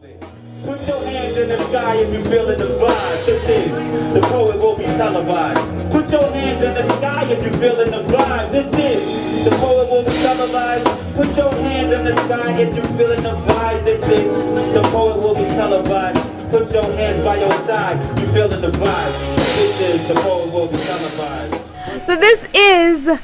Put your hands in the sky if you feeling the vibe. This is the poet will be televised. Put your hands in the sky if you feeling the vibe. This is the poet will be televised. Put your hands in the sky if you feeling the vibe. This is the poet will be televised. Put your hands by your side. You feeling the vibe. This is the poet will be televised. So this is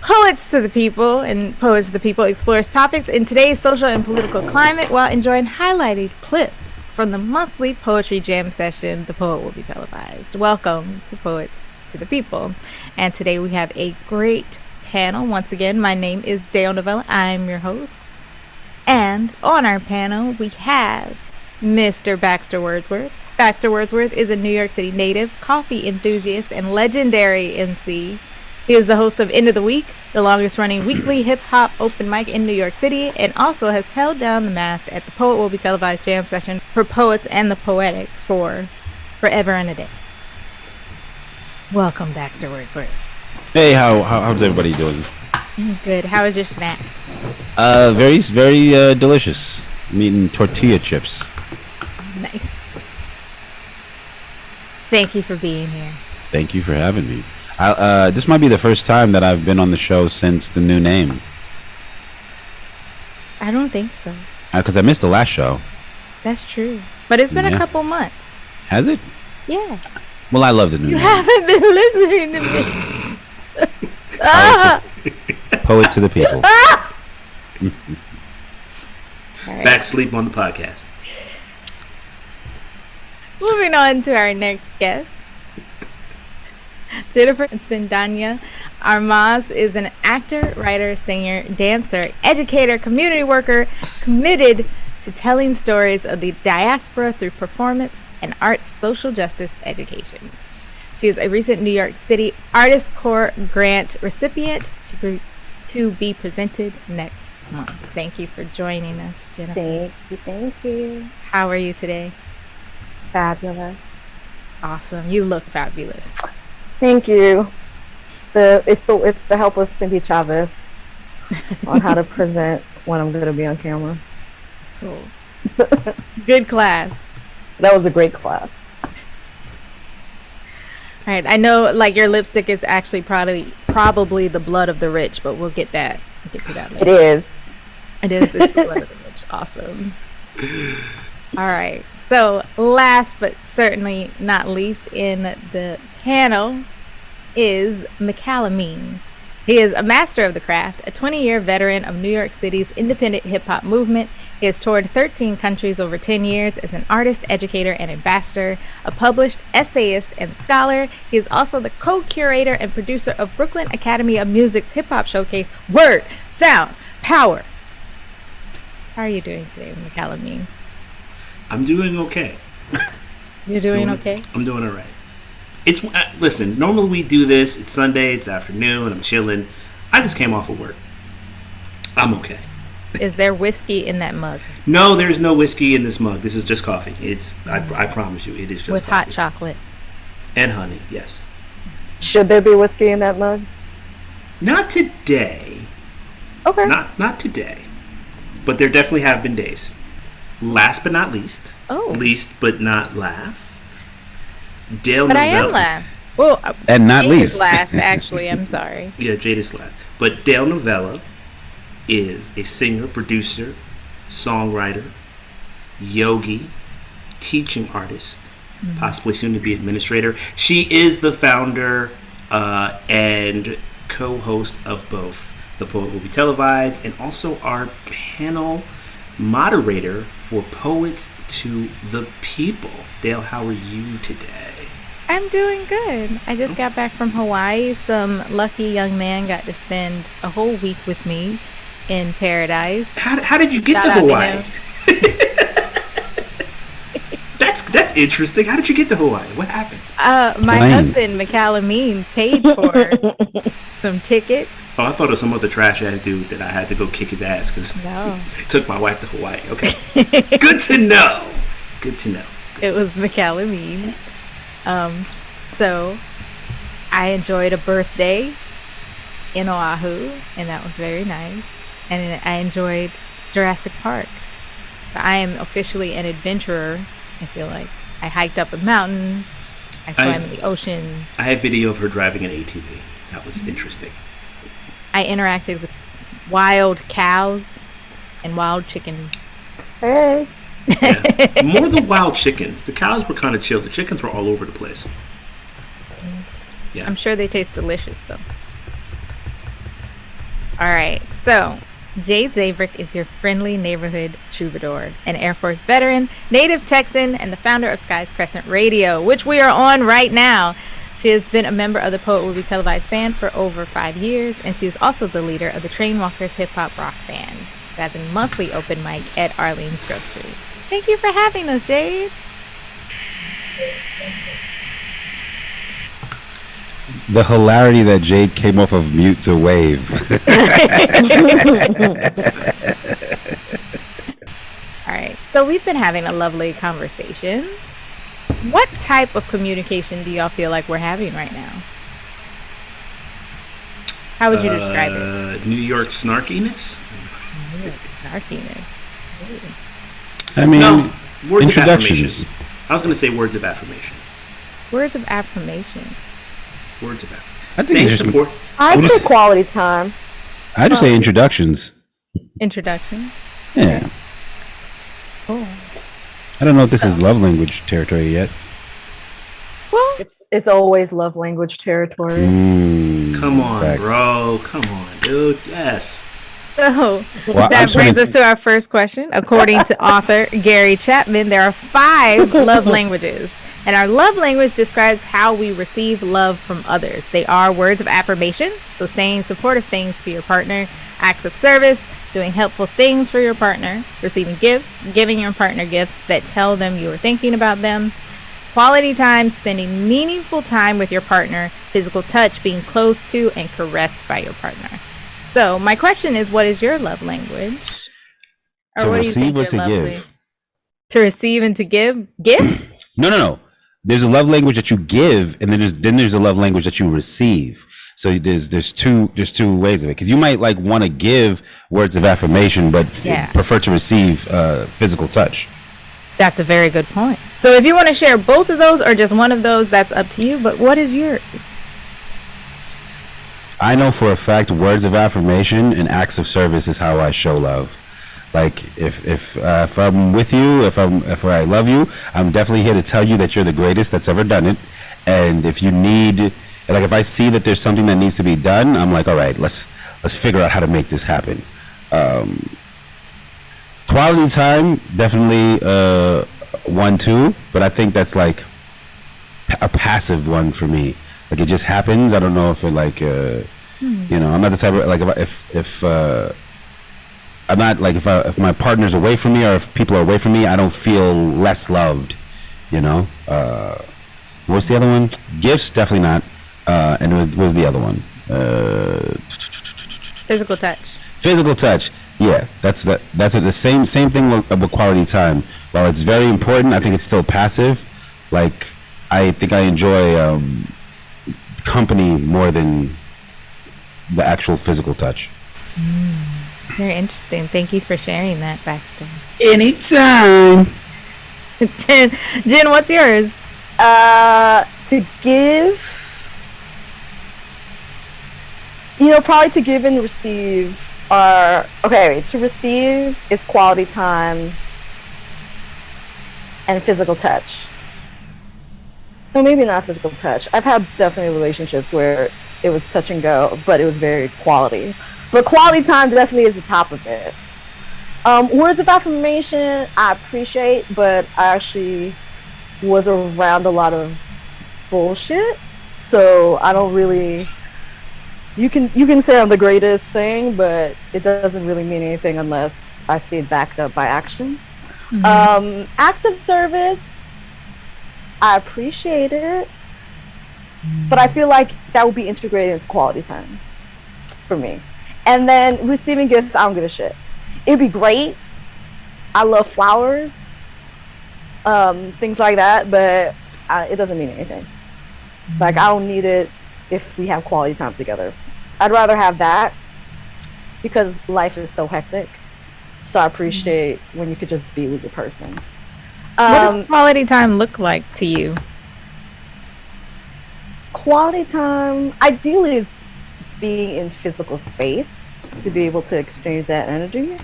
Poets to the People, and Poets to the People explores topics in today's social and political climate while enjoying highlighted clips from the monthly poetry jam session. The poet will be televised. Welcome to Poets to the People. And today we have a great panel. Once again, my name is Novella. I'm your host. And on our panel, we have Mr. Baxter Wordsworth. Baxter Wordsworth is a New York City native, coffee enthusiast, and legendary MC. He is the host of End of the Week, the longest running weekly hip-hop open mic in New York City, and also has held down the mast at the Poet Will Be Televised jam session for poets and the poetic for forever and a day. Welcome, Baxter Wordsworth. Hey, how's everybody doing? Good. How is your snack? Very delicious. I'm eating tortilla chips. Nice. Thank you for being here. Thank you for having me. This might be the first time that I've been on the show since the new name. I don't think so. Because I missed the last show. That's true. But it's been a couple months. Has it? Yeah. Well, I love the new name. You haven't been listening to me. Poet to the People. Right. Back sleep on the podcast. Moving on to our next guest. Jennifer Sindanya Armas is an actor, writer, singer, dancer, educator, community worker committed to telling stories of the diaspora through performance and arts social justice education. She is a recent New York City Artist Corps grant recipient to be presented next month. Thank you for joining us, Jennifer. Thank you. How are you today? Fabulous. Awesome. You look fabulous. Thank you. It's the help of Cindy Chavez on how to present when I'm going to be on camera. Cool. Good class. That was a great class. All right. I know, like, your lipstick is actually probably the blood of the rich, but we'll get to that later. It is. It's the blood of the rich. Awesome. All right. So, last but certainly not least in the panel is McCallamine. He is a master of the craft, a 20-year veteran of New York City's independent hip-hop movement. He has toured 13 countries over 10 years as an artist, educator, and ambassador, a published essayist and scholar. He is also the co-curator and producer of Brooklyn Academy of Music's hip-hop showcase, Word, Sound, Power. How are you doing today, McCallamine? I'm doing okay. You're doing okay? I'm doing all right. Listen, normally we do this. It's Sunday, it's afternoon, I'm chilling. I just came off of work. I'm okay. Is there whiskey in that mug? No, there's no whiskey in this mug. This is just coffee. I promise you, it is just with coffee. Hot chocolate. And honey, yes. Should there be whiskey in that mug? Not today. Okay. Not today. But there definitely have been days. Last but not least. Oh. Least but not last. Dale But Novella. I am last. Well, and not Jade least. is last, actually. I'm sorry. Yeah, Jade is last. But Dale Novella is a singer, producer, songwriter, yogi, teaching artist, possibly soon to be administrator. She is the founder and co-host of both The Poet Will Be Televised and also our panel moderator for Poets to the People. Dale, how are you today? I'm doing good. I just got back from Hawaii. Some lucky young man got to spend a whole week with me in paradise. How did you get to Hawaii? That's interesting. How did you get to Hawaii? What happened? My husband, McCallamine, paid for some tickets. Oh, I thought it was some other trash ass dude that I had to go kick his ass because no. took my wife to Hawaii. Okay. Good to know. Good to know. It was McCallamine. So I enjoyed a birthday in Oahu, and that was very nice. And I enjoyed Jurassic Park. I am officially an adventurer. I feel like I hiked up a mountain. I swam in the ocean. I have video of her driving an ATV. That was interesting. I interacted with wild cows and wild chickens. Hey. Yeah. More the wild chickens. The cows were kind of chill. The chickens were all over the place. Yeah. I'm sure they taste delicious, though. All right. So, Jade Zaybrick is your friendly neighborhood troubadour, an Air Force veteran, native Texan, and the founder of Sky's Crescent Radio, which we are on right now. She has been a member of the Poet Will Be Televised band for over 5 years, and she is also the leader of the Trainwalkers hip hop rock band, who has a monthly open mic at Arlene's Grocery. Thank you for having us, Jade. The hilarity that Jade came off of mute to wave. All right, so we've been having a lovely conversation. What type of communication do y'all feel like we're having right now? How would you describe it? New York snarkiness? New York snarkiness. I mean, No, words of introductions. affirmation. I was going to say words of affirmation. Words of affirmation. Words of affirmation. I think Saying it's just- support. I'd say quality time. I just say introductions. Introduction. Yeah. Cool. I don't know if this is love language territory yet. Well, It's always love language territory. Come on, Facts. bro. Come on, dude. Yes. so Well, I'm that trying brings to- us to our first question. According to author Gary Chapman, there are 5 love languages. And our love language describes how we receive love from others. They are words of affirmation, so saying supportive things to your partner, acts of service, doing helpful things for your partner, receiving gifts, giving your partner gifts that tell them you are thinking about them, quality time, spending meaningful time with your partner, physical touch, being close to and caressed by your partner. So my question is, what is your love language? To what do you think receive or your to love give? language- To receive and to give gifts? No. There's a love language that you give, and then there's a love language that you receive. So there's two ways of it, because you might like want to give words of affirmation, but Yeah. prefer to receive physical touch. That's a very good point. So if you want to share both of those or just one of those, that's up to you. But what is yours? I know for a fact words of affirmation and acts of service is how I show love. Like if I'm with you, if I love you, I'm definitely here to tell you that you're the greatest that's ever done it. And if you need, like if I see that there's something that needs to be done, I'm like, all right, let's figure out how to make this happen. Quality time, definitely 1-2, but I think that's like a passive one for me. Like it just happens. I don't know if it like you know, I'm not the type of like if I'm not like if my partner's away from me or if people are away from me, I don't feel less loved. You know. What's the other one? Gifts, definitely not. And what was the other one? Physical touch. Physical touch. Yeah, that's the same thing with quality time. While it's very important, I think it's still passive. Like I think I enjoy company more than the actual physical touch. Very interesting. Thank you for sharing that backstory. Anytime. Jen, what's yours? To give, probably to give and receive are okay. To receive is quality time and physical touch. No, maybe not physical touch. I've had definitely relationships where it was touch and go, but it was very quality. But quality time definitely is the top of it. Words of affirmation, I appreciate, but I actually was around a lot of bullshit, so I don't really. You can say I'm the greatest thing, but it doesn't really mean anything unless I see it backed up by action. Acts of service, I appreciate it, but I feel like that would be integrated into quality time for me. And then receiving gifts, I don't give a shit. It'd be great. I love flowers, things like that, but it doesn't mean anything. Like, I don't need it if we have quality time together. I'd rather have that because life is so hectic. So I appreciate when you could just be with the person. What does quality time look like to you? Quality time, ideally, is being in physical space to be able to exchange that energy.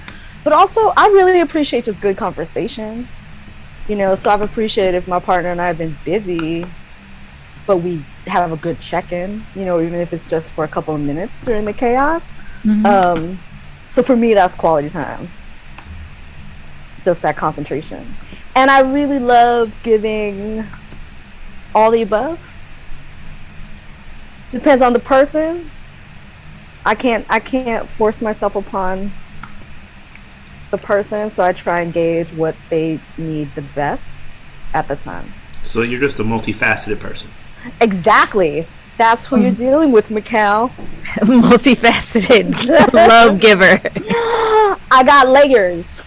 But also, I really appreciate just good conversation. You know, so I've appreciated if my partner and I have been busy, but we have a good check-in, you know, even if it's just for a couple of minutes during the chaos. So for me, that's quality time. Just that concentration. And I really love giving all the above. Depends on the person. I can't force myself upon the person, so I try and gauge what they need the best at the time. So you're just a multifaceted person. Exactly. That's who you're dealing with, Mikal. Multifaceted love giver. I got layers.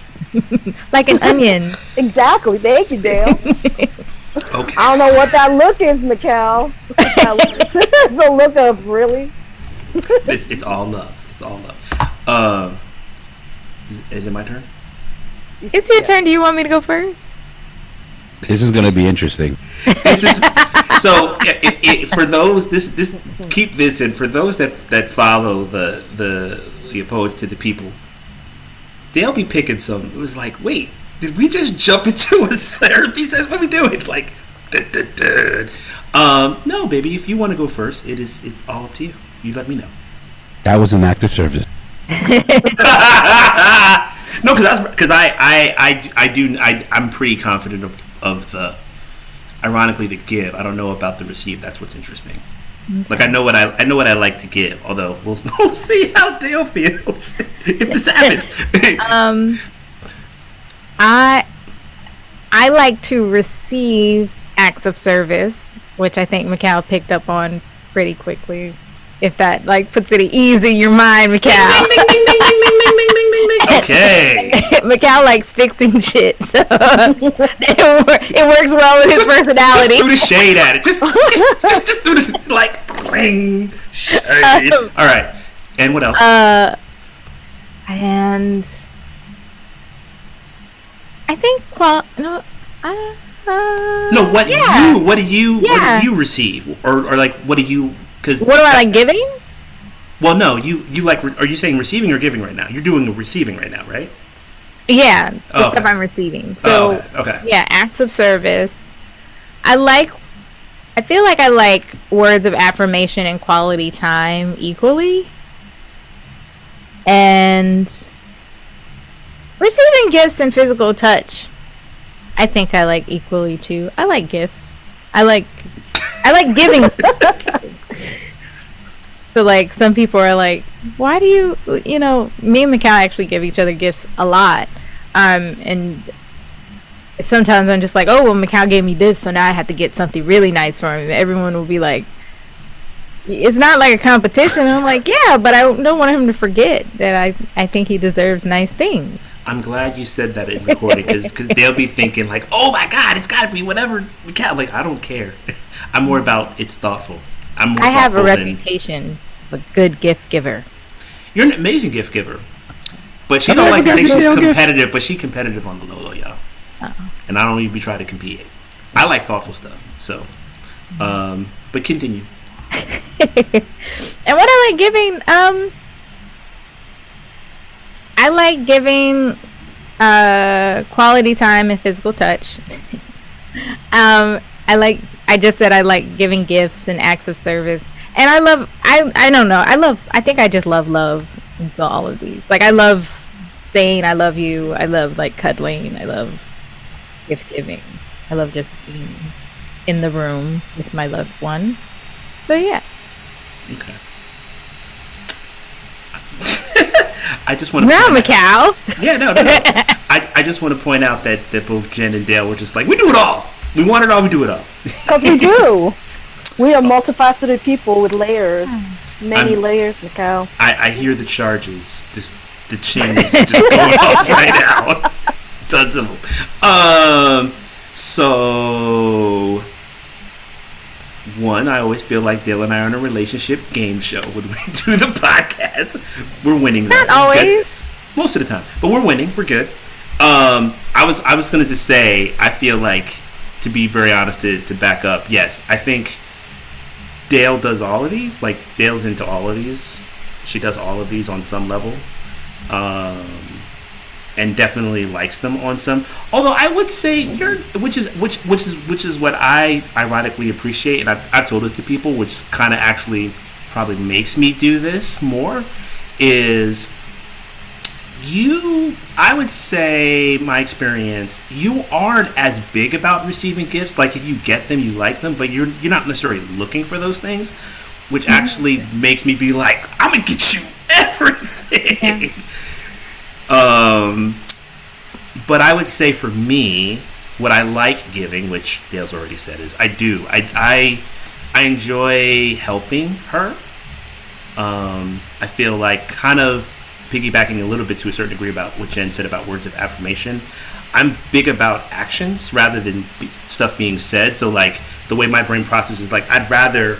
Like an onion. Exactly. Thank you, Dale. Okay. I don't know what that look is, Mikal. The look of really. It's all love. It's all love. Is it my turn? It's your turn. Do you want me to go first? This is gonna be interesting. This is so. For those, this keep this in. For those that follow the Poets to the People, they'll be picking some. It was like, wait, did we just jump into a therapy session? What are we doing? Like, no, baby. If you want to go first, it's all up to you. You let me know. That was an act of service. No, because I'm pretty confident of the, ironically, the give. I don't know about the receive. That's what's interesting. Okay. Like I know what I like to give. Although we'll see how Dale feels if this happens. I like to receive acts of service, which I think Mikal picked up on pretty quickly. If that like puts it at ease in your mind, Mikal. Okay. Mikal likes fixing shit, so it works well with his personality. Just threw the shade at it. Just do this like ring shade. All right. And what else? And I think what do you receive or like what do you? Cause what do I like giving? Well, no, you like. Are you saying receiving or giving right now? You're doing the receiving right now, right? Yeah, the stuff I'm receiving. So, okay. Yeah, acts of service. I feel like I like words of affirmation and quality time equally. And receiving gifts and physical touch, I think I like equally too. I like gifts. I like giving. So, like, some people are like, why do you know, me and Mikal actually give each other gifts a lot. And sometimes I'm just like, oh, well, Mikal gave me this, so now I have to get something really nice for him. Everyone will be like, it's not like a competition. I'm like, yeah, but I don't want him to forget that I think he deserves nice things. I'm glad you said that in recording, because they'll be thinking, like, oh, my God, it's got to be whatever Mikal. Like, I don't care. I'm more about it's thoughtful. I have a reputation of a good gift giver. You're an amazing gift giver. But she don't like to think she's competitive, but she's competitive on the low, y'all. Uh-oh. And I don't even be trying to compete. I like thoughtful stuff. So, but continue. And what I like giving, I like giving quality time and physical touch. I just said I like giving gifts and acts of service. And I don't know. I think I just love love. And so all of these. Like, I love saying I love you. I love, like, cuddling. I love gift giving. I love just being in the room with my loved one. So, yeah. Okay. I just want to. No, Mikal. Yeah, no. I just want to point out that both Jen and Dale were just like, we do it all. We want it all. We do it all. Because we do. We are multifaceted people with layers. Many layers, Mikal. I hear the charges. Just the chin is just going off right now. Tons of them. So, one, I always feel like Dale and I are on a relationship game show when we do the podcast. We're winning. Not always. most of the time. But we're winning. We're good. I was gonna just say, I feel like, to be very honest, to back up, yes, I think Dale does all of these. Like, Dale's into all of these. She does all of these on some level, and definitely likes them on some. Although I would say which is what I ironically appreciate, and I've told this to people, which kind of actually probably makes me do this more, is I would say, my experience, you aren't as big about receiving gifts. Like, if you get them, you like them, but you're not necessarily looking for those things, which actually makes me be like, I'm gonna get you everything. Yeah. But I would say, for me, what I like giving, which Dale's already said, is I enjoy helping her. I feel like, kind of piggybacking a little bit to a certain degree about what Jen said about words of affirmation, I'm big about actions rather than stuff being said. So, like, the way my brain processes, like, I'd rather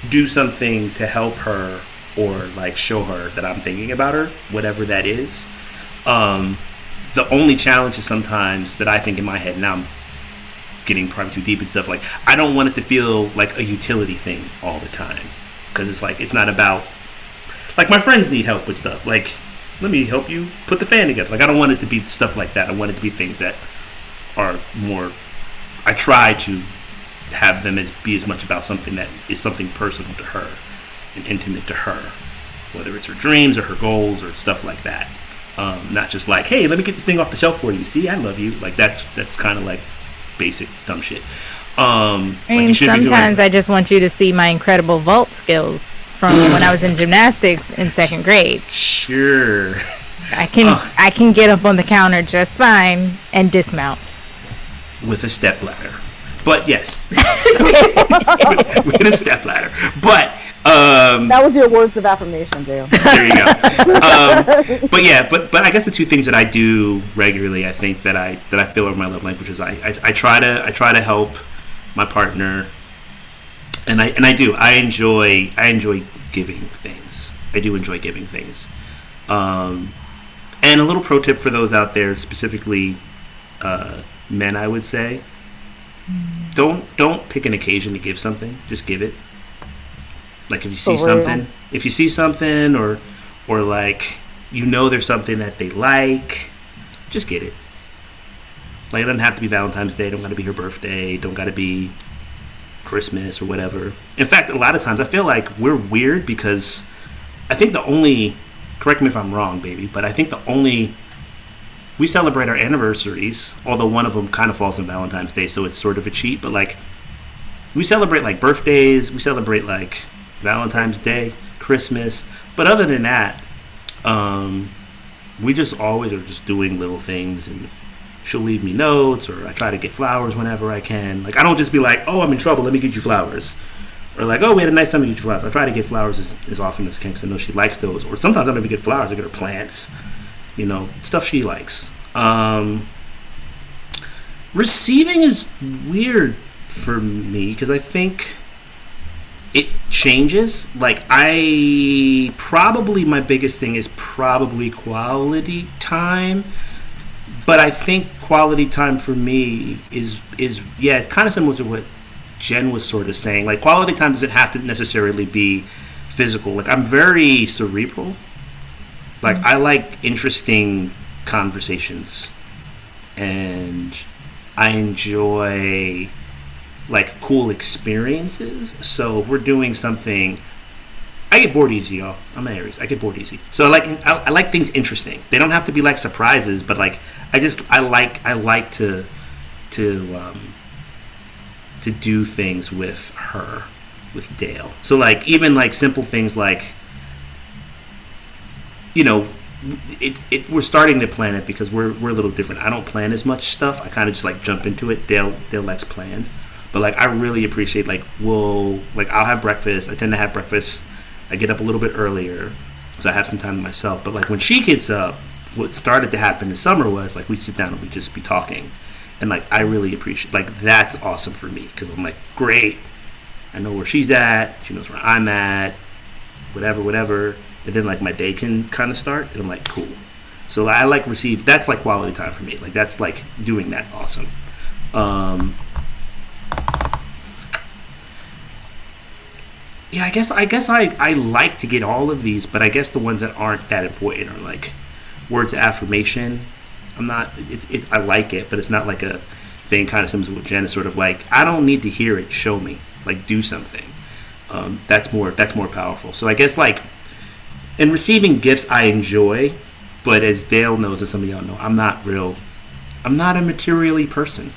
do something to help her, or like show her that I'm thinking about her, whatever that is. The only challenge is sometimes that I think in my head, now I'm getting probably too deep and stuff, like, I don't want it to feel like a utility thing all the time, because it's like, it's not about, like, my friends need help with stuff, like, let me help you put the fan together. Like, I don't want it to be stuff like that. I want it to be things that are more, I try to have them be as much about something that is something personal to her and intimate to her, whether it's her dreams or her goals or stuff like that. Not just like, hey, let me get this thing off the shelf for you. See, I love you. Like, that's kind of like basic dumb shit. I mean, sometimes I just want you to see my incredible vault skills from when I was in gymnastics in 2nd grade. Sure. I can get up on the counter just fine and dismount with a step ladder. But yes, with a step ladder. But that was your words of affirmation, Dale. There you go. But yeah, but I guess the two things that I do regularly, I think that I feel are my love languages. I try to help my partner, and I enjoy giving things. I do enjoy giving things. And a little pro tip for those out there, specifically men, I would say, don't pick an occasion to give something. Just give it. Like, if you see something, or like, you know, there's something that they like, just get it. Like, it doesn't have to be Valentine's Day. Don't got to be her birthday. Don't got to be Christmas or whatever. In fact, a lot of times I feel like we're weird, because I think correct me if I'm wrong, baby, but I think we celebrate our anniversaries, although one of them kind of falls on Valentine's Day, so it's sort of a cheat, but like, we celebrate like birthdays, we celebrate like Valentine's Day, Christmas, but other than that, we just always are just doing little things, and she'll leave me notes, or I try to get flowers whenever I can. Like, I don't just be like, oh, I'm in trouble, let me get you flowers. Or like, oh, we had a nice time to get you flowers. I try to get flowers as often as I can, because I know she likes those. Or sometimes I don't even get flowers, I get her plants. You know, stuff she likes. Receiving is weird for me, because I think it changes. Like, my biggest thing is probably quality time. But I think quality time for me is it's kind of similar to what Jen was sort of saying. Like, quality time doesn't have to necessarily be physical. Like, I'm very cerebral. Like, I like interesting conversations, and I enjoy like cool experiences. So if we're doing something, I get bored easy, y'all. I'm an Aries. I get bored easy. So I like things interesting. They don't have to be like surprises, but like I like to do things with her, with Dale. So like, even like simple things like, you know, we're starting to plan it, because we're a little different. I don't plan as much stuff. I kind of just like jump into it. Dale likes plans, but like, I really appreciate, like, I'll have breakfast. I tend to have breakfast. I get up a little bit earlier, so I have some time to myself. But like, when she gets up, what started to happen this summer was like, we sit down and we just be talking, and like, I really appreciate, like, that's awesome for me, because I'm like, great, I know where she's at, she knows where I'm at, whatever, and then like my day can kind of start, and I'm like, cool. So I like receive. That's like quality time for me. Like that's like doing that's awesome. Yeah, I guess I like to get all of these, but I guess the ones that aren't that important are like words of affirmation. I'm not. I like it, but it's not like a thing. Kind of similar with Jen. It's sort of like I don't need to hear it. Show me. Like do something. That's more powerful. So I guess like in receiving gifts, I enjoy. But as Dale knows, and some of y'all know, I'm not a materially person.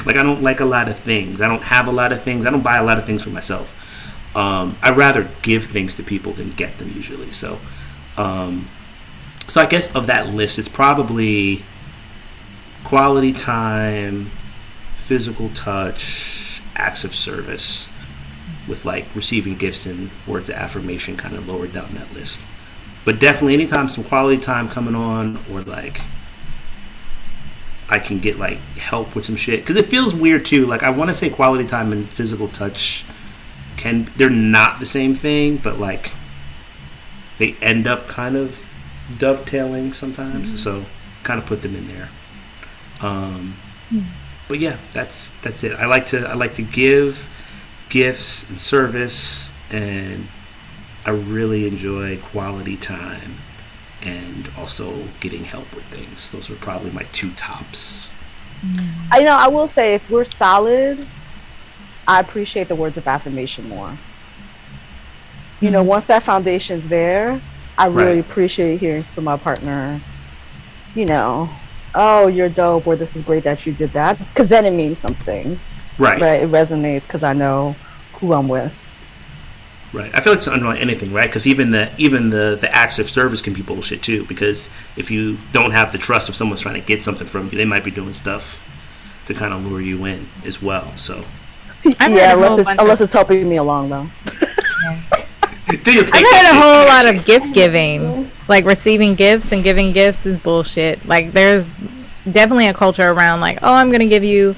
Like I don't like a lot of things. I don't have a lot of things. I don't buy a lot of things for myself. I'd rather give things to people than get them usually. So I guess of that list, it's probably quality time, physical touch, acts of service, with like receiving gifts and words of affirmation kind of lower down that list. But definitely anytime some quality time coming on, or like I can get like help with some shit, because it feels weird too. Like I want to say quality time and physical touch they're not the same thing, but like they end up kind of dovetailing sometimes. Mm-hmm. So kind of put them in there. But yeah, that's it. I like to give gifts and service, and I really enjoy quality time and also getting help with things. Those are probably my two tops. I will say, if we're solid, I appreciate the words of affirmation more. Once that foundation's there, I really appreciate hearing from my partner, oh, you're dope, or this is great that you did that, because then it means something. Right. It resonates because I know who I'm with. Right. I feel like it's underlying anything, right? Because even the acts of service can be bullshit too. Because if you don't have the trust of someone's trying to get something from you, they might be doing stuff to kind of lure you in as well. So unless it's helping me along though. I've heard a whole lot of gift giving, like receiving gifts and giving gifts is bullshit. Like there's definitely a culture around like, oh, I'm gonna give you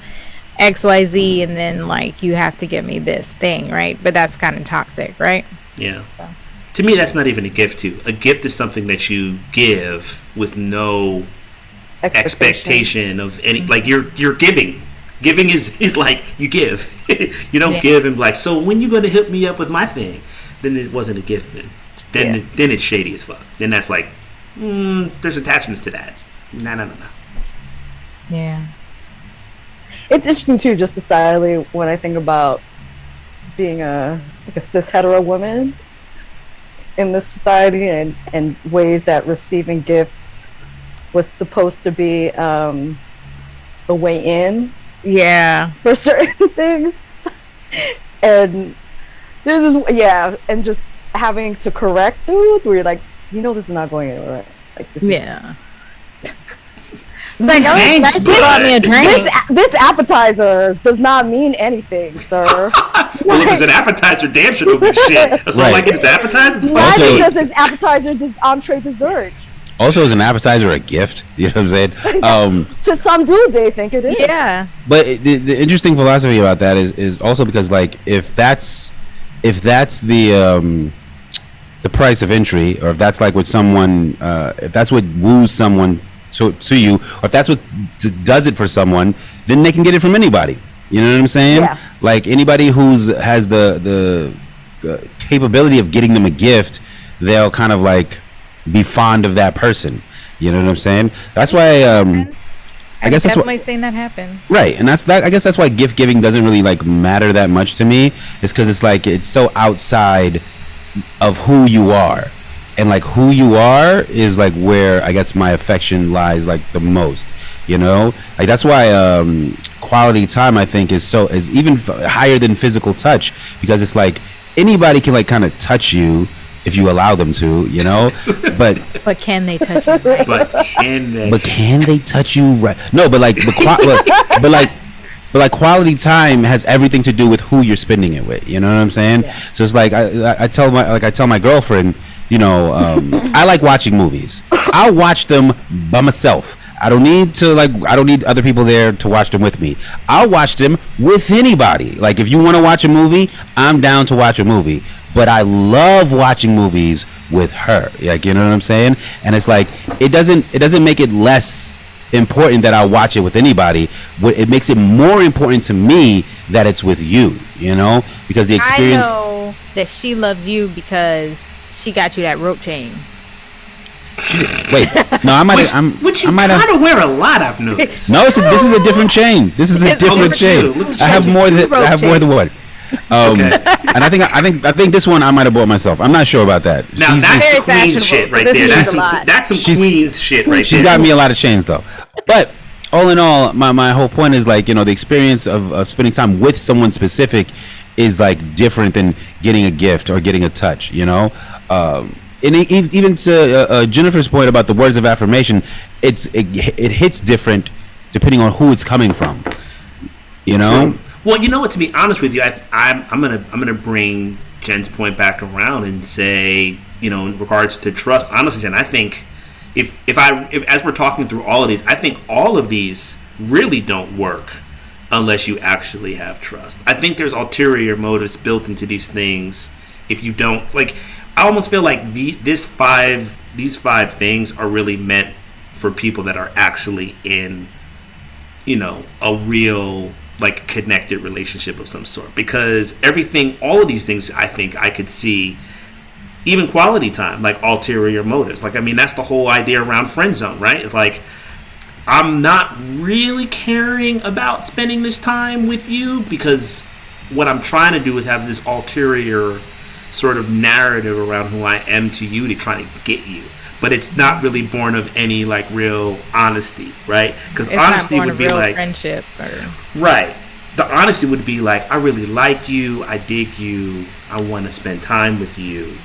XYZ and then like you have to give me this thing, right? But that's kind of toxic, right? Yeah. So. To me, that's not even a gift too. A gift is something that you give with no expectation of any, like you're giving. Giving is like you give. You don't give and be like, so when you going to hook me up with my thing? Then it wasn't a gift then. Then it's shady as fuck. Then that's like, there's attachments to that. No. Yeah. It's interesting too, just societally, when I think about being a cis hetero woman in this society, and ways that receiving gifts was supposed to be the way in. Yeah. For certain things, and this is and just having to correct dudes where you're like, this is not going anywhere, right? Like this is. It's like, oh, nice you bought me a drink. This appetizer does not mean anything, sir. Well, if it's an appetizer, damn sure don't mean shit. That's all I get is appetizer. Why? Because it's appetizer, entree, dessert. Also, is an appetizer a gift? You know what I'm saying? To some dudes, they think it is. Yeah. But the interesting philosophy about that is also because, like, if that's the price of entry, or if that's like what someone, if that's what woos someone to you, or if that's what does it for someone, then they can get it from anybody. You know what I'm saying? Yeah. Like anybody has the capability of getting them a gift, they'll kind of like be fond of that person. You know what I'm saying? That's why I guess that's definitely seen that happen. Right, and I guess that's why gift giving doesn't really like matter that much to me. Is because it's like it's so outside of who you are. And like who you are is like where I guess my affection lies like the most, like that's why quality time I think is even higher than physical touch, because it's like anybody can like kind of touch you if you allow them to, but can they touch you right? But can they touch you right? No, but like but like quality time has everything to do with who you're spending it with. You know what I'm saying? Yeah. So it's like I tell my girlfriend, I like watching movies. I'll watch them by myself. I don't need other people there to watch them with me. I'll watch them with anybody. Like if you want to watch a movie, I'm down to watch a movie. but I love watching movies with her. Like, you know what I'm saying? And it's like it doesn't make it less important that I watch it with anybody. It makes it more important to me that it's with you. You know, because the experience. I know that she loves you because she got you that rope chain. Wait, no, I might have. Which you kind of wear a lot, I've noticed. No, this is a different chain. This is a different chain. I have more than one. Okay. And I think this one I might have bought myself. I'm not sure about that. Now that's the queen shit right there. That's some queen shit right there. She's got me a lot of chains though. But all in all, my whole point is like, you know, the experience of spending time with someone specific is like different than getting a gift or getting a touch. You know. And even to Jennifer's point about the words of affirmation, it hits different depending on who it's coming from. You know. True. Well, you know what? To be honest with you, I'm gonna bring Jen's point back around and say, you know, in regards to trust. Honestly, Jen, I think if as we're talking through all of these, I think all of these really don't work unless you actually have trust. I think there's ulterior motives built into these things. If you don't like. I almost feel like these five things are really meant for people that are actually in, you know, a real like connected relationship of some sort. Because all of these things, I think I could see, even quality time, like ulterior motives. Like, I mean, that's the whole idea around friend zone, right? It's like, I'm not really caring about spending this time with you because what I'm trying to do is have this ulterior sort of narrative around who I am to you to try to get you, but it's not really born of any like real honesty, right? Because honesty would be like friendship, right. The honesty would be like, I really like you, I dig you, I want to spend time with you,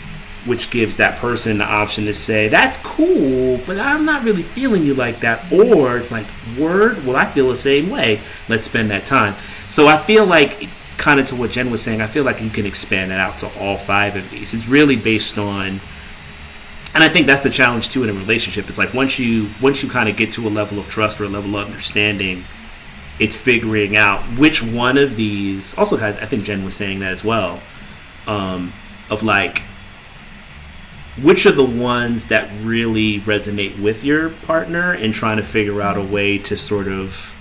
which gives that person the option to say, that's cool, but I'm not really feeling you like that. Or it's like, word, well, I feel the same way, let's spend that time. So I feel like, kind of to what Jen was saying, I feel like you can expand it out to all five of these. It's really based on, and I think that's the challenge too in a relationship. It's like once you kind of get to a level of trust or a level of understanding, it's figuring out which one of these. Also, I think Jen was saying that as well, of like which are the ones that really resonate with your partner, and trying to figure out a way to sort of.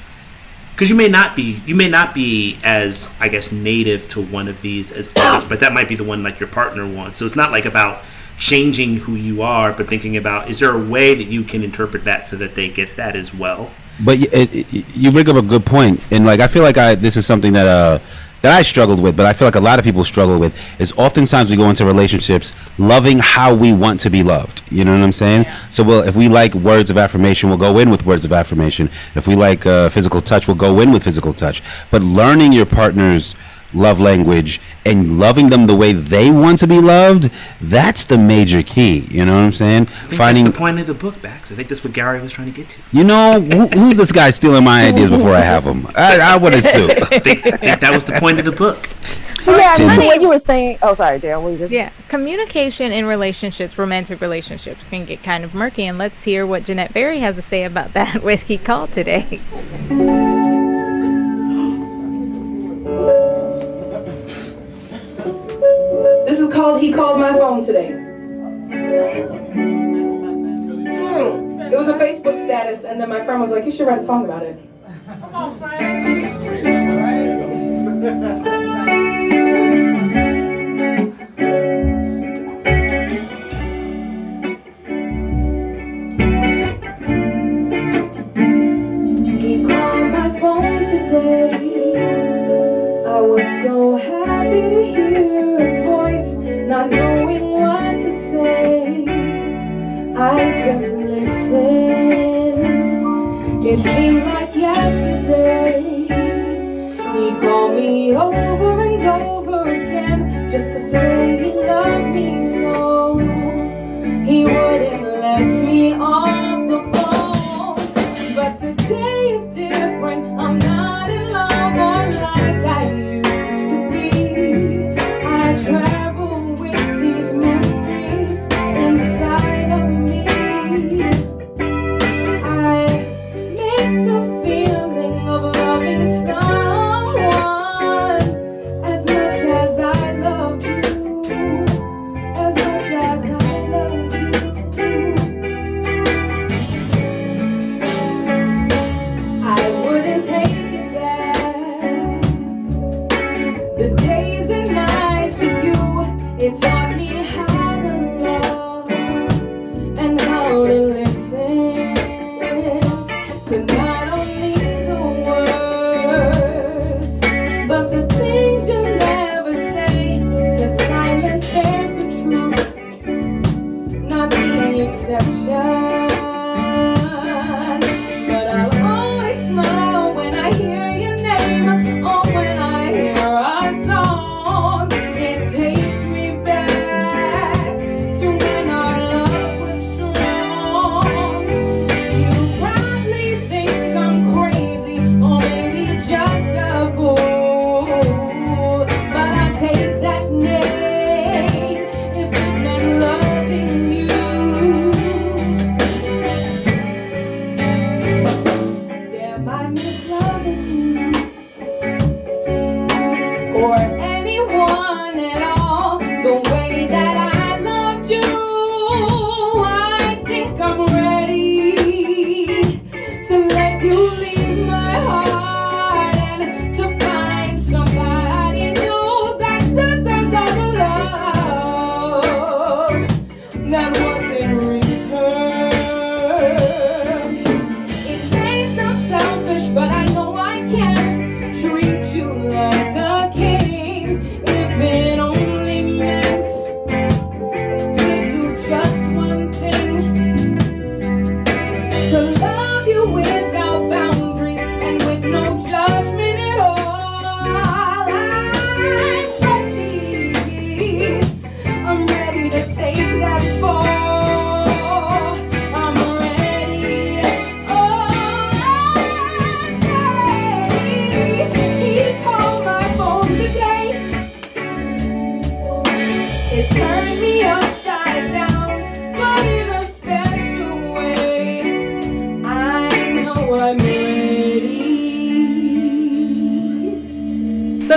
Because you may not be as, I guess, native to one of these as others, but that might be the one like your partner wants. So it's not like about changing who you are, but thinking about, is there a way that you can interpret that so that they get that as well? But you bring up a good point, and like I feel like this is something that I struggled with, but I feel like a lot of people struggle with, is oftentimes we go into relationships loving how we want to be loved. You know what I'm saying? Yeah. So if we like words of affirmation, we'll go in with words of affirmation. If we like physical touch, we'll go in with physical touch. But learning your partner's love language and loving them the way they want to be loved, that's the major key. You know what I'm saying? I think that's the point of the book, Bax. I think that's what Gary was trying to get to. You know, who's this guy stealing my ideas before I have them? I would assume. I think that was the point of the book. Yeah, I mean, what you were saying. Oh, sorry, Dale. What you just? Yeah, communication in relationships, romantic relationships, can get kind of murky. And let's hear what Jeanette Berry has to say about that with He Called today. This is called He Called My Phone Today. It was a Facebook status, and then my friend was like, you should write a song about it. Come on, friend. He called my phone today. I was so happy to hear his voice, not knowing what to say. I just listened. It seemed like yesterday. He called me over and over again just to say he loved me so. He wouldn't let me off the phone. But today is different. I'm not in love or like I used to be. I travel with these memories inside of me. I miss the feeling of loving someone as much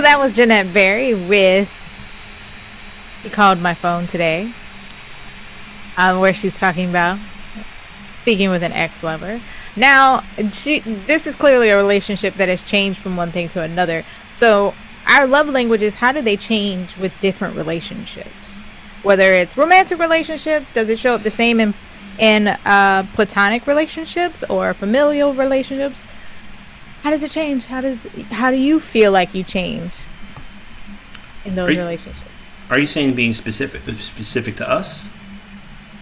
So that was Jeanette Berry with "He Called My Phone Today," where she's talking about speaking with an ex-lover. Now, this is clearly a relationship that has changed from one thing to another. So, our love languages, how do they change with different relationships? Whether it's romantic relationships, does it show up the same in platonic relationships or familial relationships? How does it change? How do you feel like you change in those relationships? Are you saying being specific to us?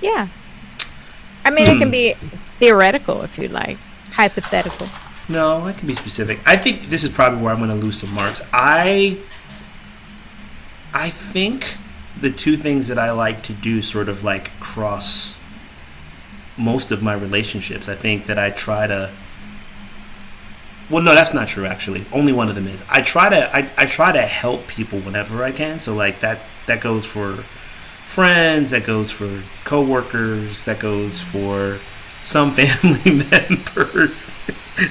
Yeah. I mean, it can be theoretical if you like, hypothetical. No, I can be specific. I think this is probably where I'm going to lose some marks. I think the two things that I like to do sort of like cross most of my relationships. I think that I try to. Well, no, that's not true. Actually, only one of them is. I try to help people whenever I can. So like that goes for friends, that goes for coworkers, that goes for some family members.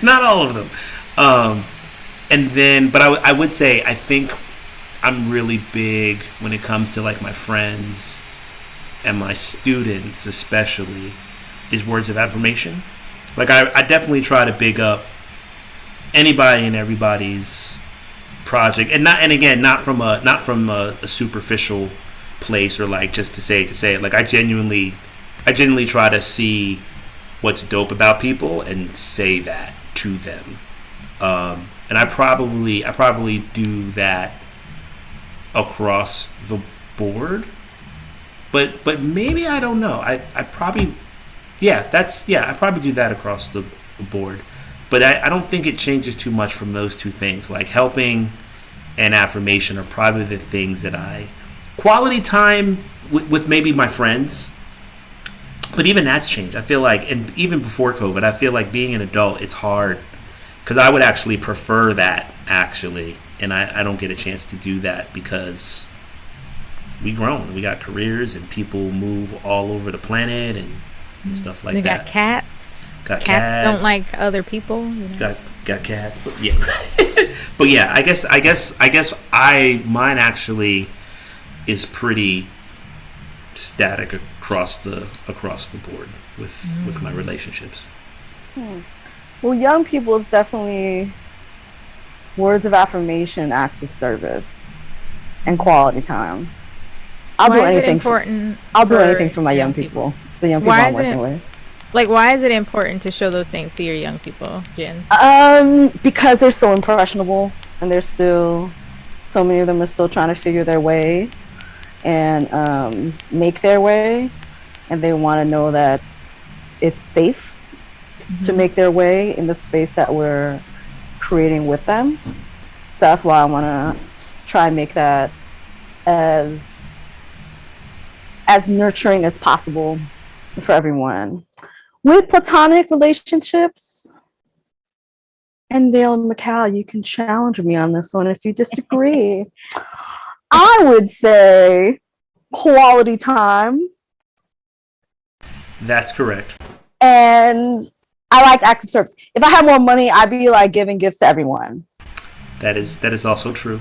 Not all of them. And then, but I would say I think I'm really big when it comes to like my friends and my students, especially, is words of affirmation. Like I definitely try to big up anybody and everybody's project, and again not from a superficial place or like just to say it. Like I genuinely try to see what's dope about people and say that to them. And I probably do that across the board, but maybe I don't know. I probably I probably do that across the board. But I don't think it changes too much from those two things. Like helping and affirmation are probably the things that quality time with maybe my friends. But even that's changed. I feel like, and even before COVID, I feel like being an adult, it's hard. Because I would actually prefer that, actually. And I don't get a chance to do that because we grown. We got careers and people move all over the planet and stuff like that. We got cats. Got cats don't like other people. You know? Got cats, but yeah. But yeah, I guess mine actually is pretty static across the board with my relationships. Well, young people is definitely words of affirmation, acts of service, and quality time. I'll do anything for my young people. The young people I'm working with. Like, why is it important to show those things to your young people, Jen? Because they're so impressionable, and they're still, so many of them are still trying to figure their way and make their way, and they want to know that it's safe to make their way in the space that we're creating with them. So that's why I want to try and make that as nurturing as possible for everyone. With platonic relationships, and Dale and Macau, you can challenge me on this one if you disagree. I would say quality time. That's correct. And I like acts of service. If I had more money, I'd be like giving gifts to everyone. That is also true.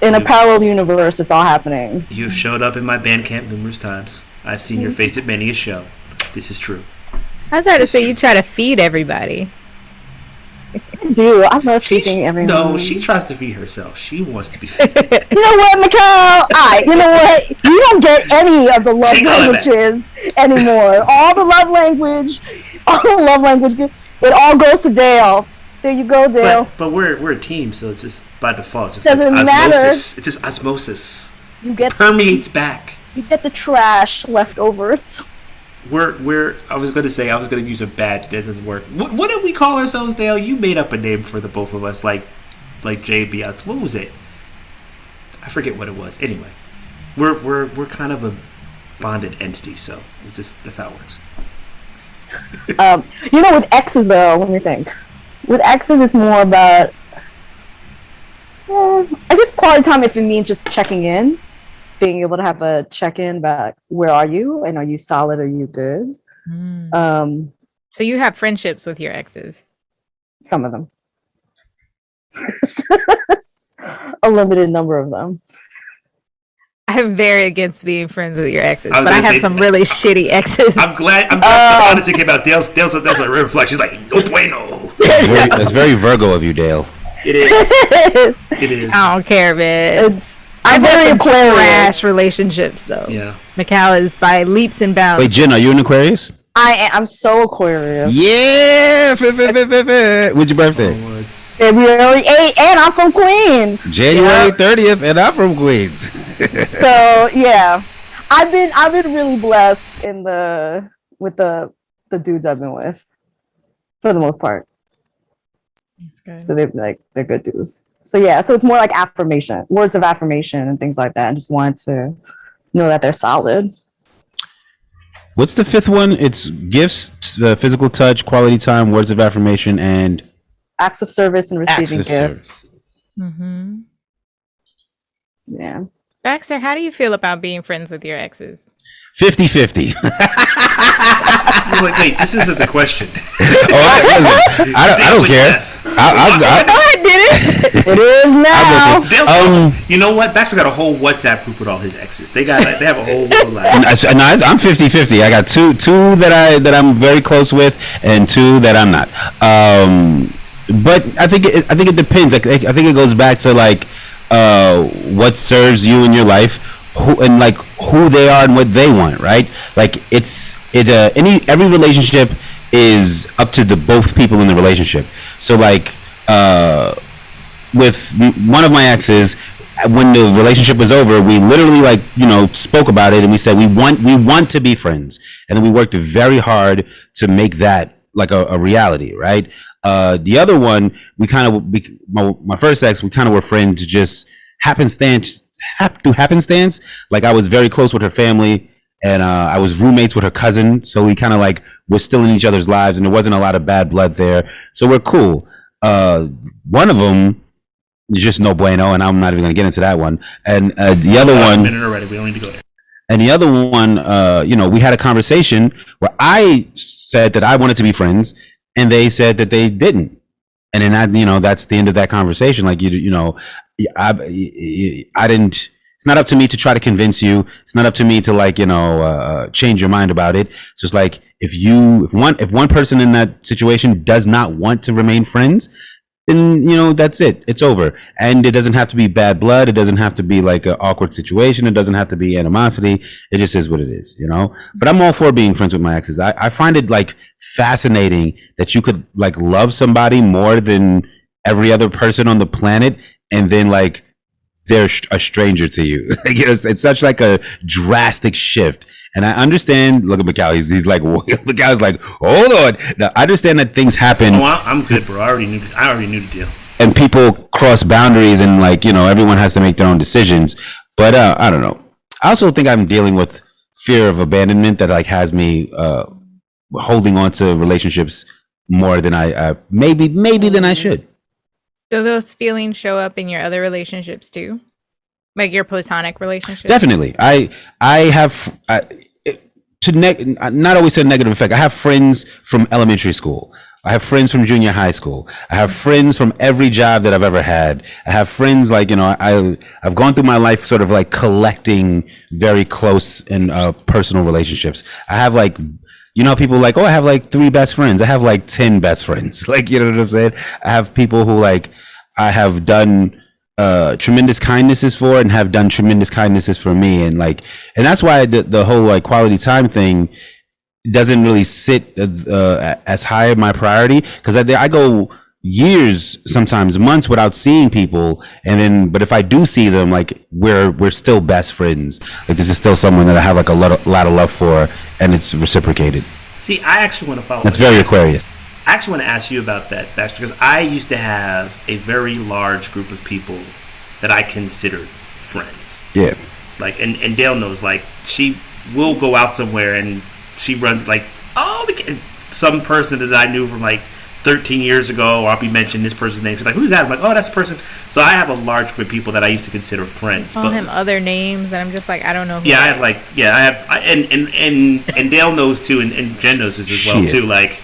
In a parallel universe, it's all happening. You've showed up in my band camp numerous times. I've seen your face at many a show. This is true. I was about to say you try to feed everybody. I do. I love feeding everyone. No, she tries to feed herself. She wants to be fed. You know what, Mikhail? You know what? You don't get any of the love languages anymore. All the love language, it all goes to Dale. There you go, Dale. But we're a team, so it's just by default, just doesn't like matter. Osmosis. It's just osmosis. It permeates back. You get the trash leftovers. I was going to use a bad, that doesn't work. What did we call ourselves, Dale? You made up a name for the both of us, like JB. What was it? I forget what it was. Anyway, we're kind of a bonded entity, so it's just, that's how it works. With exes though, let me think. With exes, it's more about, I guess quality time if it means just checking in. Being able to have a check-in about where are you and are you solid, are you good? So you have friendships with your exes? Some of them. a limited number of them. I'm very against being friends with your exes, I was but I gonna have say- some really shitty exes. I'm glad the honesty came out. Dale's that's a real flag. She's like, no bueno. That's very Virgo of you, Dale. It is. It is. I don't care, man. I'm I've had very some Aquarius. trash relationships, though. Yeah. Mikal is by leaps and bounds. Wait, Jen, are you an Aquarius? I'm so Aquarius. Yeah. When's your birthday? February 8th, and I'm from Queens. January 30th, and I'm from Queens. So yeah, I've been really blessed with the dudes I've been with, for the most part. That's good. So they're good dudes. So yeah, so it's more like affirmation, words of affirmation, and things like that. I just want to know that they're solid. What's the fifth one? It's gifts, physical touch, quality time, words of affirmation, and Acts of service and receiving acts of gifts. service. Mm-hmm. Yeah. Baxter, how do you feel about being friends with your exes? 50-50. Wait, this isn't the question. I don't care. I did it. It is now. You know what? Baxter got a whole WhatsApp group with all his exes. They have a whole like. I'm 50-50. I got two that I'm very close with, and two that I'm not. But I think it depends. I think it goes back to like what serves you in your life, who they are and what they want, right? Like every relationship is up to the both people in the relationship. So like with one of my exes, when the relationship was over, we literally spoke about it, and we said we want to be friends, and then we worked very hard to make that like a reality, right? The other one, my first ex, we kind of were friends just happenstance. Like I was very close with her family, and I was roommates with her cousin, so we kind of like we're still in each other's lives, and there wasn't a lot of bad blood there, so we're cool. One of them, just no bueno, and I'm not even gonna get into that one. And the other one, minute already. We don't need to go there. and the other one, we had a conversation where I said that I wanted to be friends, and they said that they didn't. And then that's the end of that conversation. Like I didn't. It's not up to me to try to convince you. It's not up to me to change your mind about it. So it's like if one person in that situation does not want to remain friends, then that's it. It's over. And it doesn't have to be bad blood. It doesn't have to be like an awkward situation. It doesn't have to be animosity. It just is what it is, But I'm all for being friends with my exes. I find it like fascinating that you could like love somebody more than every other person on the planet, and then like they're a stranger to you. It's such like a drastic shift. And I understand. Look at Mikal. He's like, Mikal's like, hold on. Now, I understand that things happen. Oh, I'm good, bro. I already knew the deal. And people cross boundaries, and everyone has to make their own decisions. But I don't know. I also think I'm dealing with fear of abandonment that like has me holding on to relationships more than I maybe than I should. Do those feelings show up in your other relationships too? Like your platonic relationships? Definitely. I have not always a negative effect. I have friends from elementary school. I have friends from junior high school. I have friends from every job that I've ever had. I have friends I've gone through my life sort of like collecting very close and personal relationships. I have like, people like, oh, I have like 3 best friends. I have like 10 best friends. Like, you know what I'm saying? I have people who like I have done tremendous kindnesses for, and have done tremendous kindnesses for me, and that's why the whole like quality time thing doesn't really sit as high of my priority, because I go years, sometimes months, without seeing people, but if I do see them, like we're still best friends. Like this is still someone that I have like a lot of love for, and it's reciprocated. See, I actually want to follow. That's very Aquarius. I actually want to ask you about that, Baxter, because I used to have a very large group of people that I considered friends. Yeah. Like, and Dale knows, like, she will go out somewhere and she runs, like, some person that I knew from, like, 13 years ago, or I'll be mentioning this person's name. She's like, who's that? I'm like, oh, that's the person. So I have a large group of people that I used to consider friends. Call him other names, and I'm just like, I don't know. Yeah, and Dale knows too, and Jen knows this as well too. Like,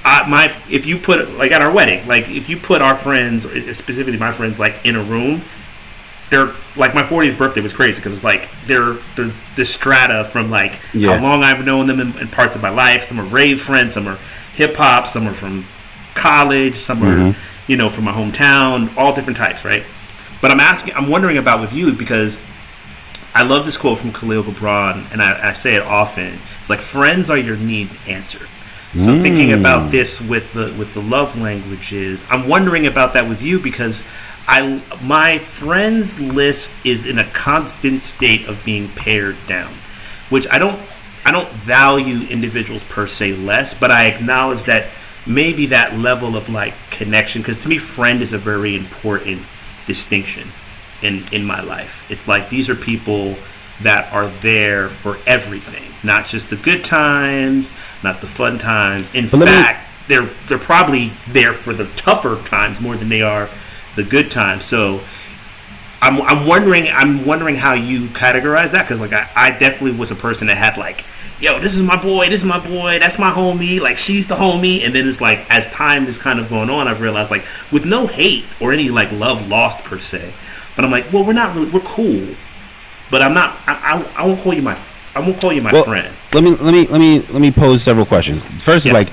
if you put, like, at our wedding, like if you put our friends, specifically my friends, like in a room, they're like my 40th birthday was crazy because it's like they're the strata from like Yeah. how long I've known them in parts of my life. Some are rave friends, some are hip hop, some are from college, some are from my hometown, all different types, right? But I'm wondering about with you because I love this quote from Khalil Gibran, and I say it often. It's like friends are your needs answered. So thinking about this with the love languages, I'm wondering about that with you because my friends list is in a constant state of being pared down, which I don't value individuals per se less, but I acknowledge that maybe that level of like connection, because to me friend is a very important distinction in my life. It's like these are people that are there for everything, not just the good times, not the fun times. In fact, they're probably there for the tougher times more than they are the good times. So I'm wondering how you categorize that, because like I definitely was a person that had like, yo, this is my boy, that's my homie, like she's the homie. And then it's like as time is kind of going on, I've realized like with no hate or any like love lost per se, but I'm like, well, we're cool, but I'm not. I won't call you my friend. Let me pose several questions. First is like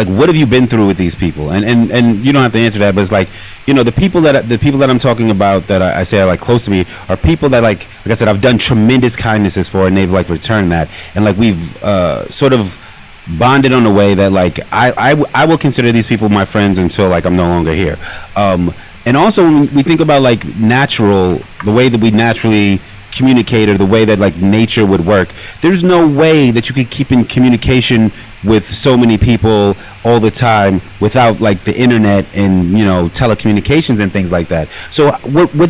what have you been through with these people? And you don't have to answer that, but it's like, the people that I'm talking about that I say are like close to me are people that like I said, I've done tremendous kindnesses for, and they've like returned that, and like we've sort of bonded on a way that like I will consider these people my friends until like I'm no longer here. And also when we think about like the way that we naturally communicate, or the way that like nature would work, there's no way that you could keep in communication with so many people all the time without like the internet and telecommunications and things like that. So what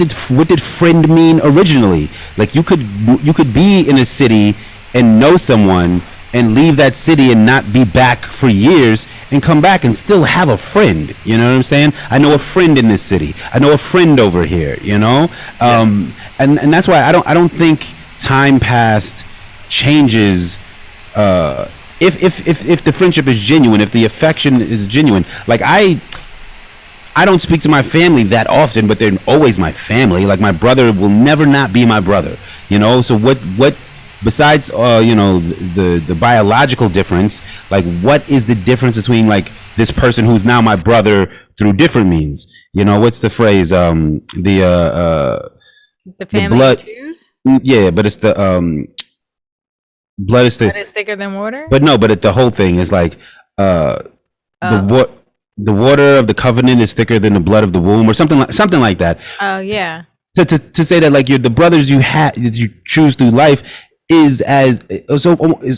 did friend mean originally? Like you could be in a city and know someone and leave that city and not be back for years and come back and still have a friend. You know what I'm saying? I know a friend in this city. I know a friend over here, and that's why I don't think time past changes if the friendship is genuine, if the affection is genuine. Like I don't speak to my family that often, but they're always my family. Like my brother will never not be my brother, so what besides the biological difference, like what is the difference between like this person who's now my brother through different means? What's the phrase? The family blood, you choose? Yeah, but it's the blood is thicker than water. But no, but the whole thing is like the water of the covenant is thicker than the blood of the womb, or something like that. Oh yeah. To say that like the brothers you choose through life is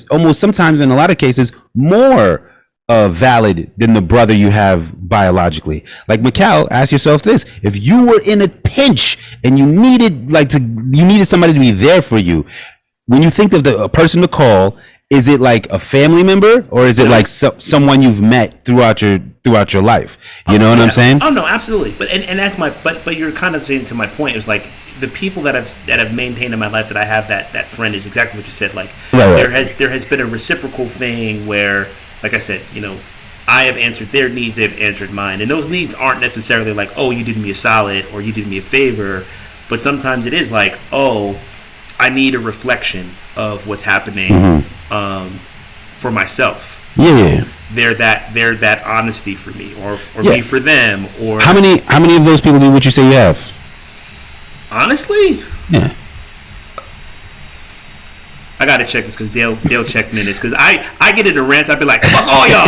almost sometimes in a lot of cases more valid than the brother you have biologically. Like Mikal, ask yourself this: if you were in a pinch and you needed somebody to be there for you, when you think of a person to call, is it like a family member, or is it like someone you've met throughout your life? You know what I'm saying? Oh no, absolutely. But and that's but you're kind of saying to my point is like the people that have maintained in my life that I have that friend is exactly what you said. Like there has been a reciprocal thing where, like I said, I have answered their needs, they've answered mine, and those needs aren't necessarily like, oh, you did me a solid or you did me a favor, but sometimes it is like, oh, I need a reflection of what's happening for myself. Yeah, they're that honesty for me, or me for them. Or how many of those people would you say you have? Honestly, yeah. I gotta check this because Dale checked me in this because I get in a rant. I'd be like, fuck all y'all.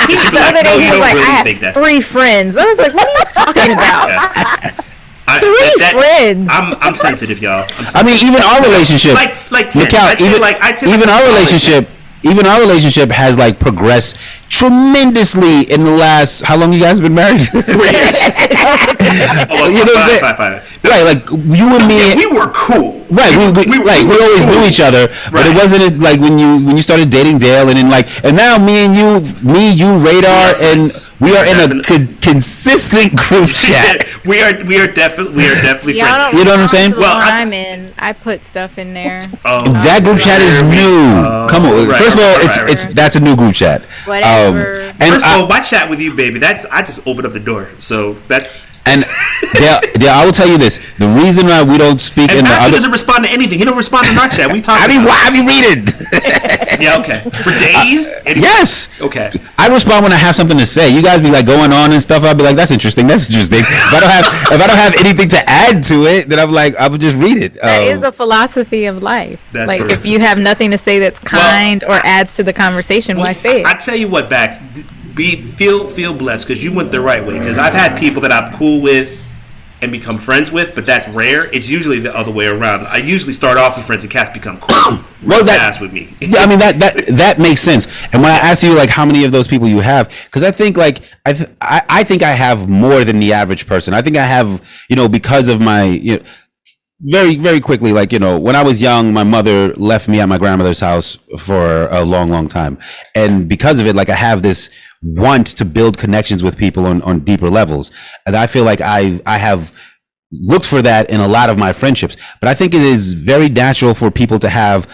He should be like, no, you don't really think that. 3 friends. I was like, what are you talking about? Yeah. Friends. I'm sensitive, y'all. I mean, even our relationship, like Mikal, even our relationship has like progressed tremendously in the last. How long you guys been married? 3 years. You know what I'm saying? Five. Right, like you and me. Yeah, we were cool. Right, we always knew each other, but it wasn't like when you started dating Dale, and then and now me, you, Radar, and we are in a consistent group chat. we are definitely friends. You know what I'm saying? Well, I'm in. I put stuff in there. That group chat is new. Come on, first of all, that's a new group chat. Whatever. First of all, my chat with you, baby, I just opened up the door, so that's. And Dale, I will tell you this: the reason why we don't speak And in the Matthew other. doesn't respond to anything. He don't respond to our chat. We talk. I mean, why? I mean, read it. Yeah, okay. For days? Yes. Okay. I respond when I have something to say. You guys be like going on and stuff. I'll be like, "That's interesting. That's interesting." If I don't have anything to add to it, then I'm like, I would just read it. That is a philosophy of life. That's like true. if you have nothing to say that's kind or adds to the conversation, why say it? I tell you what, Bax, feel blessed because you went the right way. Because I've had people that I'm cool with and become friends with, but that's rare. It's usually the other way around. I usually start off with friends and cats become cool real fast with me. Yeah, I mean that makes sense. And when I ask you like how many of those people you have, because I think like I think I have more than the average person. I think I have, because of my very, very quickly, like, when I was young, my mother left me at my grandmother's house for a long, long time. And because of it, like, I have this want to build connections with people on deeper levels. And I feel like I have looked for that in a lot of my friendships. But I think it is very natural for people to have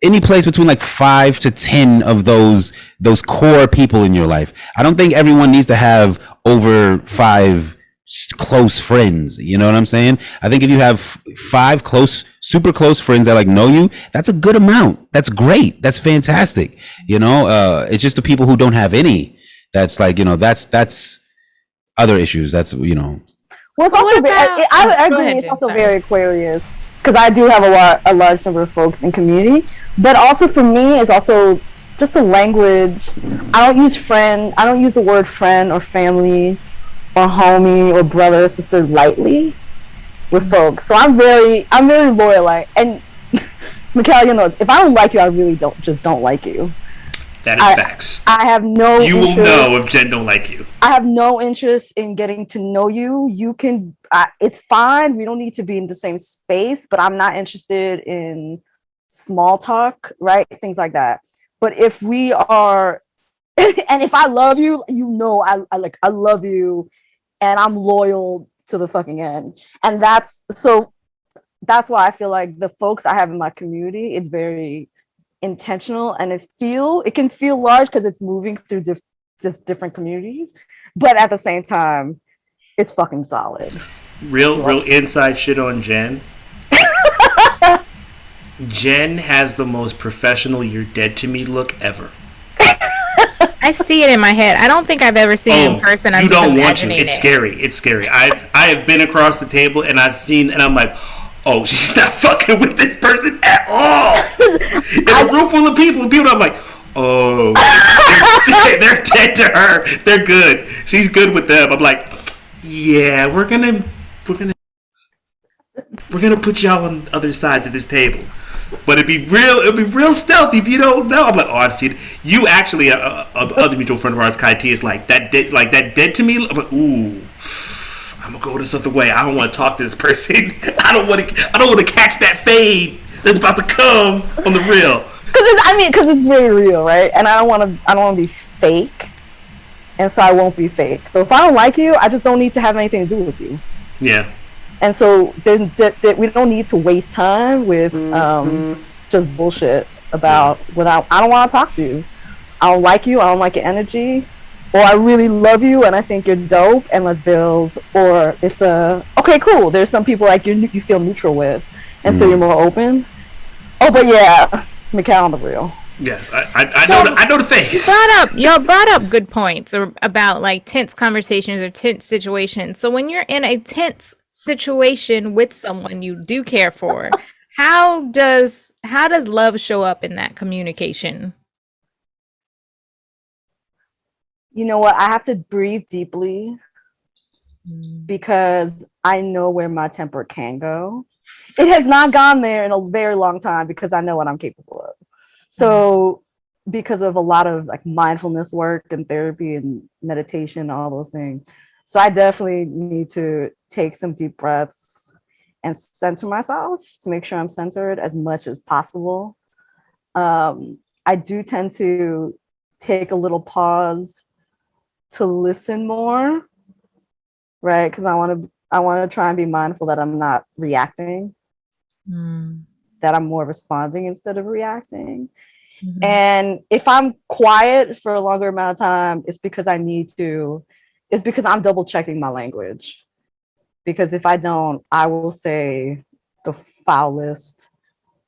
any place between like 5 to 10 of those core people in your life. I don't think everyone needs to have over 5 close friends. You know what I'm saying? I think if you have 5 super close friends that like know you, that's a good amount. That's great. That's fantastic. It's just the people who don't have any. That's like, that's other issues. That's, Well, it's also I agree. ahead, It's Jen, also sorry. very Aquarius because I do have a large number of folks in community, but also for me, it's also just the language. I don't use the word friend or family or homie or brother or sister lightly with folks. So I'm very loyal. And Mikhail, if I don't like you, I really don't like you. That is facts. I have no You interest. will know if Jen don't like you. I have no interest in getting to know you. You can, it's fine. We don't need to be in the same space, but I'm not interested in small talk, right? Things like that. But if we are, and if I love you, I love you and I'm loyal to the fucking end. And that's why I feel like the folks I have in my community, it's very intentional and it can feel large because it's moving through just different communities, but at the same time it's fucking solid. Real inside shit on Jen. Jen has the most professional "you're dead to me" look ever. I see it in my head. I don't think I've ever seen it in person. I'm You just don't want to. imagining It's it. scary. It's scary. I have been across the table and I've seen, and I'm like, oh, she's not fucking with this person at all. In a room full of people, I'm like, oh, they're dead to her. They're good. She's good with them. I'm like, yeah, we're gonna put y'all on other sides of this table. But it'd be real stealthy if you don't know. I'm like, oh, I've seen it. You actually, other mutual friend of ours, Kai T, is like that dead to me. I'm like, ooh, I'm gonna go this other way. I don't want to talk to this person. I don't want to catch that fade that's about to come on the real. Because it's very real, right? And I don't want to be fake, and so I won't be fake. So if I don't like you, I just don't need to have anything to do with you. Yeah. And so we don't need to waste time with just bullshit about I don't want to talk to you. I don't like you. I don't like your energy. Or I really love you and I think you're dope and let's build. Or it's okay, cool. There's some people like you feel neutral with, and so you're more open. Oh, but yeah, Mikhail on the real. Yeah, I know the face. Y'all brought up good points about like tense conversations or tense situations. So when you're in a tense situation with someone you do care for, how does love show up in that communication? You know what? I have to breathe deeply because I know where my temper can go. It has not gone there in a very long time because I know what I'm capable of. So because of a lot of like mindfulness work and therapy and meditation, all those things. So I definitely need to take some deep breaths and center myself to make sure I'm centered as much as possible. I do tend to take a little pause to listen more, right? Because I want to try and be mindful that I'm not reacting, that I'm more responding instead of reacting. Mm-hmm. And if I'm quiet for a longer amount of time, it's because I'm double checking my language. because if I don't, I will say the foulest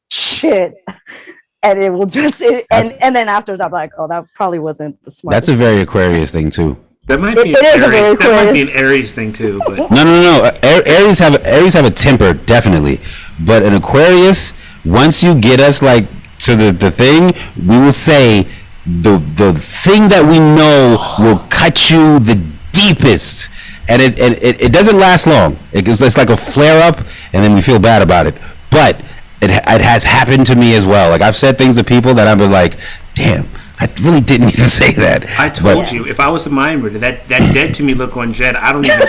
shit, and it will just and then afterwards I'm like, oh, that probably wasn't the smartest. That's a very Aquarius thing too. That might be an Aries thing too, but No. Aries have a temper, definitely, but an Aquarius, once you get us like to the thing, we will say the thing that we know will cut you the deepest, and it doesn't last long. It's like a flare up, and then we feel bad about it. But it has happened to me as well. Like I've said things to people that I've been like, damn, I really didn't need to say that. I told you, if I was a mind reader, that dead to me look on Jed, I don't even.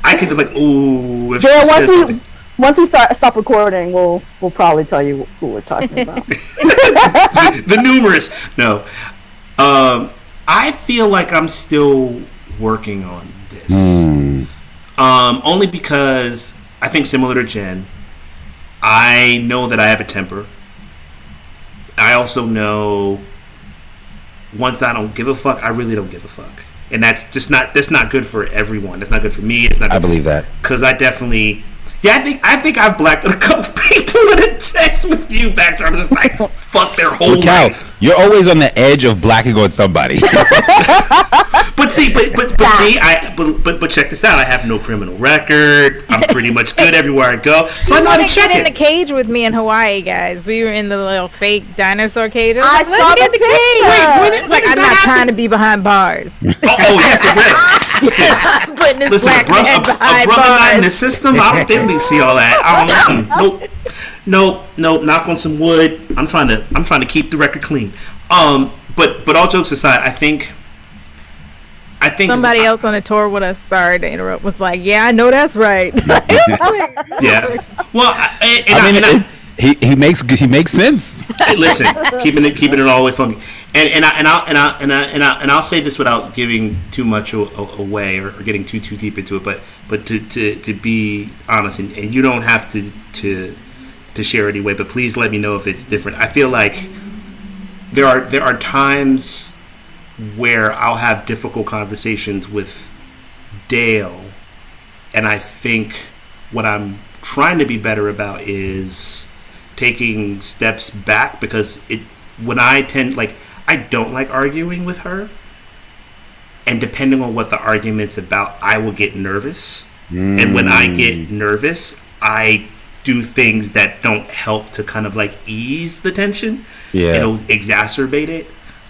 I could be like, ooh. If once we stop recording, we'll probably tell you who we're talking about. the numerous. No, I feel like I'm still working on this. Only because I think similar to Jen, I know that I have a temper. I also know once I don't give a fuck, I really don't give a fuck, and that's not good for everyone. That's not good for me. It's not. I believe that because I definitely. Yeah, I think I've blacked out a couple people in a text with you, Baxter. I'm just like, fuck their whole life. You're always on the edge of blacking on somebody. But check this out. I have no criminal record. I'm pretty much good everywhere I go. So I know how to check get it. in the cage with me in Hawaii, guys. We were in the little fake dinosaur cage. I saw the picture. Wait, like I'm not trying to be behind bars. Oh yeah, for real. Putting this Listen, black man behind a brother bars. not in the system. I don't think see all that. Nope. Knock on some wood. I'm trying to keep the record clean. But all jokes aside, I think somebody else on a tour with us, sorry to interrupt, was like, "Yeah, I know that's right." Yeah. Well, he makes sense. Hey, listen, keeping it all the way funky, and I'll say this without giving too much away or getting too deep into it, but to be honest, and you don't have to share it anyway, but please let me know if it's different. I feel like there are times where I'll have difficult conversations with Dale, and I think what I'm trying to be better about is taking steps back, because I don't like arguing with her, and depending on what the argument's about, I will get nervous. And when I get nervous, I do things that don't help to kind of like ease the tension. Yeah. It'll exacerbate it.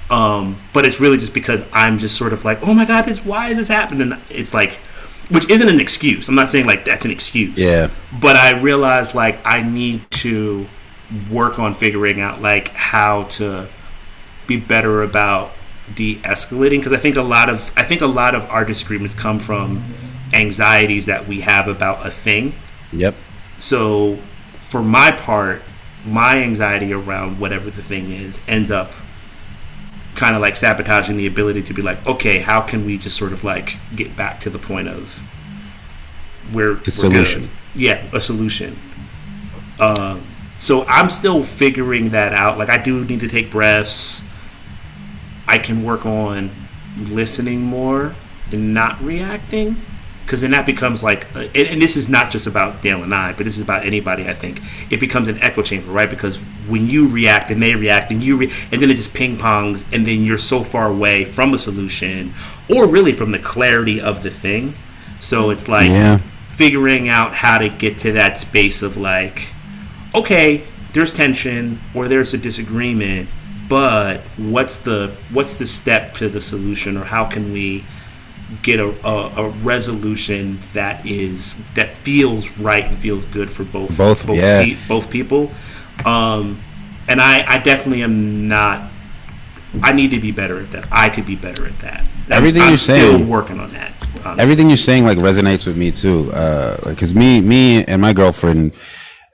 But it's really just because I'm just sort of like, oh my God, why is this happening? And it's like, which isn't an excuse. I'm not saying like that's an excuse. Yeah. But I realize like I need to work on figuring out like how to be better about de-escalating, because I think a lot of our disagreements come from anxieties that we have about a thing. Yep. So for my part, my anxiety around whatever the thing is ends up kind of like sabotaging the ability to be like, okay, how can we just sort of like get back to the point of where the solution good? Yeah, a solution. So I'm still figuring that out. Like I do need to take breaths. I can work on listening more and not reacting, because then that becomes like, and this is not just about Dale and I, but this is about anybody. I think it becomes an echo chamber, right? Because when you react and they react and and then it just ping pongs, and then you're so far away from a solution, or really from the clarity of the thing. So it's like figuring out how to get to that space of like, okay, there's tension or there's a disagreement, but what's the step to the solution, or how can we get a resolution that feels right and feels good for both people. And I definitely am not. I need to be better at that. I could be better at that. I'm still working on that. Honestly. Everything you're saying like resonates with me too. Because me and my girlfriend,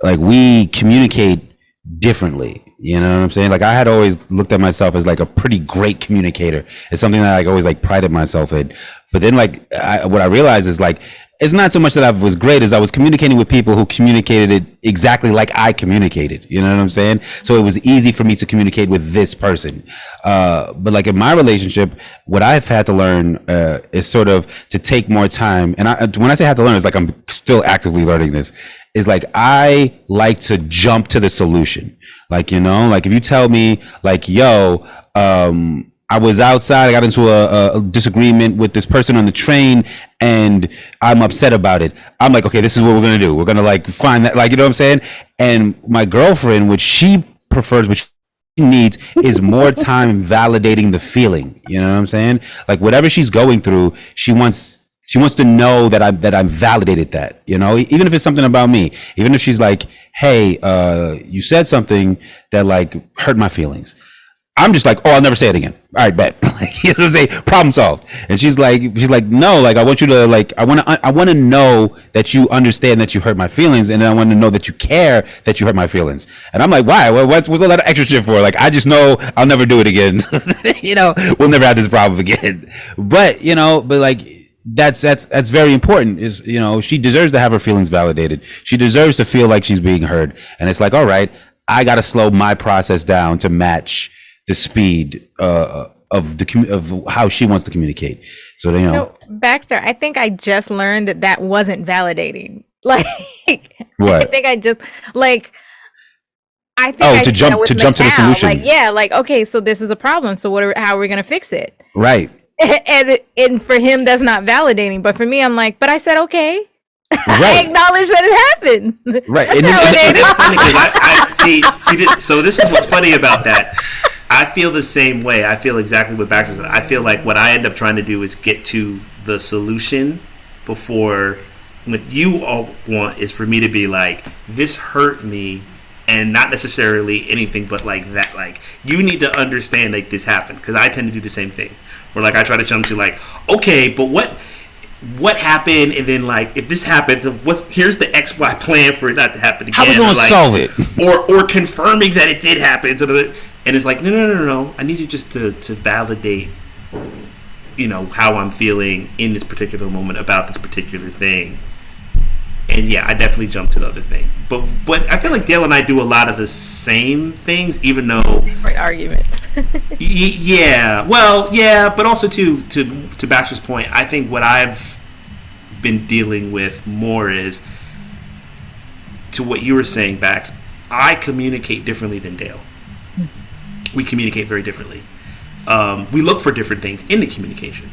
like we communicate differently. You know what I'm saying? Like I had always looked at myself as like a pretty great communicator. It's something that I always like prided myself in. But then like what I realized is like it's not so much that I was great as I was communicating with people who communicated it exactly like I communicated. You know what I'm saying? So it was easy for me to communicate with this person. But like in my relationship, what I've had to learn is sort of to take more time. And when I say had to learn, it's like I'm still actively learning this. Is like I like to jump to the solution. Like, you know, like if you tell me like, yo, I was outside, I got into a disagreement with this person on the train and I'm upset about it. I'm like, okay, this is what we're going to do. We're going to like find that, like, you know what I'm saying? And my girlfriend, which she prefers, which she needs is more time validating the feeling. You know what I'm saying? Like whatever she's going through, she wants to know that I'm validated that, you know, even if it's something about me, even if she's like, hey, you said something that like hurt my feelings. I'm just like, oh, I'll never say it again. All right, bet. Like, you know what I'm saying? Problem solved. And she's like, no, like, I want you to like, I want to know that you understand that you hurt my feelings. And then I want to know that you care that you hurt my feelings. And I'm like, why? What's all that extra shit for? Like, I just know I'll never do it again. You know, we'll never have this problem again. But, you know, but like, that's very important. Is, you know, she deserves to have her feelings validated. She deserves to feel like she's being heard. And it's like, all right, I got to slow my process down to match the speed of how she wants to communicate. So, you know. No, Baxter, I think I just learned that wasn't validating. Like, what? I think I just like. I think to jump to the solution. Like, yeah, like, okay, so this is a problem. So how are we gonna fix it? Right. And for him, that's not validating. But for me, I'm like, but I said okay. Right. I acknowledge that it happened. Right. That's And validating. It's funny because I see. So this is what's funny about that. I feel the same way. I feel exactly what Baxter said. I feel like what I end up trying to do is get to the solution before. What you all want is for me to be like, this hurt me, and not necessarily anything but like that. Like, you need to understand like this happened, because I tend to do the same thing. Where like I try to jump to like, okay, but what happened, and then like if this happens, here's the XY plan for it not to happen again. How we gonna solve it? Or confirming that it did happen. So and it's like, no. I need you just to validate, you know, how I'm feeling in this particular moment about this particular thing. And yeah, I definitely jump to the other thing. But I feel like Dale and I do a lot of the same things, even though Different arguments. yeah, well, yeah, but also to Baxter's point, I think what I've been dealing with more is to what you were saying, Bax. I communicate differently than Dale. We communicate very differently. We look for different things in the communication,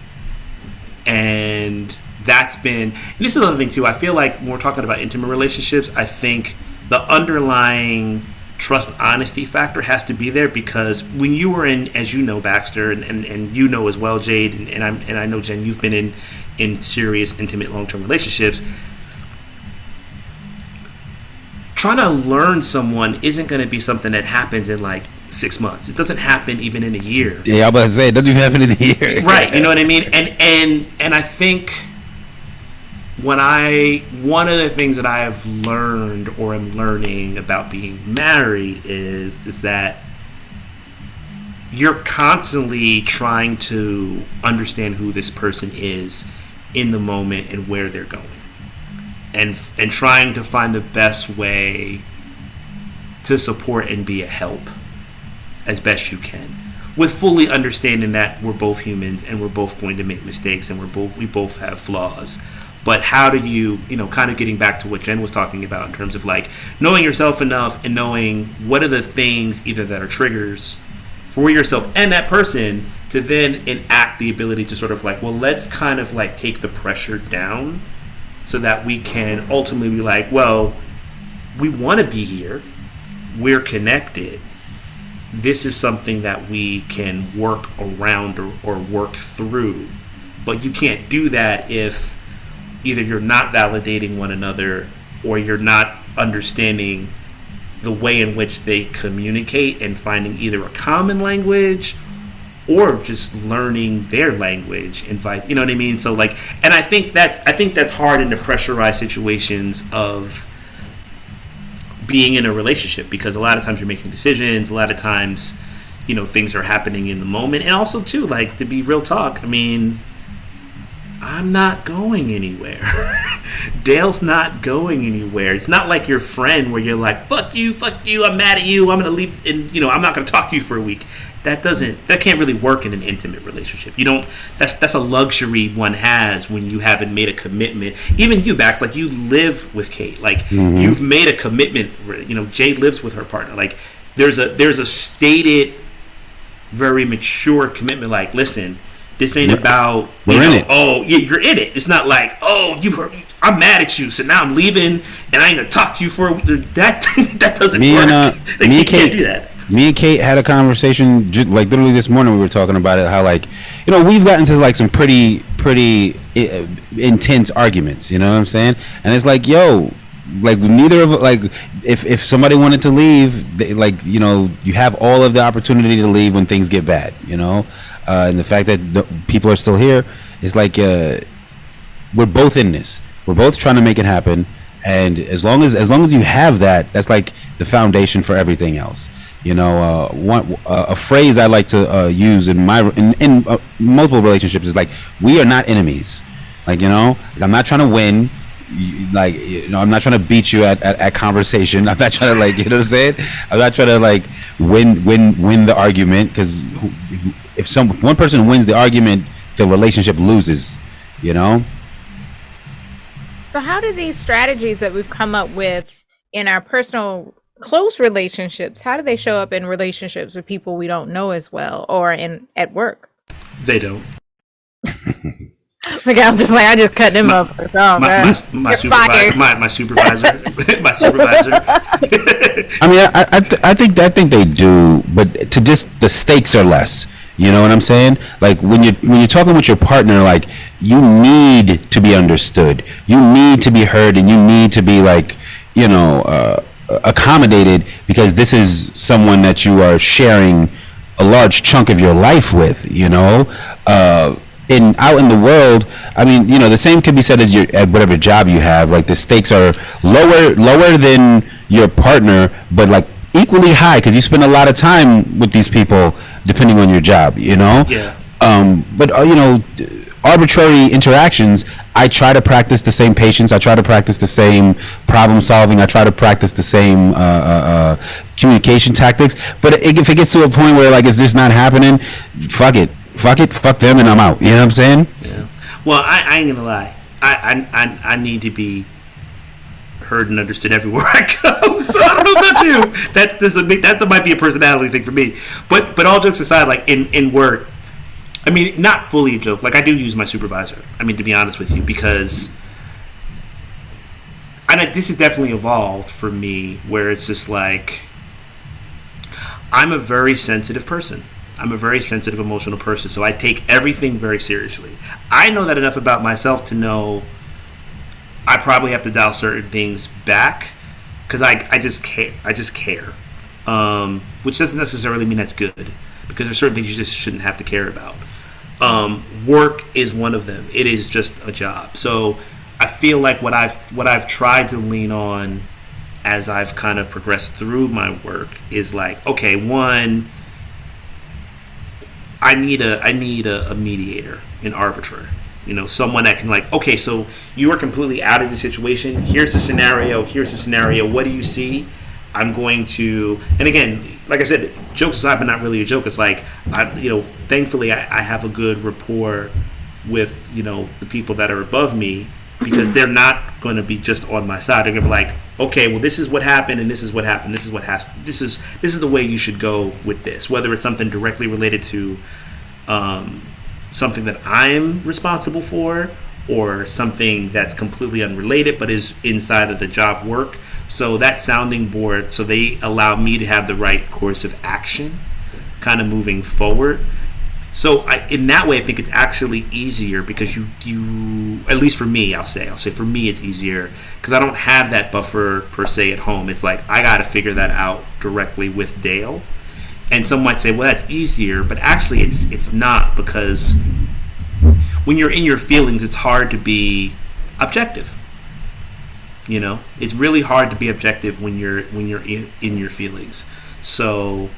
and that's been. And this is another thing too. I feel like when we're talking about intimate relationships, I think the underlying trust honesty factor has to be there, because when you were in, as you know, Baxter, and you know as well, Jade, and I know, Jen, you've been in serious intimate long-term relationships. Trying to learn someone isn't going to be something that happens in like 6 months. It doesn't happen even in a year. Yeah, I was about to say it doesn't even happen in a year. Right, you know what I mean? And I think one of the things that I have learned or am learning about being married is that you're constantly trying to understand who this person is in the moment and where they're going, and trying to find the best way to support and be a help as best you can, with fully understanding that we're both humans and we're both going to make mistakes and we both have flaws. But how do you kind of getting back to what Jen was talking about in terms of like knowing yourself enough and knowing what are the things either that are triggers for yourself and that person, to then enact the ability to sort of like, well, let's kind of like take the pressure down so that we can ultimately be like, well, we want to be here, we're connected, this is something that we can work around or work through. But you can't do that if either you're not validating one another or you're not understanding the way in which they communicate and finding either a common language or just learning their language and you know what I mean? So like, and I think that's hard in the pressurized situations of being in a relationship, because a lot of times you're making decisions, a lot of times, things are happening in the moment. And also too, like, to be real talk, I mean, I'm not going anywhere. Dale's not going anywhere. It's not like your friend where you're like, fuck you, I'm mad at you, I'm gonna leave, and I'm not gonna talk to you for a week. That can't really work in an intimate relationship. You don't. That's a luxury one has when you haven't made a commitment. Even you, Bax, like you live with Kate. Like you've made a commitment. Jade lives with her partner. Like there's a stated, very mature commitment. Like, listen, this ain't about we're in it. Oh, yeah, you're in it. It's not like, oh, I'm mad at you, so now I'm leaving and I ain't gonna talk to you for a week. That doesn't work. You can't do that. Me and Kate had a conversation like literally this morning. We were talking about it, how like we've gotten to like some pretty intense arguments. You know what I'm saying? And it's like, yo, like neither of like if somebody wanted to leave, you have all of the opportunity to leave when things get bad. And the fact that people are still here is like we're both in this. We're both trying to make it happen. And as long as you have that, that's like the foundation for everything else. A phrase I like to use in multiple relationships is like, we are not enemies. I'm not trying to win. I'm not trying to beat you at conversation. I'm not trying to you know what I'm saying? I'm not trying to win the argument, because if one person wins the argument, the relationship loses. So how do these strategies that we've come up with in our personal close relationships, how do they show up in relationships with people we don't know as well, or at work? They don't. Like I just cut him up. Oh, my supervisor. My supervisor. I mean, I think they do, but the stakes are less. You know what I'm saying? Like when you're talking with your partner, like you need to be understood, you need to be heard, and you need to be accommodated, because this is someone that you are sharing a large chunk of your life with. Out in the world, I mean, the same could be said as at whatever job you have. Like the stakes are lower than your partner, but like equally high, because you spend a lot of time with these people depending on your job. Yeah. But arbitrary interactions, I try to practice the same patience, I try to practice the same problem solving, I try to practice the same communication tactics. But if it gets to a point where like it's just not happening, fuck them, and I'm out. You know what I'm saying? Yeah. Well, I ain't gonna lie, I need to be heard and understood everywhere I go. So I don't know about you. That might be a personality thing for me. But all jokes aside, like in work, I mean, not fully a joke. Like I do use my supervisor. I mean, to be honest with you, because this has definitely evolved for me, where it's just like I'm a very sensitive person. I'm a very sensitive, emotional person, so I take everything very seriously. I know that enough about myself to know I probably have to dial certain things back, because I just care. Which doesn't necessarily mean that's good, because there's certain things you just shouldn't have to care about. Work is one of them. It is just a job. So I feel like what I've tried to lean on as I've kind of progressed through my work is like, okay, one, I need a mediator, an arbiter. Someone that can like, okay, so you are completely out of the situation. Here's the scenario. What do you see? I'm going to, and again, like I said, jokes aside, but not really a joke. It's like, thankfully I have a good rapport with, the people that are above me, because they're not going to be just on my side. They're going to be like, okay, well, this is what happened, and this is what happened. This is the way you should go with this. Whether it's something directly related to something that I'm responsible for, or something that's completely unrelated but is inside of the job work. So that sounding board, so they allow me to have the right course of action kind of moving forward. So in that way, I think it's actually easier, because you at least for me, I'll say for me it's easier, because I don't have that buffer per se at home. It's like I got to figure that out directly with Dale. And some might say, well, that's easier, but actually it's not, because when you're in your feelings, it's hard to be objective. It's really hard to be objective when you're in your feelings. So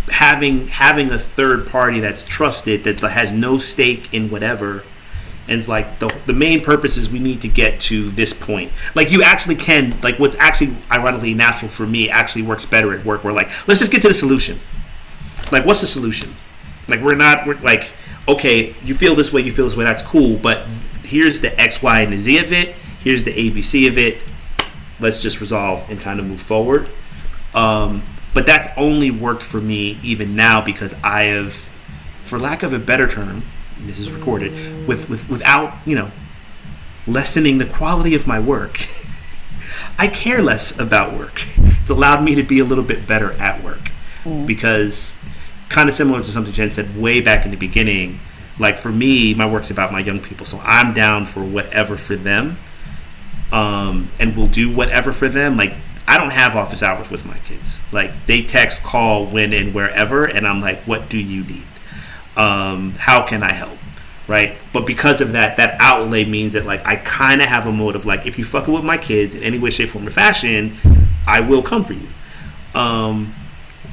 having a third party that's trusted, that has no stake in whatever, And it's like the main purpose is we need to get to this point. Like you actually can, like what's actually ironically natural for me actually works better at work. We're like, let's just get to the solution. Like, what's the solution? Like we're like, okay, you feel this way, that's cool, but here's the X, Y, and the Z of it. Here's the ABC of it. Let's just resolve and kind of move forward. But that's only worked for me even now because I have, for lack of a better term, this is recorded, without, lessening the quality of my work, I care less about work. It's allowed me to be a little bit better at work. Because, kind of similar to something Jen said way back in the beginning, like for me, my work's about my young people. So I'm down for whatever for them. And will do whatever for them. Like, I don't have office hours with my kids. Like, they text, call, when, and wherever, and I'm like, what do you need? How can I help? Right? But because of that outlay means that, like, I kind of have a mode of, like, if you fucking with my kids in any way, shape, form, or fashion, I will come for you.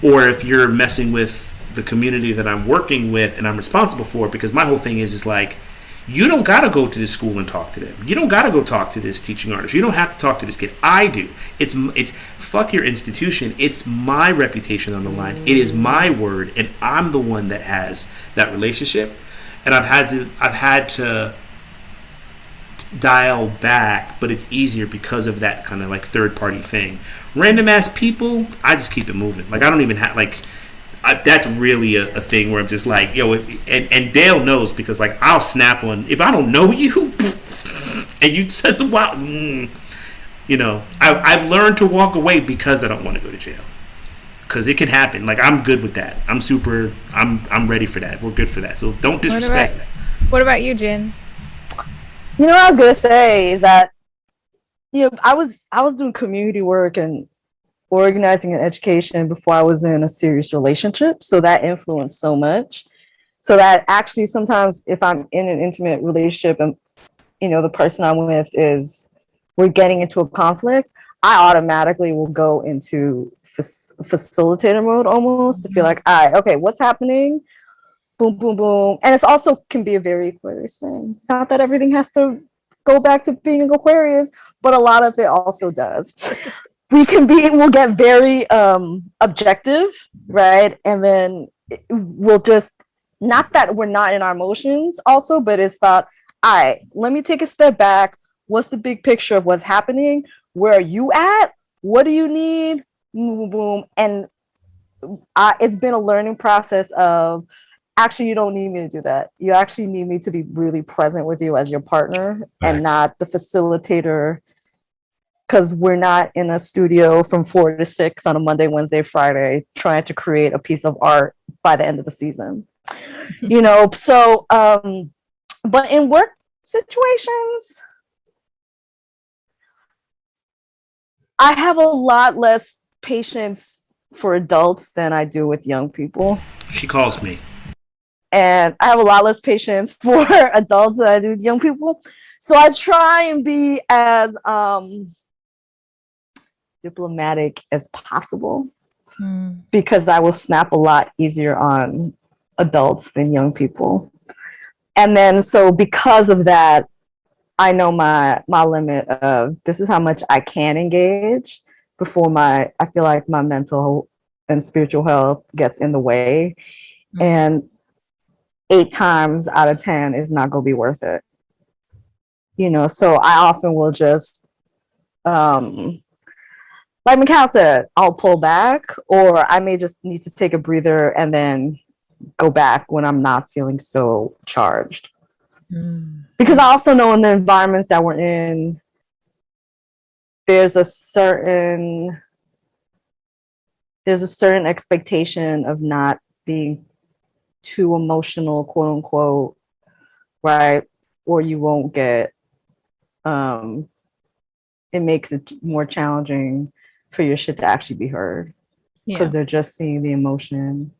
Or if you're messing with the community that I'm working with and I'm responsible for, because my whole thing is like, you don't got to go to this school and talk to them. You don't got to go talk to this teaching artist. You don't have to talk to this kid. I do. It's fuck your institution. It's my reputation on the line. It is my word, and I'm the one that has that relationship. And I've had to dial back, but it's easier because of that kind of like third party thing. Random ass people, I just keep it moving. Like I don't even have like. That's really a thing where I'm just like, yo, and Dale knows because like I'll snap on if I don't know you, and you said some wild, I've learned to walk away because I don't want to go to jail, because it can happen. Like I'm good with that. I'm ready for that. We're good for that. So don't disrespect that. What about you, Jen? What I was gonna say is that I was doing community work and organizing and education before I was in a serious relationship. So that influenced so much. So that actually sometimes if I'm in an intimate relationship and, the person I'm with we're getting into a conflict, I automatically will go into facilitator mode almost to feel like, okay, what's happening? Boom, boom, boom. And it's also can be a very Aquarius thing. Not that everything has to go back to being an Aquarius, but a lot of it also does. We'll get very objective, right? And then we'll just, not that we're not in our emotions also, but it's about, all right, let me take a step back. What's the big picture of what's happening? Where are you at? What do you need? Boom, boom, boom. And it's been a learning process of, actually, you don't need me to do that. You actually need me to be really present with you as your partner. Facts. And not the facilitator, because we're not in a studio from 4 to 6 on a Monday, Wednesday, Friday, trying to create a piece of art by the end of the season. So, but in work situations, I have a lot less patience for adults than I do with young people. She calls me. And I have a lot less patience for adults than I do with young people. So I try and be as diplomatic as possible because I will snap a lot easier on adults than young people. And then so because of that, I know my limit of this is how much I can engage before I feel like my mental and spiritual health gets in the way. And 8 times out of 10 is not going to be worth it. So I often will just like Mikhail said, I'll pull back, or I may just need to take a breather and then go back when I'm not feeling so charged. Because I also know in the environments that we're in, there's a certain expectation of not being too emotional, quote unquote, right? Or you won't get, it makes it more challenging for your shit to actually be heard, because they're just seeing the emotion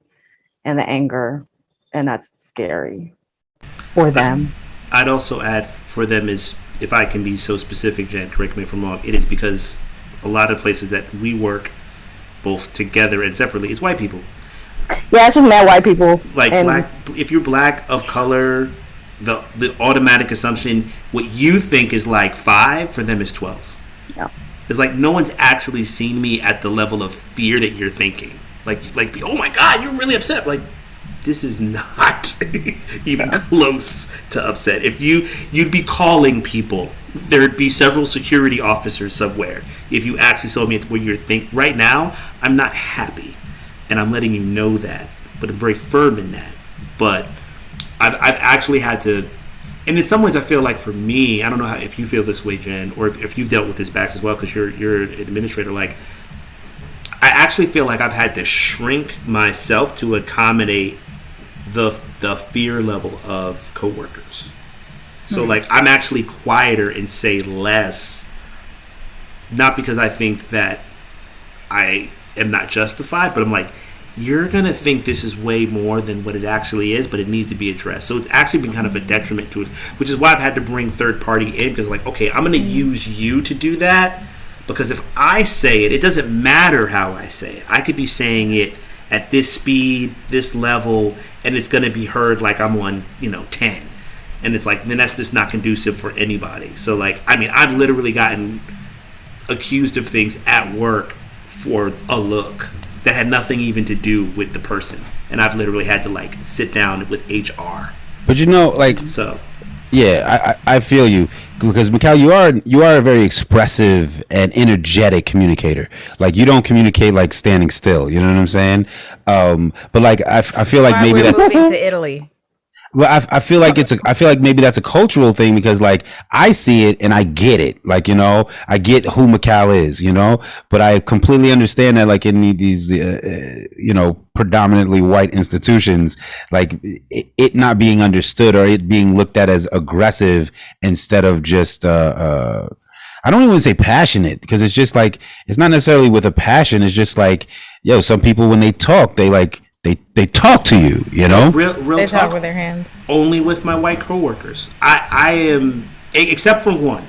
and the anger, and that's scary for them. I'd also add for them is, if I can be so specific, Jen, correct me if I'm wrong, it is because a lot of places that we work both together and separately is white people. Yeah, it's just mad white people. Like black, if you're black, of color, the automatic assumption, what you think is like 5 for them is 12. Yeah. It's like no one's actually seen me at the level of fear that you're thinking. Like oh my God, you're really upset. Like, this is not even close to upset. If you'd be calling people, there'd be several security officers somewhere. If you actually saw me at where you're thinking, right now, I'm not happy, and I'm letting you know that. But I'm very firm in that. But I've actually had to, and in some ways, I feel like for me, I don't know if you feel this way, Jen, or if you've dealt with this back as well, because you're an administrator. Like, I actually feel like I've had to shrink myself to accommodate the fear level of coworkers. So like I'm actually quieter and say less, not because I think that I am not justified, but I'm like, you're gonna think this is way more than what it actually is, but it needs to be addressed. So it's actually been kind of a detriment to it, which is why I've had to bring third party in, because like, okay, I'm gonna use you to do that, because if I say it, it doesn't matter how I say it. I could be saying it at this speed, this level, and it's going to be heard like I'm on, 10. And it's like, then that's just not conducive for anybody. So, like, I mean, I've literally gotten accused of things at work for a look that had nothing even to do with the person. And I've literally had to, like, sit down with HR. But So. Yeah, I feel you, because Mikhail, you are a very expressive and energetic communicator. Like, you don't communicate like standing still. You know what I'm saying? But like I feel like maybe we're that's moving to Italy. well, I feel like I feel like maybe that's a cultural thing, because like I see it and I get it, like, I get who Mikhail is, but I completely understand that, like, in these predominantly white institutions, like it not being understood, or it being looked at as aggressive instead of just I don't even say passionate, because it's just like, it's not necessarily with a passion. It's just like, some people, when they talk, they like they talk to you, Real They talk talk with their hands. only with my white coworkers. I am, except for one.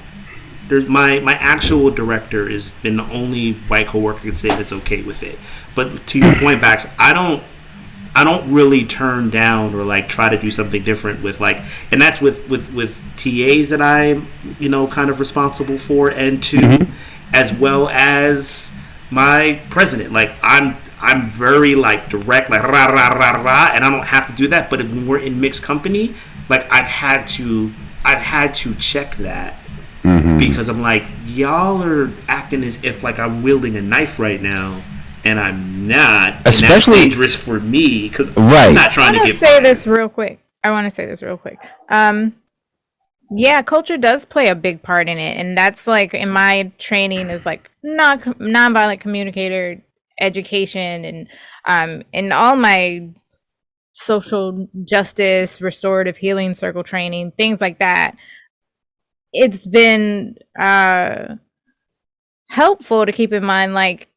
There's my actual director has been the only white coworker who can say that's okay with it. But to your point, Bax, I don't really turn down or like try to do something different with, like, and that's with TAs that I'm kind of responsible for, and as well as my president. Like, I'm very like direct, like rah rah rah rah, and I don't have to do that. But when we're in mixed company, like I've had to check that, because I'm like, y'all are acting as if like I'm wielding a knife right now, and I'm not. Especially, and that's dangerous for me, because right. I'm not trying to get. I want to say this real quick. Yeah, culture does play a big part in it, and that's like in my training is like nonviolent communicator education, and all my social justice, restorative healing circle training, things like that. It's been helpful to keep in mind, like,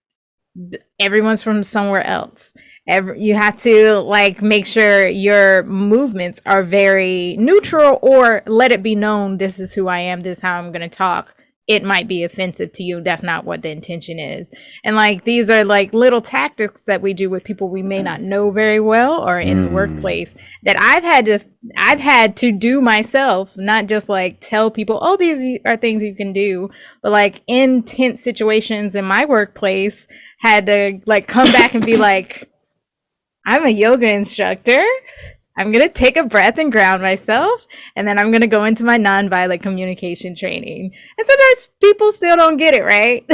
everyone's from somewhere else. You have to like make sure your movements are very neutral, or let it be known, this is who I am, this is how I'm going to talk. It might be offensive to you. That's not what the intention is. And like, these are like little tactics that we do with people we may not know very well, or in the workplace, that I've had to do myself, not just like tell people, oh, these are things you can do, but like in tense situations in my workplace, had to like come back and be like, I'm a yoga instructor. I'm going to take a breath and ground myself, and then I'm going to go into my nonviolent communication training. And sometimes people still don't get it, right?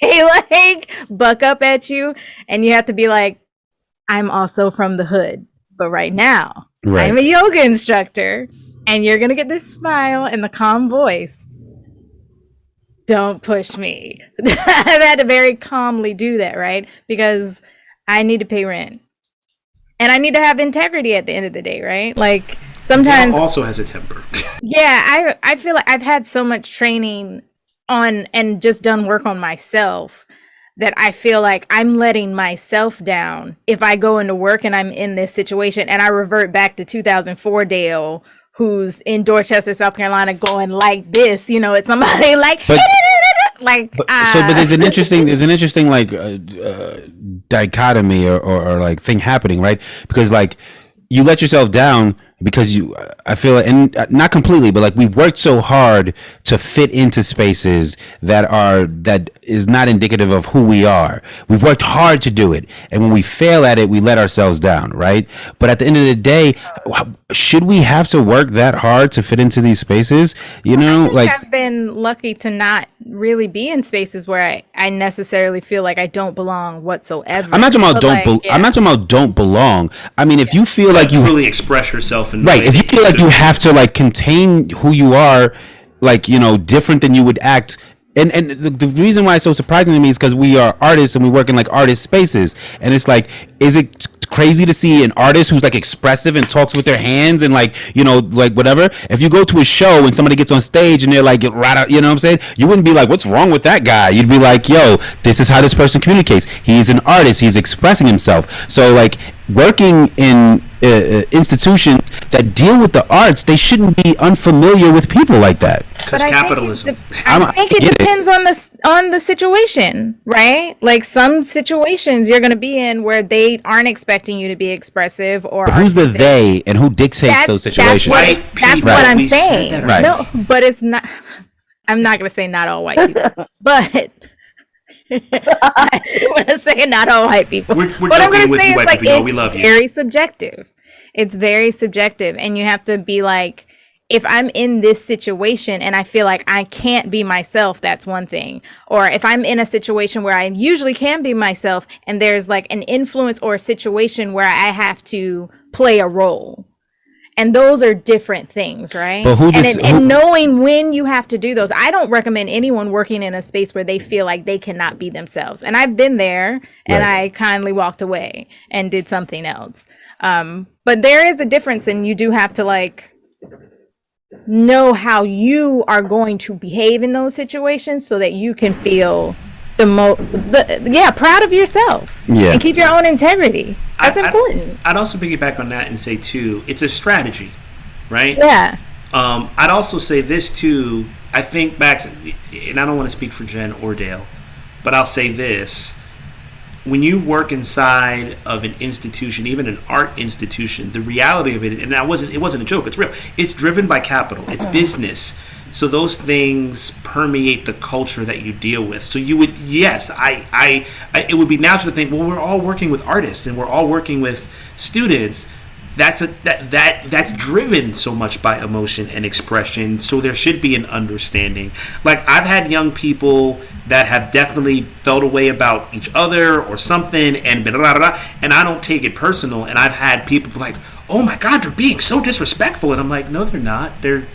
They like buck up at you, and you have to be like, I'm also from the hood, but right now, right, I'm a yoga instructor, and you're going to get this smile and the calm voice. Don't push me. I've had to very calmly do that, right? Because I need to pay rent. And I need to have integrity at the end of the day, right? Like, sometimes also has a temper. Yeah, I feel like I've had so much training on and just done work on myself that I feel like I'm letting myself down if I go into work and I'm in this situation and I revert back to 2004 Dale, who's in Dorchester, South Carolina, going like this, it's somebody like. But there's an interesting like dichotomy or like thing happening, right? Because like, you let yourself down because I feel, and not completely, but like we've worked so hard to fit into spaces that is not indicative of who we are. We've worked hard to do it, and when we fail at it, we let ourselves down, right? But at the end of the day, should we have to work that hard to fit into these spaces? You know, like I've been lucky to not really be in spaces where I necessarily feel like I don't belong whatsoever. I'm not talking about I'm not talking about don't belong. I mean, if you feel like you truly express yourself in right, if you feel like you have to like contain who you are, like, you know, different than you would act. And the reason why it's so surprising to me is because we are artists and we work in like artist spaces, and it's like, is it crazy to see an artist who's like expressive and talks with their hands and like, you know, like whatever? If you go to a show and somebody gets on stage and they're like, right out, you know what I'm saying, you wouldn't be like, what's wrong with that guy? You'd be like, yo, this is how this person communicates. He's an artist, he's expressing himself. So like, working in institutions that deal with the arts, they shouldn't be unfamiliar with people like that. Because capitalism. I think it depends on the situation, right? Like some situations you're going to be in where they aren't expecting you to be expressive, or but who's the they and who dictates those situations? That's what I'm saying. Right. No, but it's not. I'm not going to say not all white people, but I want to say not all white people. We're but I'm going with to say you, it's white like people. We love you. Very subjective. It's very subjective, and you have to be like, if I'm in this situation and I feel like I can't be myself, that's one thing. Or if I'm in a situation where I usually can be myself and there's like an influence or a situation where I have to play a role. And those are different things, right? But and knowing when you have to do those, I don't recommend anyone working in a space where they feel like they cannot be themselves. And I've been there, and I kindly walked away and did something else. But there is a difference, and you do have to like know how you are going to behave in those situations so that you can feel proud of yourself and keep your own integrity. That's important. I'd also piggyback on that and say too, it's a strategy, right? Yeah. I'd also say this too. I think back, and I don't want to speak for Jen or Dale, but I'll say this: when you work inside of an institution, even an art institution, the reality of it, and it wasn't a joke, it's real. It's driven by capital. It's business. So those things permeate the culture that you deal with. So you would, yes, it would be natural to think, well, we're all working with artists and we're all working with students. That's driven so much by emotion and expression. So there should be an understanding. Like, I've had young people that have definitely felt a way about each other or something, and and I don't take it personal. And I've had people be like, oh my God, they're being so disrespectful. And I'm like, no, they're not. They're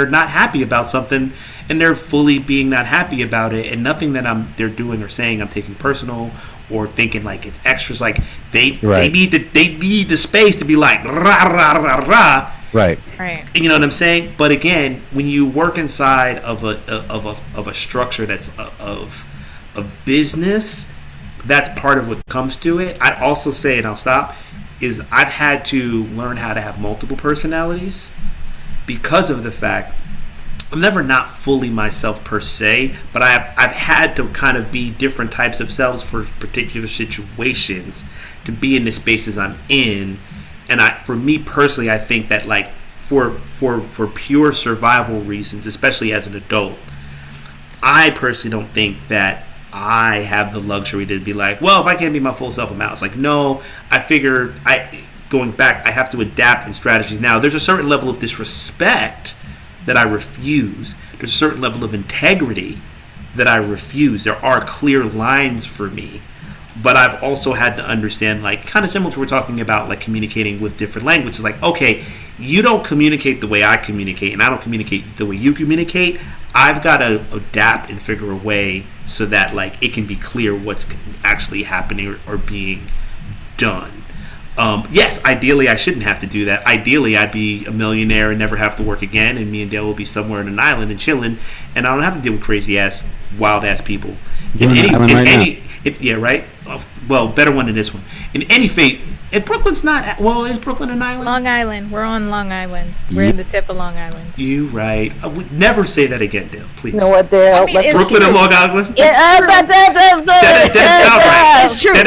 not happy about something, and they're fully being not happy about it. And nothing that they're doing or saying I'm taking personal or thinking like it's extras. Like they need the space to be like rah rah rah rah. Right. And you know what I'm saying? But again, when you work inside of a structure that's of business, that's part of what comes to it. I'd also say, and I'll stop, is I've had to learn how to have multiple personalities because of the fact I'm never not fully myself per se, but I've had to kind of be different types of selves for particular situations to be in the spaces I'm in. And for me personally, I think that like for pure survival reasons, especially as an adult, I personally don't think that I have the luxury to be like, well, if I can't be my full self, I'm out. It's like, no, I figure going back, I have to adapt in strategies. Now, there's a certain level of disrespect that I refuse. There's a certain level of integrity that I refuse. There are clear lines for me. But I've also had to understand, like, kind of similar to what we're talking about, like communicating with different languages. Like, okay, you don't communicate the way I communicate, and I don't communicate the way you communicate. I've got to adapt and figure a way so that, like, it can be clear what's actually happening or being done. Yes, ideally I shouldn't have to do that. Ideally I'd be a millionaire and never have to work again, and me and Dale will be somewhere in an island and chilling, and I don't have to deal with crazy ass, wild ass people. Yeah, right. Well, better one than this one. In any fate, and Brooklyn's not. Well, is Brooklyn an island? Long Island. We're on Long Island. We're in the tip of Long Island. You right. I would never say that again, Dale. Please. You know what, Dale? Brooklyn and Long Island. That didn't sound right. It's true. That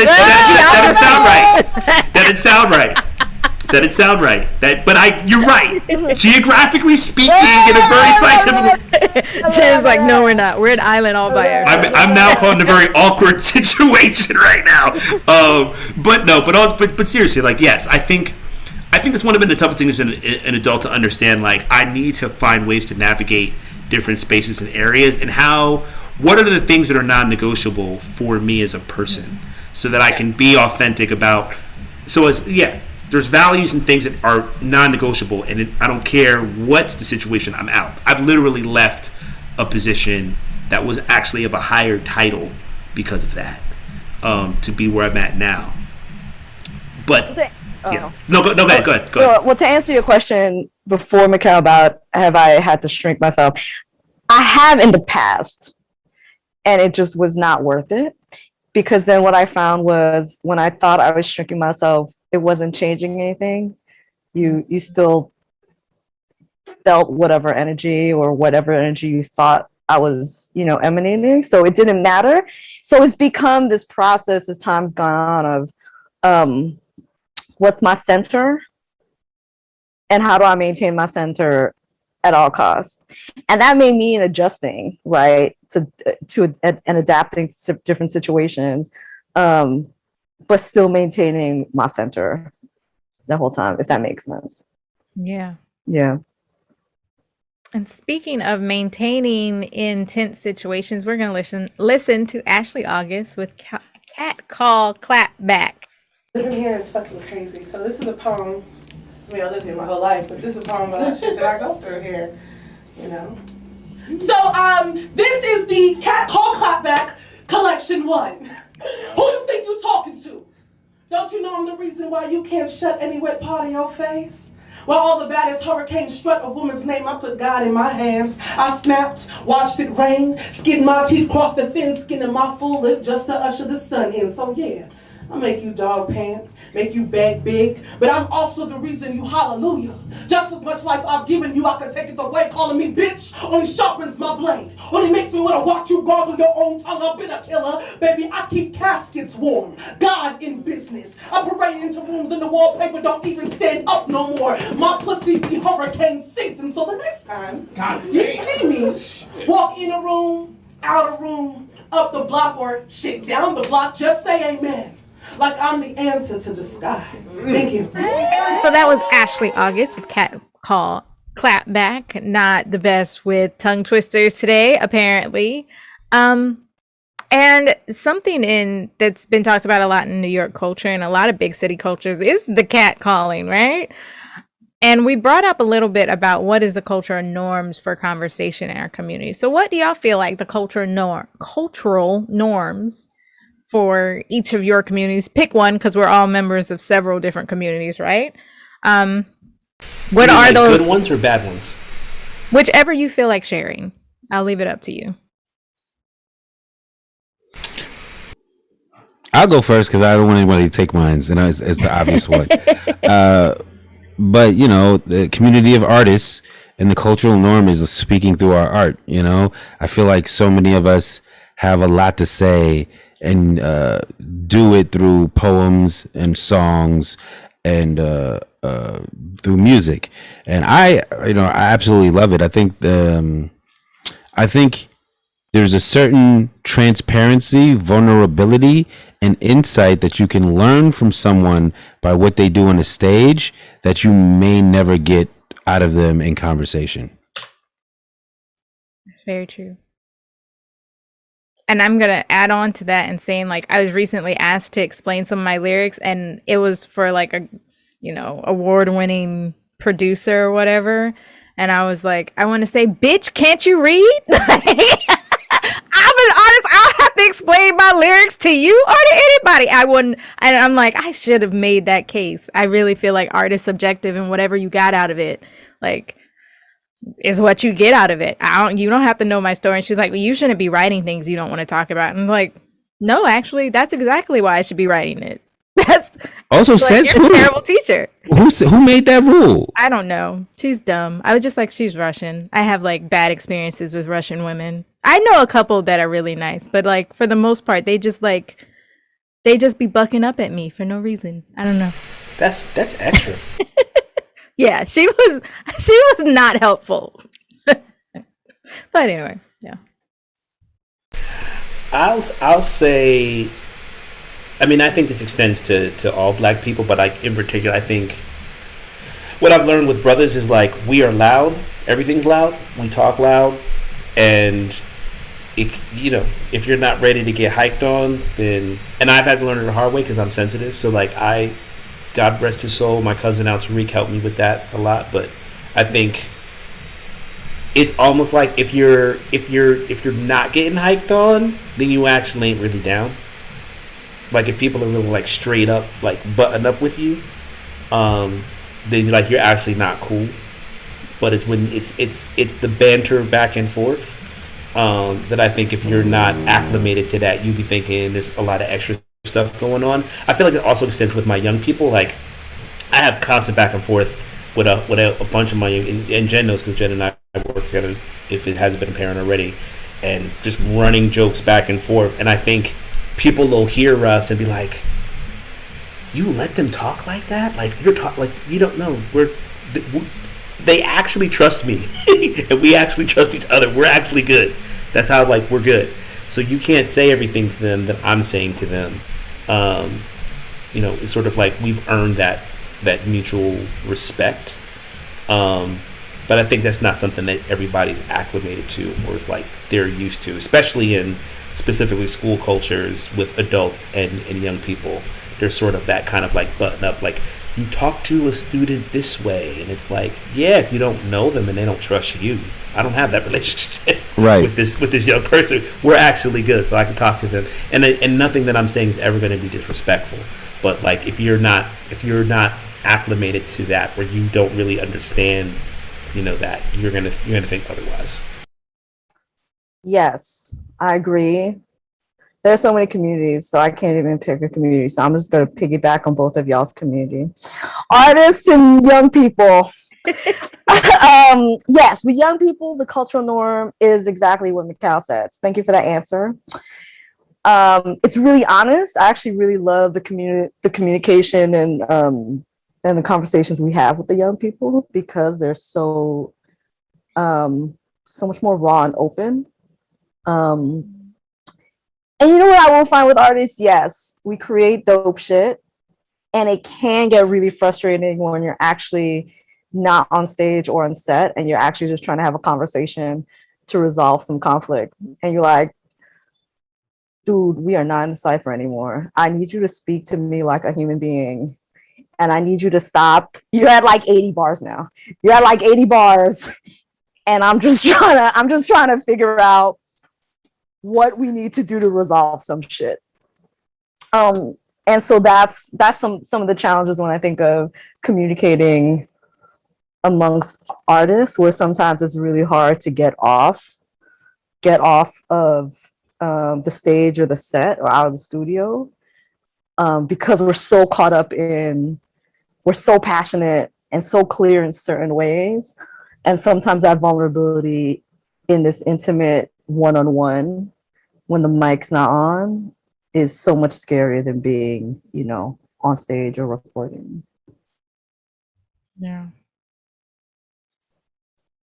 didn't sound right. That didn't sound right. You're right. Geographically speaking, in a very scientific. Jen's like, no, we're not. We're an island all by ourselves. I'm now in a very awkward situation right now. But seriously, like, yes, I think that's one of the toughest things as an adult to understand. Like, I need to find ways to navigate different spaces and areas, and what are the things that are non-negotiable for me as a person, so that I can be authentic about. There's values and things that are non-negotiable, and I don't care what's the situation. I'm out. I've literally left a position that was actually of a higher title because of that, to be where I'm at now. But yeah, go ahead. Well, to answer your question before, Mikhail, about have I had to shrink myself, I have in the past, and it just was not worth it, because then what I found was when I thought I was shrinking myself, it wasn't changing anything. You still felt whatever energy you thought I was, emanating. So it didn't matter. So it's become this process as time's gone on of what's my center and how do I maintain my center at all costs. And that may mean adjusting, right, to and adapting to different situations. But still maintaining my center the whole time, if that makes sense. Yeah. Yeah. And speaking of maintaining intense situations, we're going to listen to Ashley August with Cat Call Clap Back. Living here is fucking crazy. So this is a poem. I mean, I lived here my whole life, but this is a poem about shit that I go through here, So this is the Cat Call Clap Back Collection 1. Who you think you talking to? Don't you know I'm the reason why you can't shut any wet part of your face? While all the baddest hurricanes strut a woman's name, I put God in my hands. I snapped, watched it rain, skinned my teeth, crossed the thin skin of my full lip just to usher the sun in. So yeah, I'll make you dog pant, make you beg big, but I'm also the reason you hallelujah. Just as much life I've given you, I can take it away. Calling me bitch only sharpens my blade, only makes me want to watch you gargle your own tongue. I've been a killer, baby, I keep caskets warm. God in business, I parade into rooms and the wallpaper don't even stand up no more. My pussy be hurricane season, so the next time you see me walk in a room, out a room, up the block, or shit down the block, just say amen. Like I'm the answer to the sky. Thank you. So that was Ashley August with Cat Call Clap Back. Not the best with tongue twisters today, apparently. And something that's been talked about a lot in New York culture and a lot of big city cultures is the cat calling, right? And we brought up a little bit about what is the cultural norms for conversation in our community. So what do y'all feel like the cultural norms for each of your communities? Pick one, because we're all members of several different communities, right? What are those good ones or bad ones? Whichever you feel like sharing. I'll leave it up to you. I'll go first because I don't want anybody to take mine, and it's the obvious one. But the community of artists and the cultural norm is speaking through our art. I feel like so many of us have a lot to say and do it through poems and songs and through music. And I absolutely love it. I think there's a certain transparency, vulnerability, and insight that you can learn from someone by what they do on a stage that you may never get out of them in conversation. That's very true. And I'm going to add on to that and saying, like, I was recently asked to explain some of my lyrics, and it was for like a, award-winning producer or whatever. And I was like, I want to say, bitch, can't you read? I'm an artist. I'll have to explain my lyrics to you or to anybody. I wouldn't. And I'm like, I should have made that case. I really feel like art is subjective, and whatever you got out of it, like, is what you get out of it. You don't have to know my story. And she was like, well, you shouldn't be writing things you don't want to talk about. And I'm like, no, actually, that's exactly why I should be writing it. That's also says you're a terrible teacher. Who made that rule? I don't know. She's dumb. I was just like, she's Russian. I have like bad experiences with Russian women. I know a couple that are really nice, but like for the most part, they just be bucking up at me for no reason. I don't know. That's extra. Yeah, she was not helpful. But anyway, yeah. I'll say, I mean, I think this extends to all black people, but like in particular, I think what I've learned with brothers is like we are loud, everything's loud, we talk loud, and it, you know, if you're not ready to get hiked on, then, and I've had to learn it the hard way because I'm sensitive. So like God rest his soul, my cousin Al Tariq helped me with that a lot, but I think it's almost like if you're not getting hiked on, then you actually ain't really down. Like if people are really like straight up like button up with you, then like you're actually not cool. But it's when it's the banter back and forth that I think if you're not acclimated to that, you be thinking there's a lot of extra stuff going on. I feel like it also extends with my young people. Like I have constant back and forth with a bunch of my young, and Jen knows because Jen and I work together, if it hasn't been apparent already, and just running jokes back and forth. And I think people will hear us and be like, "You let them talk like that? Like you're like you don't know. They actually trust me, and we actually trust each other. We're actually good. That's how like we're good. So you can't say everything to them that I'm saying to them. You know, it's sort of like we've earned that mutual respect. But I think that's not something that everybody's acclimated to or is like they're used to, especially in specifically school cultures with adults and young people. There's sort of that kind of like button up, like you talk to a student this way, and it's like, yeah, if you don't know them and they don't trust you, I don't have that relationship with this young person. We're actually good, so I can talk to them, and nothing that I'm saying is ever going to be disrespectful. But like if you're not acclimated to that, where you don't really understand, you know, that you're gonna think otherwise. Yes, I agree. There's so many communities, so I can't even pick a community. So I'm just going to piggyback on both of y'all's community. Artists and young people. Yes, with young people, the cultural norm is exactly what Mikal said. Thank you for that answer. It's really honest. I actually really love the communication and the conversations we have with the young people because they're so much more raw and open. And you know what I will find with artists? Yes, we create dope shit, and it can get really frustrating when you're actually not on stage or on set, and you're actually just trying to have a conversation to resolve some conflict. And you're like, dude, we are not in the cypher anymore. I need you to speak to me like a human being, and I need you to stop. You're at like 80 bars now. You're at like 80 bars, and I'm just trying to figure out what we need to do to resolve some shit. And so that's some of the challenges when I think of communicating amongst artists, where sometimes it's really hard to get off of the stage or the set or out of the studio, because we're so caught up we're so passionate and so clear in certain ways. And sometimes that vulnerability in this intimate one-on-one, when the mic's not on, is so much scarier than being, you know, on stage or recording. Yeah.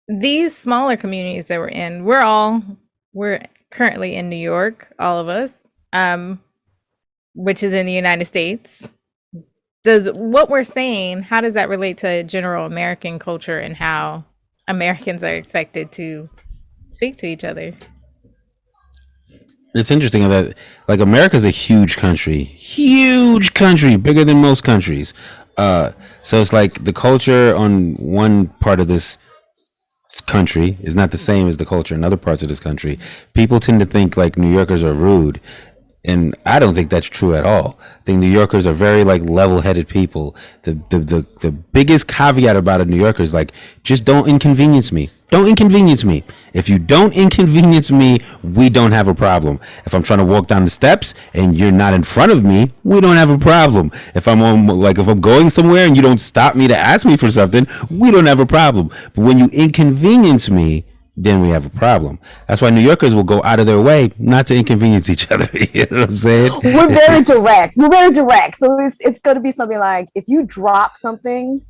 These smaller communities that we're in, we're currently in New York, all of us, which is in the United States. Does what we're saying, how does that relate to general American culture and how Americans are expected to speak to each other? It's interesting that like America's a huge country, bigger than most countries. So it's like the culture on one part of this country is not the same as the culture in other parts of this country. People tend to think like New Yorkers are rude, and I don't think that's true at all. I think New Yorkers are very like level-headed people. The biggest caveat about a New Yorker is like, just don't inconvenience me. Don't inconvenience me. If you don't inconvenience me, we don't have a problem. If I'm trying to walk down the steps and you're not in front of me, we don't have a problem. If I'm going somewhere and you don't stop me to ask me for something, we don't have a problem. But when you inconvenience me, then we have a problem. That's why New Yorkers will go out of their way not to inconvenience each other. You know what I'm saying? We're very direct. So it's going to be something like, if you drop something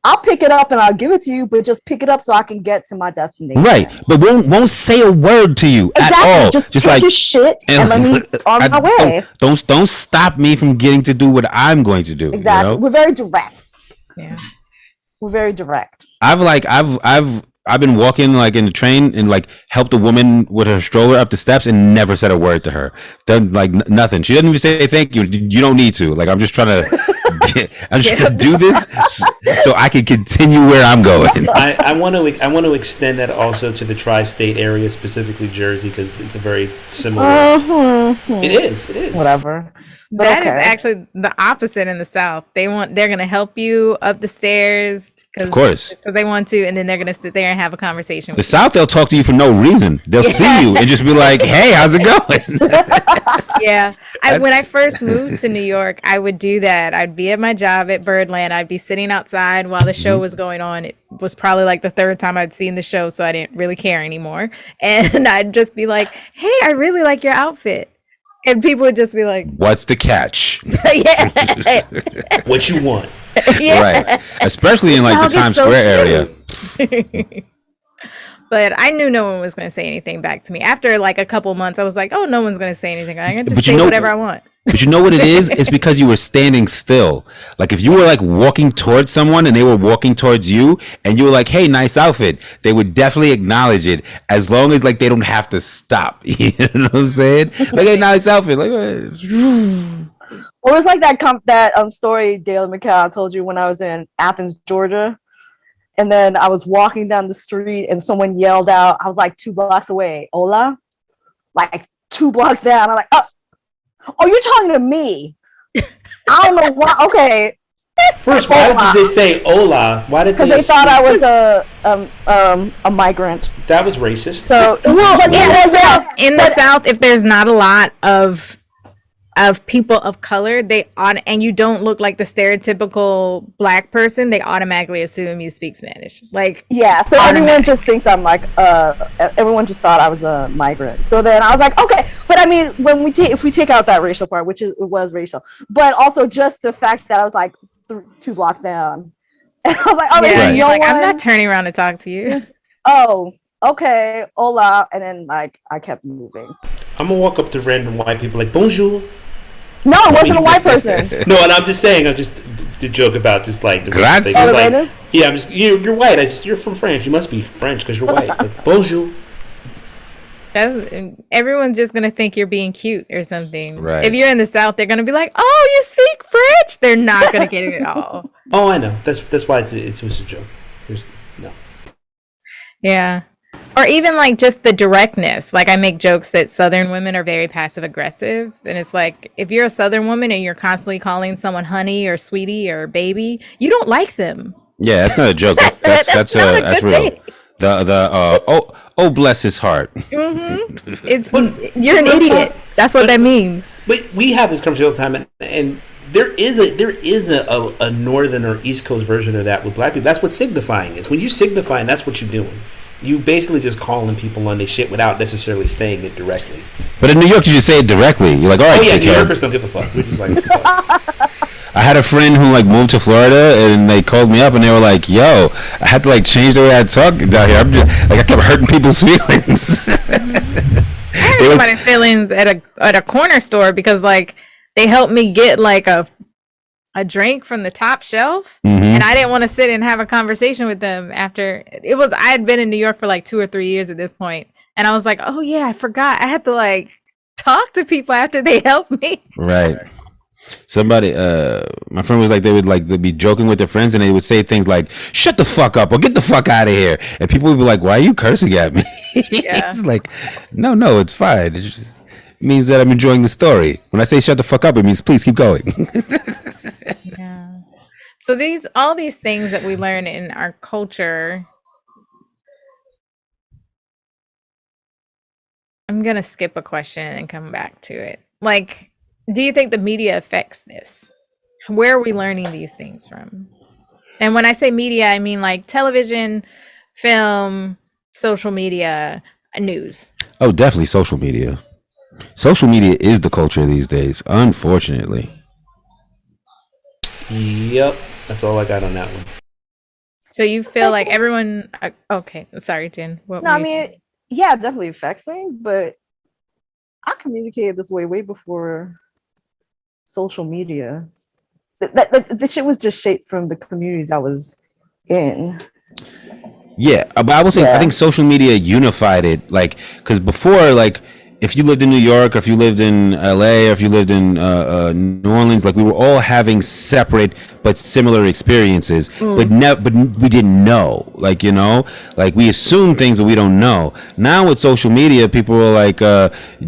I'll pick it up and I'll give it to you, but just pick it up so I can get to my destination. Right, but won't say a word to you at all. Just take like your shit and let me on my way. Don't stop me from getting to do what I'm going to do. Exactly. You know? We're very direct. Yeah. We're very direct. I've been walking like in the train and like helped a woman with her stroller up the steps and never said a word to her. Done like nothing. She doesn't even say thank you. You don't need to. Like I'm just trying to do this so I can continue where I'm going. I want to extend that also to the tri-state area, specifically Jersey, because it's a very similar. It is. Whatever. But That is actually the opposite in the South. They're going to help you up the stairs. Of course. Because they want to, and then they're going to sit there and have a conversation with The South, they'll talk to you for no reason. They'll see you and just be like, hey, how's it going? Yeah. When I first moved to New York, I would do that. I'd be at my job at Birdland. I'd be sitting outside while the show was going on. It was probably like the third time I'd seen the show, so I didn't really care anymore. And I'd just be like, hey, I really like your outfit. And people would just be like, what's the catch? yeah. What you want? Yeah. Right. Especially in like the Times Square area. But I knew no one was going to say anything back to me. After like a couple months, I was like, oh, no one's going to say anything. I'm going to just say whatever I want. But you know what it is? It's because you were standing still. Like if you were like walking towards someone and they were walking towards you and you were like, hey, nice outfit, they would definitely acknowledge it as long as like they don't have to stop. You know what I'm saying? Like, hey, nice outfit. Like, It was like that story Dale McCall told you when I was in Athens, Georgia. And then I was walking down the street and someone yelled out, I was like 2 blocks away, hola? Like 2 blocks down. I'm like, oh, you're talking to me. I don't know why. Okay. First, why did they say hola? Why did they? Because they thought I was a migrant. That was racist. So in the South, if there's not a lot of people of color, and you don't look like the stereotypical black person, they automatically assume you speak Spanish. Like, yeah, so everyone just thinks I'm like everyone just thought I was a migrant. So then I was like, okay, but I mean, if we take out that racial part, which it was racial, but also just the fact that I was like 2 blocks down, and I was like, oh, yeah, you're like, I'm not turning around to talk to you. Oh, okay, hola, and then like I kept moving. I'm gonna walk up to random white people like bonjour. No, it wasn't a white person. No, and I'm just saying, the joke about just like the Grazie. thing is like, yeah, I'm just you're white. You're from France. You must be French because you're white. Like, bonjour. Everyone's just gonna think you're being cute or something. Right. If you're in the South, they're gonna be like, "Oh, you speak French." They're not gonna get it at all. Oh, I know. That's why it was a joke. No. Yeah. Or even like just the directness. Like I make jokes that Southern women are very passive aggressive. And it's like, if you're a Southern woman and you're constantly calling someone honey or sweetie or baby, you don't like them. Yeah, that's not a joke. That's real. Thing. Oh bless his heart. Mm-hmm. You're an idiot. That's what that means. But we have this conversation all the time, and there is a northern or East Coast version of that with black people. That's what signifying is. When you signifying, that's what you're doing. You basically just calling people on their shit without necessarily saying it directly. But in New York, you just say it directly. You're like, all right, oh yeah, New Yorkers don't give a fuck. We're just like, what the fuck? I had a friend who like moved to Florida and they called me up and they were like, yo, I had to like change the way I talk down here. I'm just like, I kept hurting people's feelings. I hurt somebody's feelings at a corner store because like they helped me get like a drink from the top shelf, and I didn't want to sit and have a conversation with them after I had been in New York for like 2 or 3 years at this point, and I was like, oh yeah, I forgot I had to like talk to people after they helped me. Right. Somebody, my friend was like, they'd be joking with their friends and they would say things like, shut the fuck up or get the fuck out of here. And people would be like, why are you cursing at me? Yeah. It's like, no, it's fine. It just means that I'm enjoying the story. When I say shut the fuck up, it means please keep going. Yeah. So all these things that we learn in our culture, I'm going to skip a question and come back to it. Like, do you think the media affects this? Where are we learning these things from? And when I say media, I mean like television, film, social media, news. Oh, definitely social media. Social media is the culture these days, unfortunately. Yep. That's all I got on that one. So you feel like everyone? Okay, I'm sorry, Jen. What No, were I you mean, saying? yeah, it definitely affects things, but I communicated this way before social media. The shit was just shaped from the communities I was in. Yeah, but I will say I think Yeah. social media unified it, like because before, like if you lived in New York, or if you lived in LA, or if you lived in New Orleans, like we were all having separate but similar experiences, but but we didn't know, like like we assume things, but we don't know. Now with social media, people are like,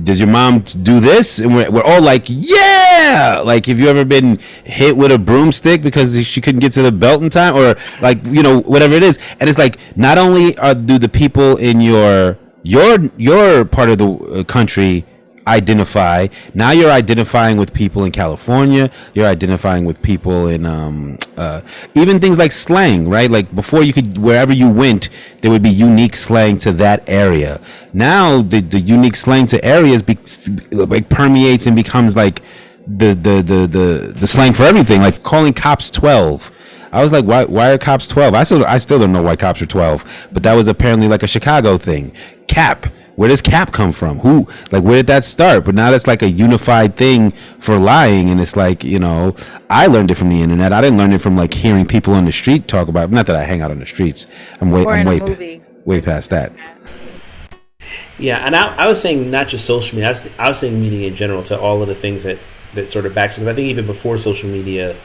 "Does your mom do this?" And we're all like, "Yeah!" Like, have you ever been hit with a broomstick because she couldn't get to the belt in time, or like whatever it is? And it's like not only do the people in your part of the country identify, now you're identifying with people in California, you're identifying with people in even things like slang, right? Like before, you could, wherever you went, there would be unique slang to that area. Now the unique slang to areas like permeates and becomes like the slang for everything, like calling cops 12. I was like, why are cops 12? I still don't know why cops are 12, but that was apparently like a Chicago thing. Cap. Where does cap come from? Who, like, where did that start? But now that's like a unified thing for lying, and it's like, I learned it from the internet. I didn't learn it from like hearing people on the street talk about it. Not that I hang out on the streets. I'm Or in a way movie. way past that. Yeah, and I was saying not just social media. I was saying media in general, to all of the things that sort of backs. Because I think even before social media,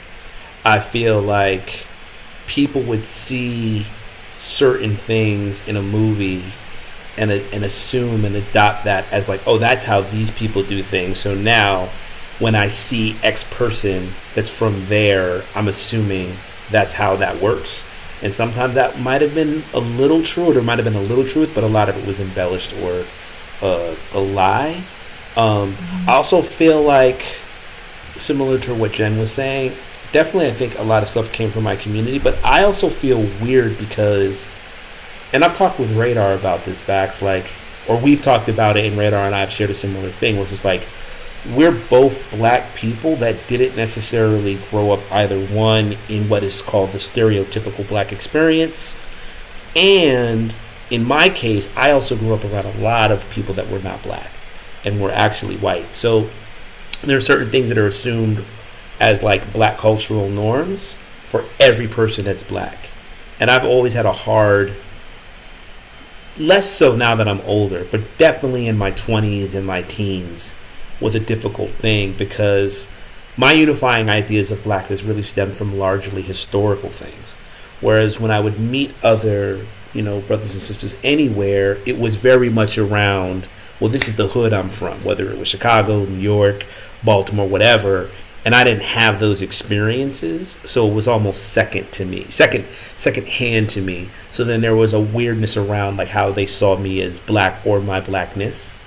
I feel like people would see certain things in a movie and assume and adopt that as like, oh, that's how these people do things. So now when I see X person that's from there, I'm assuming that's how that works. And sometimes that might have been a little true, or there might have been a little truth, but a lot of it was embellished or a lie. I also feel like, similar to what Jen was saying, definitely I think a lot of stuff came from my community, but I also feel weird because, and I've talked with Radar about this, Bax, like, or we've talked about it, and Radar and I have shared a similar thing, where it's just like, we're both black people that didn't necessarily grow up either one in what is called the stereotypical black experience, and in my case, I also grew up around a lot of people that were not black and were actually white. So there are certain things that are assumed as like black cultural norms for every person that's black. And I've always had a hard, less so now that I'm older, but definitely in my 20s and my teens was a difficult thing, because my unifying ideas of blackness really stemmed from largely historical things. Whereas when I would meet other, brothers and sisters anywhere, it was very much around, well, this is the hood I'm from, whether it was Chicago, New York, Baltimore, whatever. And I didn't have those experiences, so it was almost second hand to me. So then there was a weirdness around like how they saw me as black or my blackness.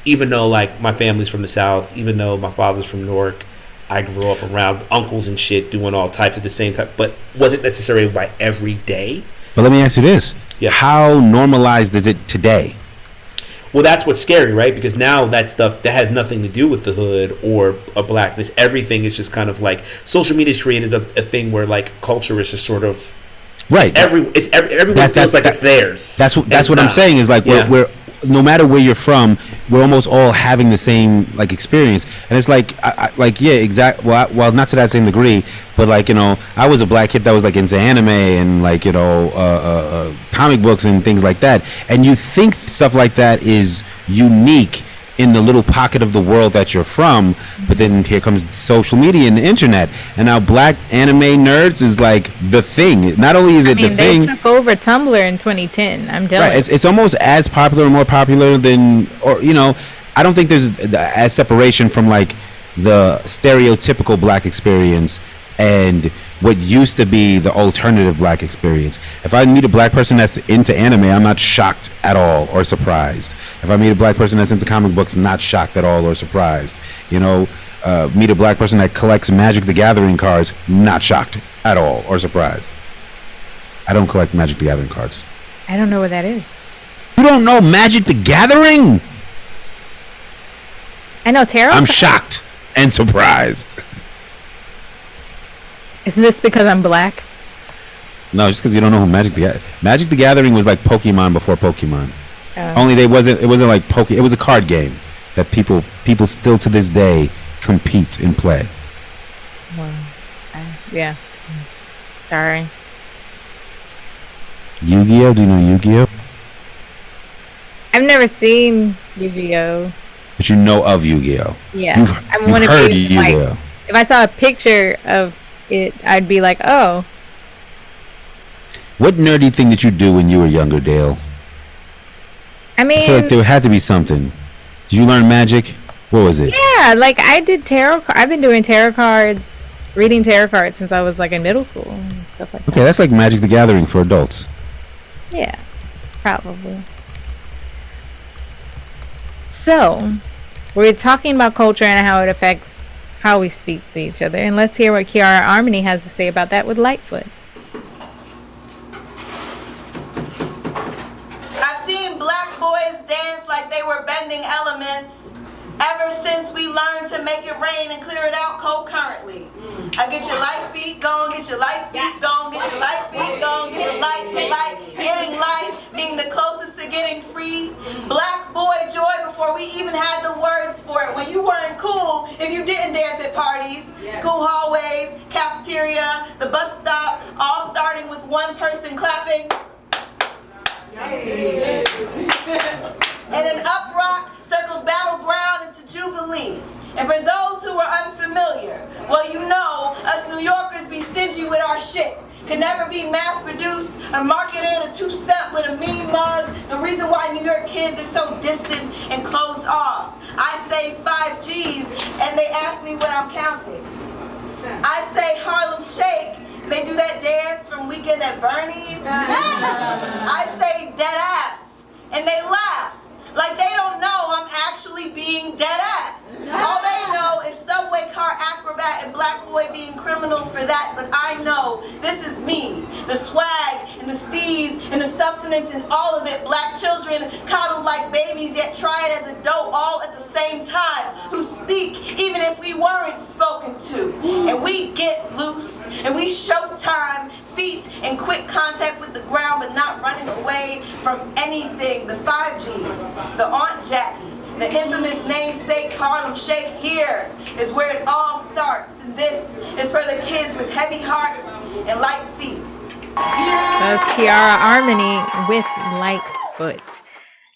Even though like my family's from the South, even though my father's from Newark, I grew up around uncles and shit doing all types of the same type, but wasn't necessarily by every day. But let me ask you this: Yeah. How normalized is it today? Well, that's what's scary, right? Because now that stuff that has nothing to do with the hood or a blackness, everything is just kind of like social media's created a thing where like culture is just sort of Right. Everyone feels like it's theirs. That's what I'm not. saying is like Yeah. we're no matter where you're from, we're almost all having the same like experience, and it's like yeah, exactly. Well, not to that same degree, but like I was a black kid that was like into anime and like comic books and things like that, and you think stuff like that is unique in the little pocket of the world that you're from, but then here comes social media and the internet, and now black anime nerds is like the thing. Not only is it the they thing, took over Tumblr in 2010. I'm jealous. right? It's almost as popular or more popular than, or I don't think there's as separation from like the stereotypical black experience and what used to be the alternative black experience. If I meet a black person that's into anime, I'm not shocked at all or surprised. If I meet a black person that's into comic books, I'm not shocked at all or surprised. Meet a black person that collects Magic the Gathering cards, not shocked at all or surprised. I don't collect Magic the Gathering cards. I don't know what that is. You don't know Magic the Gathering? I know tarot. I'm shocked and surprised. Is this because I'm black? No, just because you don't know who Magic the Gathering was like Pokemon before Pokemon. Only it wasn't like it was a card game that people still to this day compete and play. Yeah. Sorry. Yu-Gi-Oh! Do you know Yu-Gi-Oh? I've never seen Yu-Gi-Oh. But you know of Yu-Gi-Oh. Yeah. You've heard Yu-Gi-Oh. Like, if I saw a picture of it, I'd be like, oh. What nerdy thing did you do when you were younger, Dale? I mean, I feel like there had to be something. Did you learn magic? What was it? yeah, like I did tarot. I've been doing tarot cards, reading tarot cards since I was like in middle school and stuff like that. Okay, that's like Magic the Gathering for adults. Yeah, probably. So, we're talking about culture and how it affects how we speak to each other. And let's hear what Kiara Armony has to say about that with Lightfoot. I've seen black boys dance like they were bending elements ever since we learned to make it rain and clear it out concurrently. I get your light feet going, get your light feet going, get your light feet going, get the light, getting light, being the closest to getting free. Black boy joy before we even had the words for it. When you weren't cool if you didn't dance at parties, school hallways, cafeteria, the bus stop, all starting with one person clapping. And an up rock circled battleground into Jubilee. And for those who are unfamiliar, well, you know, us New Yorkers be stingy with our shit. Can never be mass produced or marketed a two-step with a mean mug. The reason why New York kids are so distant and closed off. I say 5 G's and they ask me what I'm counting. I say Harlem Shake. They do that dance from Weekend at Bernie's. I say dead ass, and they laugh like they don't know I'm actually being dead ass. All they know is subway car acrobat and black boy being criminal for that, but I know this is me. The swag and the steez and the substance and all of it. Black children coddled like babies yet try it as a dope all at the same time. Who speak even if we weren't spoken to. And we get loose and we show time, feet and quick contact with the ground, but not running away from anything. The 5 G's, the Aunt Jackie, the infamous namesake Harlem Shake. Here is where it all starts, and this is for the kids with heavy hearts and light feet. That was Kiara Armony with Lightfoot.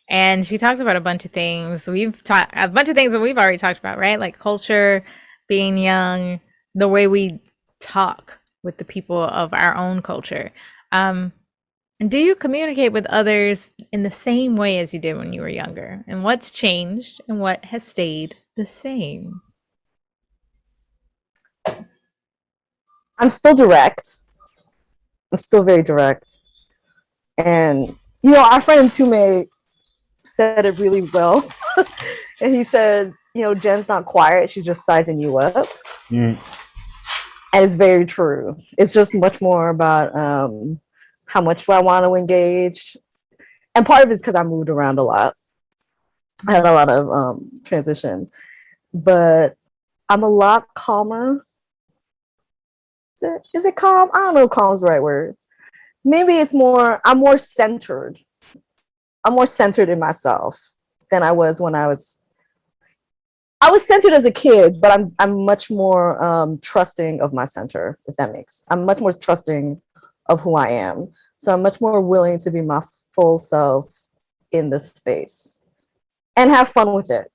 And she talked about a bunch of things. We've talked a bunch of things that we've already talked about, right? Like culture, being young, the way we talk with the people of our own culture. And do you communicate with others in the same way as you did when you were younger? And what's changed and what has stayed the same? I'm still direct. I'm still very direct. And, you know, our friend Tume said it really well. And he said, you know, Jen's not quiet. She's just sizing you up. And it's very true. It's just much more about how much do I want to engage. And part of it is because I moved around a lot. I had a lot of transition. But I'm a lot calmer. Is it calm? I don't know if calm is the right word. Maybe it's more, I'm more centered. I'm more centered in myself than I was when I was centered as a kid, but I'm much more trusting of my center, if that makes. I'm much more trusting of who I am. So I'm much more willing to be my full self in this space and have fun with it.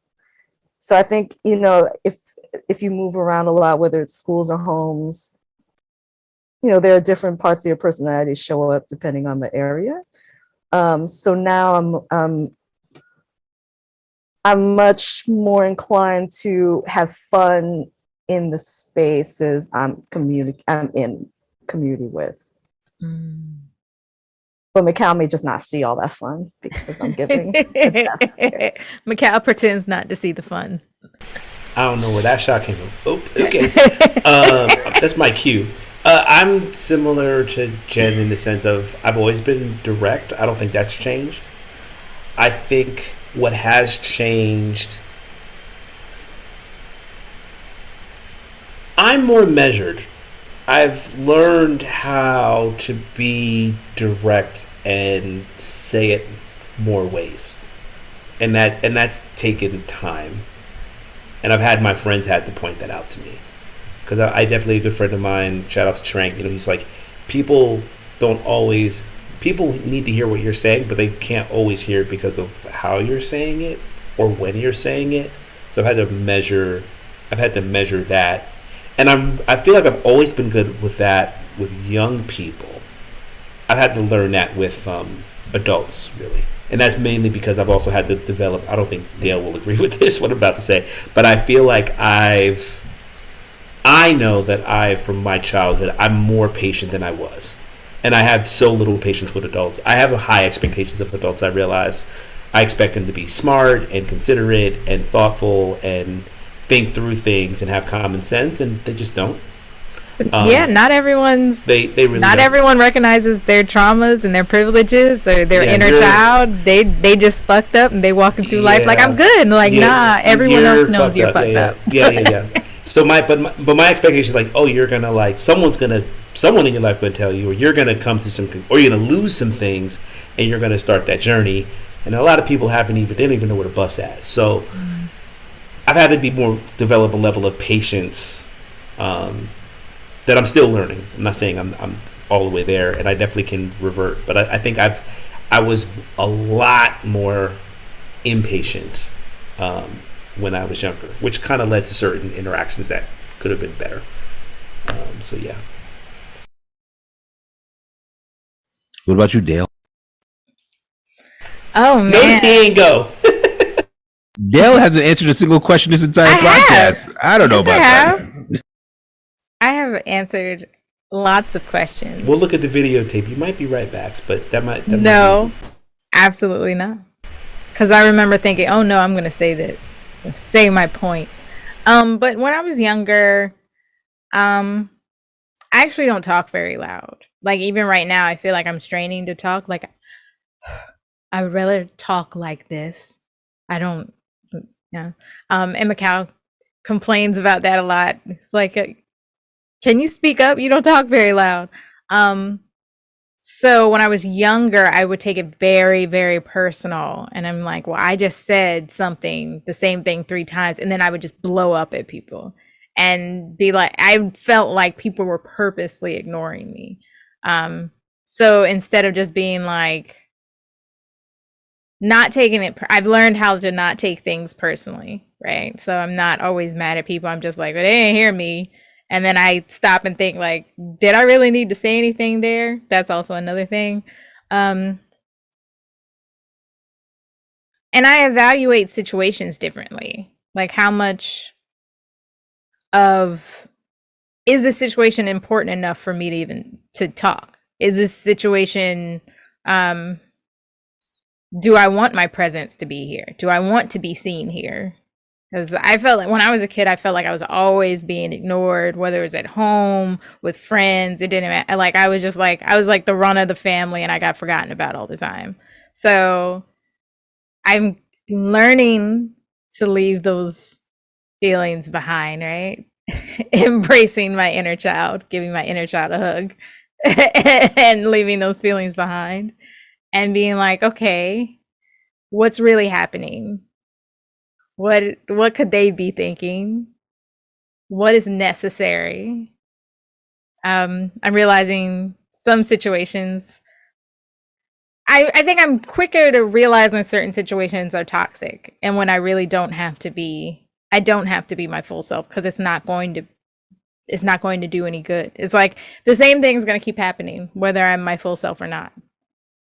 So I think, you know, if you move around a lot, whether it's schools or homes, you know, there are different parts of your personality show up depending on the area. So now I'm much more inclined to have fun in the spaces I'm in community with. But Mikal may just not see all that fun because I'm giving. Mikal pretends not to see the fun. I don't know where that shot came from. Oh, okay. That's my cue. I'm similar to Jen in the sense of I've always been direct. I don't think that's changed. I think what has changed, I'm more measured. I've learned how to be direct and say it more ways, and that's taken time. And I've had my friends had to point that out to me, because I definitely, a good friend of mine, shout out to Trank, he's like, people need to hear what you're saying, but they can't always hear it because of how you're saying it or when you're saying it. So I've had to measure that, and I feel like I've always been good with that with young people. I've had to learn that with adults, really. And that's mainly because I've also had to develop, I don't think Dale will agree with this, what I'm about to say, but I feel like I know that from my childhood, I'm more patient than I was. And I have so little patience with adults. I have high expectations of adults, I realize. I expect them to be smart and considerate and thoughtful and think through things and have common sense, and they just don't. Yeah, not everyone's. They really not don't. everyone recognizes their traumas and their privileges or their inner child. They just fucked up and they walking through life like, I'm good. And like, nah, everyone else knows you're fucked up. Yeah. So my expectation is like, oh, you're gonna like someone in your life gonna tell you, or you're gonna come to or you're gonna lose some things, and you're gonna start that journey. And a lot of people they don't even know where to bust at. So I've had to develop a level of patience that I'm still learning. I'm not saying I'm all the way there, and I definitely can revert. But I think I was a lot more impatient when I was younger, which kind of led to certain interactions that could have been better. So yeah. What about you, Dale? Oh man, notice he ain't go. Dale hasn't answered a single question this entire podcast. I don't know about that. I have answered lots of questions. We'll look at the videotape. You might be right, Bax, but that might no, absolutely not. Because I remember thinking, oh no, I'm going to say this. I'm gonna say my point. But when I was younger, I actually don't talk very loud. Like even right now, I feel like I'm straining to talk. Like I would rather talk like this. I don't. Yeah. And Macau complains about that a lot. It's like, can you speak up? You don't talk very loud. So when I was younger, I would take it very, very personal. And I'm like, well, I just said the same thing 3 times. And then I would just blow up at people and be like, I felt like people were purposely ignoring me. So instead of just being like, not taking it, I've learned how to not take things personally, right? So I'm not always mad at people. I'm just like, well, they didn't hear me. And then I stop and think like, did I really need to say anything there? That's also another thing. And I evaluate situations differently. Like how much is this situation important enough for me to even to talk? Is this situation, do I want my presence to be here? Do I want to be seen here? Because I felt like when I was a kid, I felt like I was always being ignored, whether it's at home, with friends. It didn't matter. Like I was like the run of the family, and I got forgotten about all the time. So I'm learning to leave those feelings behind, right? Embracing my inner child, giving my inner child a hug, and leaving those feelings behind, and being like, okay, what's really happening? What could they be thinking? What is necessary? I'm realizing some situations. I think I'm quicker to realize when certain situations are toxic and when I really don't have to be. I don't have to be my full self because it's not going to do any good. It's like the same thing's going to keep happening whether I'm my full self or not,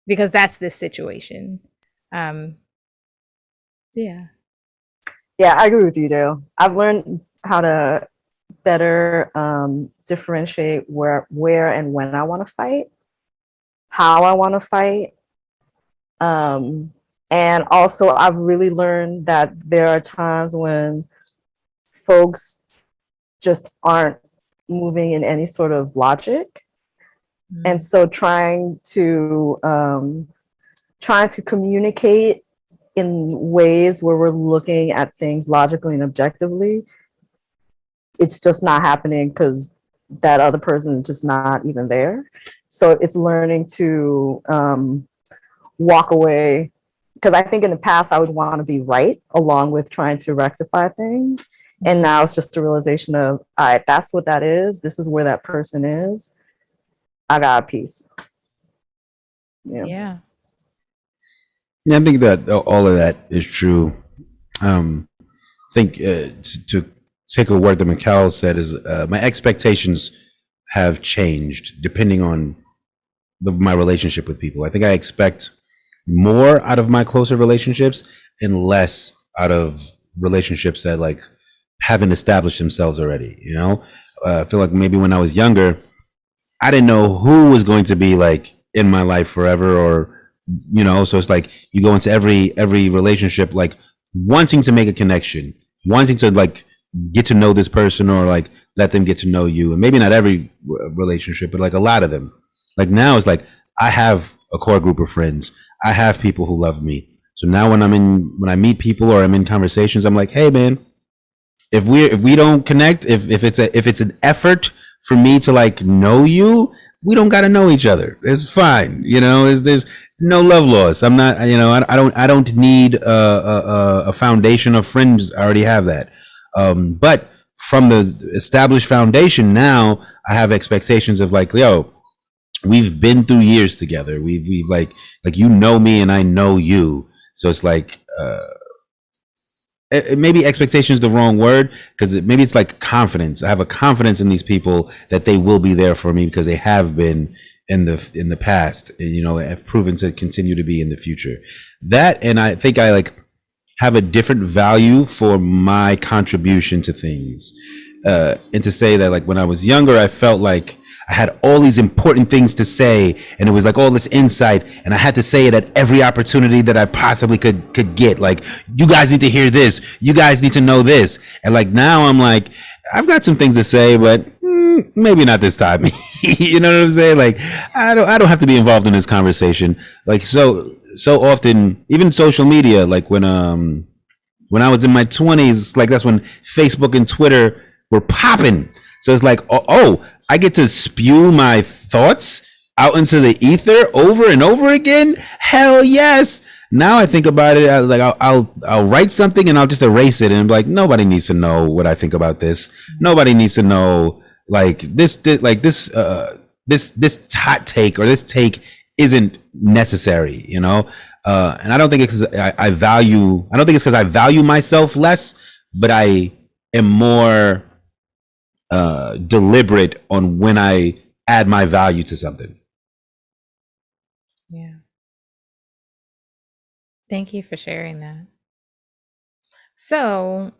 because that's this situation. Yeah. Yeah, I agree with you, Dale. I've learned how to better differentiate where and when I want to fight, how I want to fight. And also, I've really learned that there are times when folks just aren't moving in any sort of logic. And so trying to communicate in ways where we're looking at things logically and objectively, it's just not happening because that other person is just not even there. So it's learning to walk away, because I think in the past I would want to be right along with trying to rectify things. And now it's just a realization of, all right, that's what that is. This is where that person is. I got a piece. Yeah. Yeah, I think that all of that is true. I think to take a word that Mikhail said is my expectations have changed depending on my relationship with people. I think I expect more out of my closer relationships and less out of relationships that like haven't established themselves already. You know, I feel like maybe when I was younger, I didn't know who was going to be like in my life forever, or you know. So it's like you go into every relationship like wanting to make a connection, wanting to like get to know this person or like let them get to know you, and maybe not every relationship, but like a lot of them. Like now it's like I have a core group of friends. I have people who love me. So now when I meet people or I'm in conversations, I'm like, hey man, if we don't connect, if it's an effort for me to like know you, we don't got to know each other. It's fine, you know. There's no love lost. I'm not, you know, I don't need a foundation of friends. I already have that. But from the established foundation, now I have expectations of like, yo, we've been through years together. We've like you know me and I know you. So it's like maybe expectation is the wrong word, because maybe it's like confidence. I have a confidence in these people that they will be there for me because they have been in the past, and, you know, have proven to continue to be in the future. That, and I think I like have a different value for my contribution to things, and to say that like when I was younger, I felt like I had all these important things to say, and it was like all this insight, and I had to say it at every opportunity that I possibly could get. Like, you guys need to hear this, you guys need to know this. And like now I'm like, I've got some things to say, but maybe not this time. You know what I'm saying? Like, I don't have to be involved in this conversation. Like so often, even social media, like when I was in my 20s, like that's when Facebook and Twitter were popping. So it's like, oh, I get to spew my thoughts out into the ether over and over again. Hell yes. Now I think about it, like I'll write something and I'll just erase it, and I'm like, nobody needs to know what I think about this. Nobody needs to know like this hot take or this take isn't necessary, you know. And I don't think it's because I don't think it's because I value myself less, but I am more deliberate on when I add my value to something. Yeah. Thank you for sharing that. So,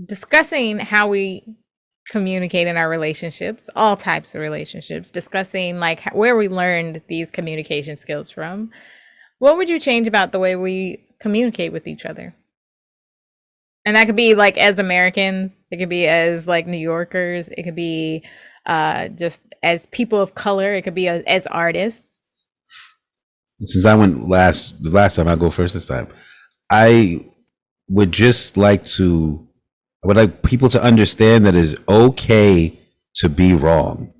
discussing how we communicate in our relationships, all types of relationships, discussing like where we learned these communication skills from. What would you change about the way we communicate with each other? And that could be like as Americans, it could be as like New Yorkers, it could be just as people of color, it could be as artists. Since I went the last time, I go first this time. I would just like to, I would like people to understand that it's okay to be wrong.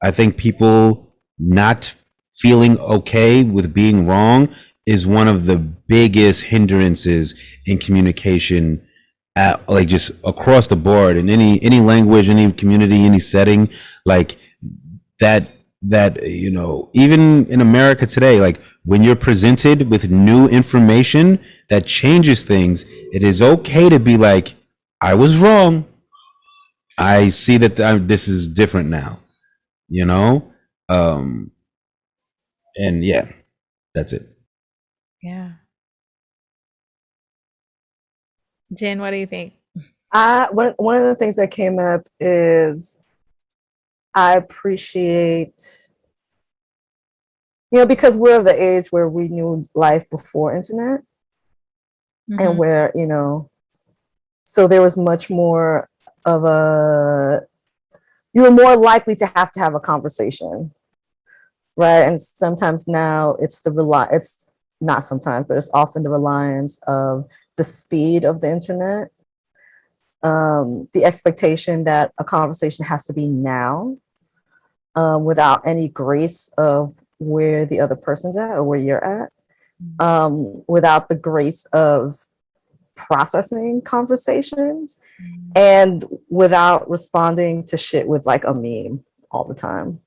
I think people not feeling okay with being wrong is one of the biggest hindrances in communication, like just across the board in any language, any community, any setting, like that you know, even in America today, like when you're presented with new information that changes things, it is okay to be like, I was wrong. I see that this is different now, you know? And yeah, that's it. Yeah. Jen, what do you think? One of the things that came up is I appreciate, you know, because we're of the age where we knew life before internet, and where, you know, so there was much more of you were more likely to have a conversation, right? And sometimes now it's it's not sometimes, but it's often the reliance of the speed of the internet. the expectation that a conversation has to be now, without any grace of where the other person's at or where you're at, without the grace of processing conversations, and without responding to shit with like a meme all the time.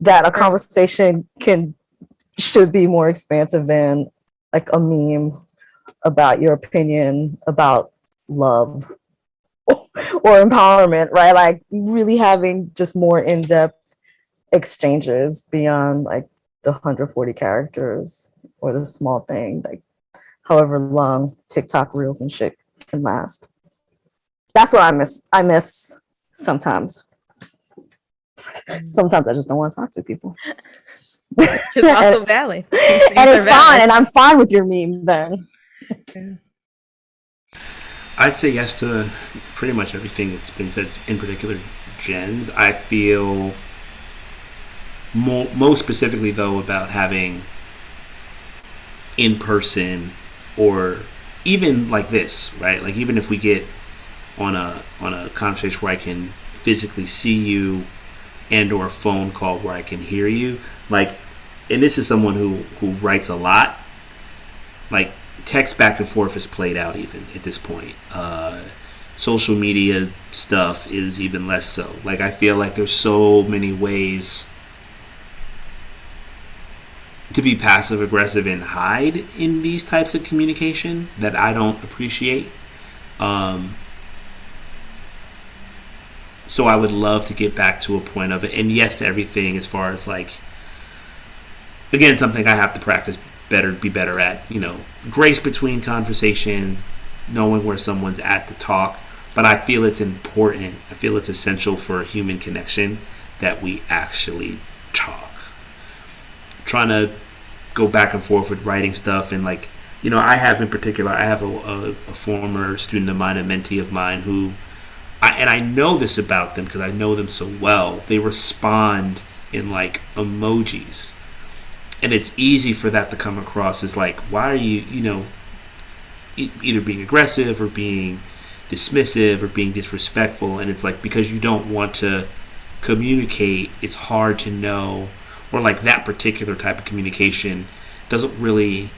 That a conversation should be more expansive than like a meme about your opinion about love or empowerment, right? Like really having just more in-depth exchanges beyond like the 140 characters or the small thing, like however long TikTok reels and shit can last. That's what I miss. I miss sometimes. Sometimes I just don't want to talk to people. Which is also valid. And it's fine, and I'm fine with your meme then. I'd say yes to pretty much everything that's been said, in particular Jen's. I feel most specifically, though, about having in-person, or even like this, right? Like even if we get on a conversation where I can physically see you, and or a phone call where I can hear you, like, and this is someone who writes a lot, like text back and forth is played out even at this point. Social media stuff is even less so. Like I feel like there's so many ways to be passive aggressive and hide in these types of communication that I don't appreciate. So I would love to get back to a point of it, and yes to everything as far as like, again, something I have to practice better, be better at, grace between conversation, knowing where someone's at to talk. But I feel it's important. I feel it's essential for a human connection that we actually talk. Trying to go back and forth with writing stuff, and like, I have a former student of mine, a mentee of mine, who, and I know this about them because I know them so well, they respond in like emojis. And it's easy for that to come across as like, why are you, either being aggressive or being dismissive or being disrespectful. And it's like, because you don't want to communicate, it's hard to know, or like that particular type of communication doesn't really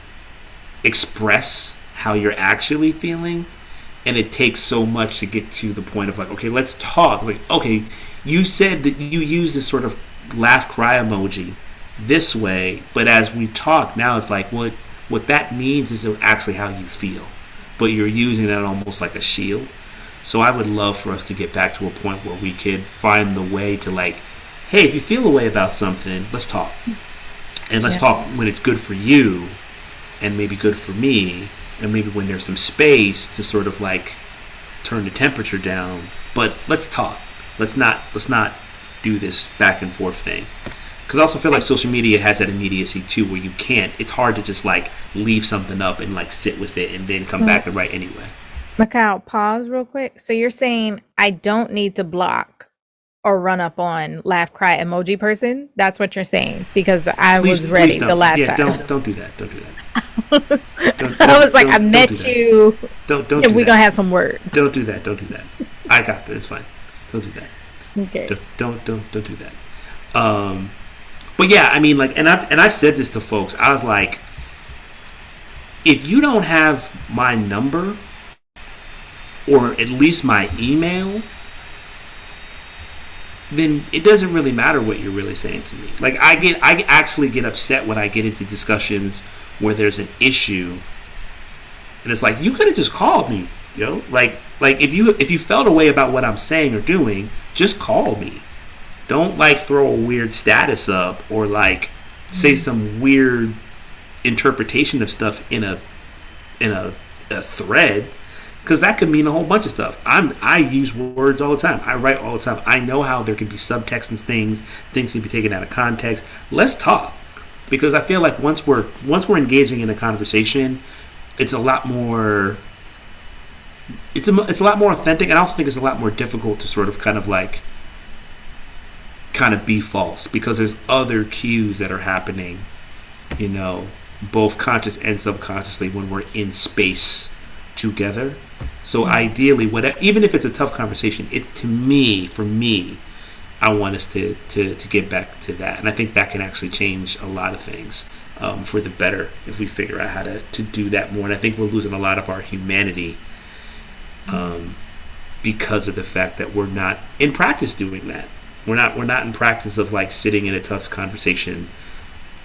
express how you're actually feeling. And it takes so much to get to the point of like, okay, let's talk. Like, okay, you said that you use this sort of laugh cry emoji this way, but as we talk now, it's like what that means is actually how you feel, but you're using that almost like a shield. So I would love for us to get back to a point where we could find the way to like, hey, if you feel a way about something, let's talk, and let's talk when it's good for you and maybe good for me, and maybe when there's some space to sort of like turn the temperature down, but let's talk. Let's not do this back and forth thing. Because I also feel like social media has that immediacy too, where it's hard to just like leave something up and like sit with it and then come back and write anyway. Macau, pause real quick. So you're saying I don't need to block or run up on laugh cry emoji person? That's what you're saying? Because I was ready the last time. Don't do that. Don't do that. I was like, I met you. Don't. And we're gonna have some words. Don't do that. Don't do that. I got that. It's fine. Don't do that. Okay. Don't do that. But yeah, I mean, like, and I've said this to folks. I was like, if you don't have my number or at least my email, then it doesn't really matter what you're really saying to me. Like, I actually get upset when I get into discussions where there's an issue, and it's like, you could have just called me, Like if you felt a way about what I'm saying or doing, just call me. Don't like throw a weird status up or like say some weird interpretation of stuff in a thread, because that could mean a whole bunch of stuff. I use words all the time. I write all the time. I know how there can be subtext and things can be taken out of context. Let's talk, because I feel like once we're engaging in a conversation, it's a lot more. It's a lot more authentic, and I also think it's a lot more difficult to sort of kind of be false, because there's other cues that are happening, both conscious and subconsciously, when we're in space together. So ideally, even if it's a tough conversation, for me, I want us to get back to that, and I think that can actually change a lot of things for the better if we figure out how to do that more. And I think we're losing a lot of our humanity because of the fact that we're not in practice doing that. We're not in practice of like sitting in a tough conversation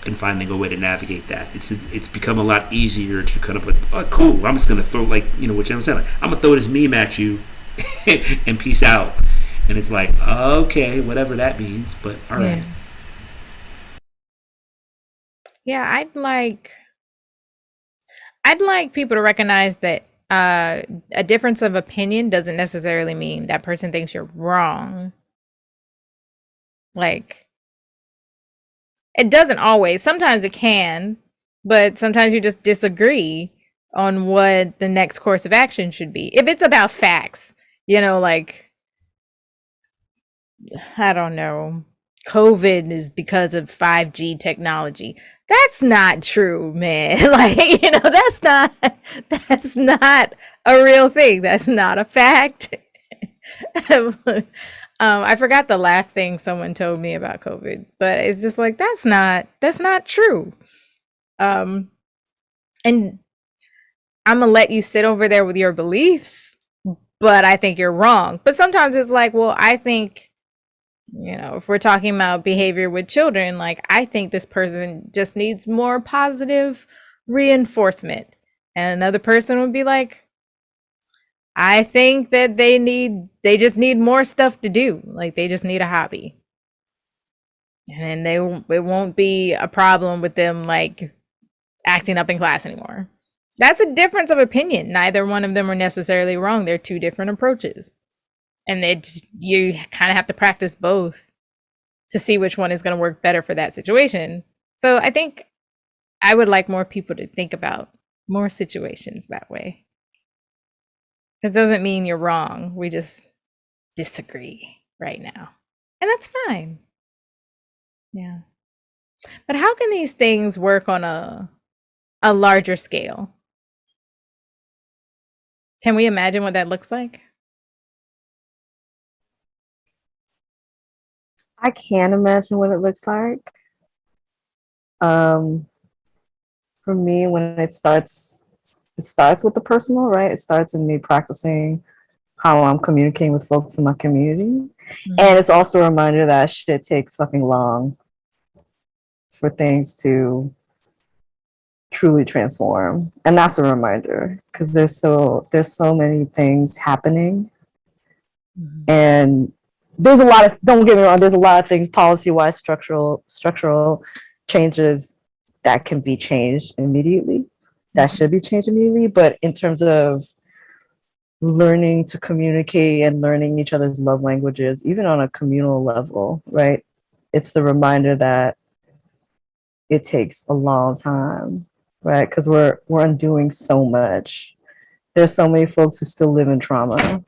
and finding a way to navigate that. It's become a lot easier to kind of like, oh, cool, I'm just gonna throw, like, what Jen was saying, like, I'm gonna throw this meme at you and peace out. And it's like, okay, whatever that means, but all right. Yeah, I'd like people to recognize that a difference of opinion doesn't necessarily mean that person thinks you're wrong. Like, it doesn't always. Sometimes it can, but sometimes you just disagree on what the next course of action should be. If it's about facts, like, I don't know, COVID is because of 5G technology. That's not true, man. Like, that's not a real thing. That's not a fact. I forgot the last thing someone told me about COVID, but it's just like, that's not true. And I'm gonna let you sit over there with your beliefs, but I think you're wrong. But sometimes it's like, well, I think, if we're talking about behavior with children, like, I think this person just needs more positive reinforcement. And another person would be like, I think that they just need more stuff to do. Like, they just need a hobby. And then it won't be a problem with them, like, acting up in class anymore. That's a difference of opinion. Neither one of them are necessarily wrong. They're two different approaches. And you kind of have to practice both to see which one is going to work better for that situation. So I think I would like more people to think about more situations that way. It doesn't mean you're wrong. We just disagree right now. And that's fine. Yeah. But how can these things work on a larger scale? Can we imagine what that looks like? I can imagine what it looks like. For me, when it starts with the personal, right? It starts in me practicing how I'm communicating with folks in my community. Mm-hmm. And it's also a reminder that shit takes fucking long for things to truly transform. And that's a reminder, because there's so many things happening. Mm-hmm. And there's a lot of, don't get me wrong, there's a lot of things policy-wise, structural changes that can be changed immediately, that should be changed immediately. But in terms of learning to communicate and learning each other's love languages, even on a communal level, right? It's the reminder that it takes a long time, right? Because we're undoing so much. There's so many folks who still live in trauma.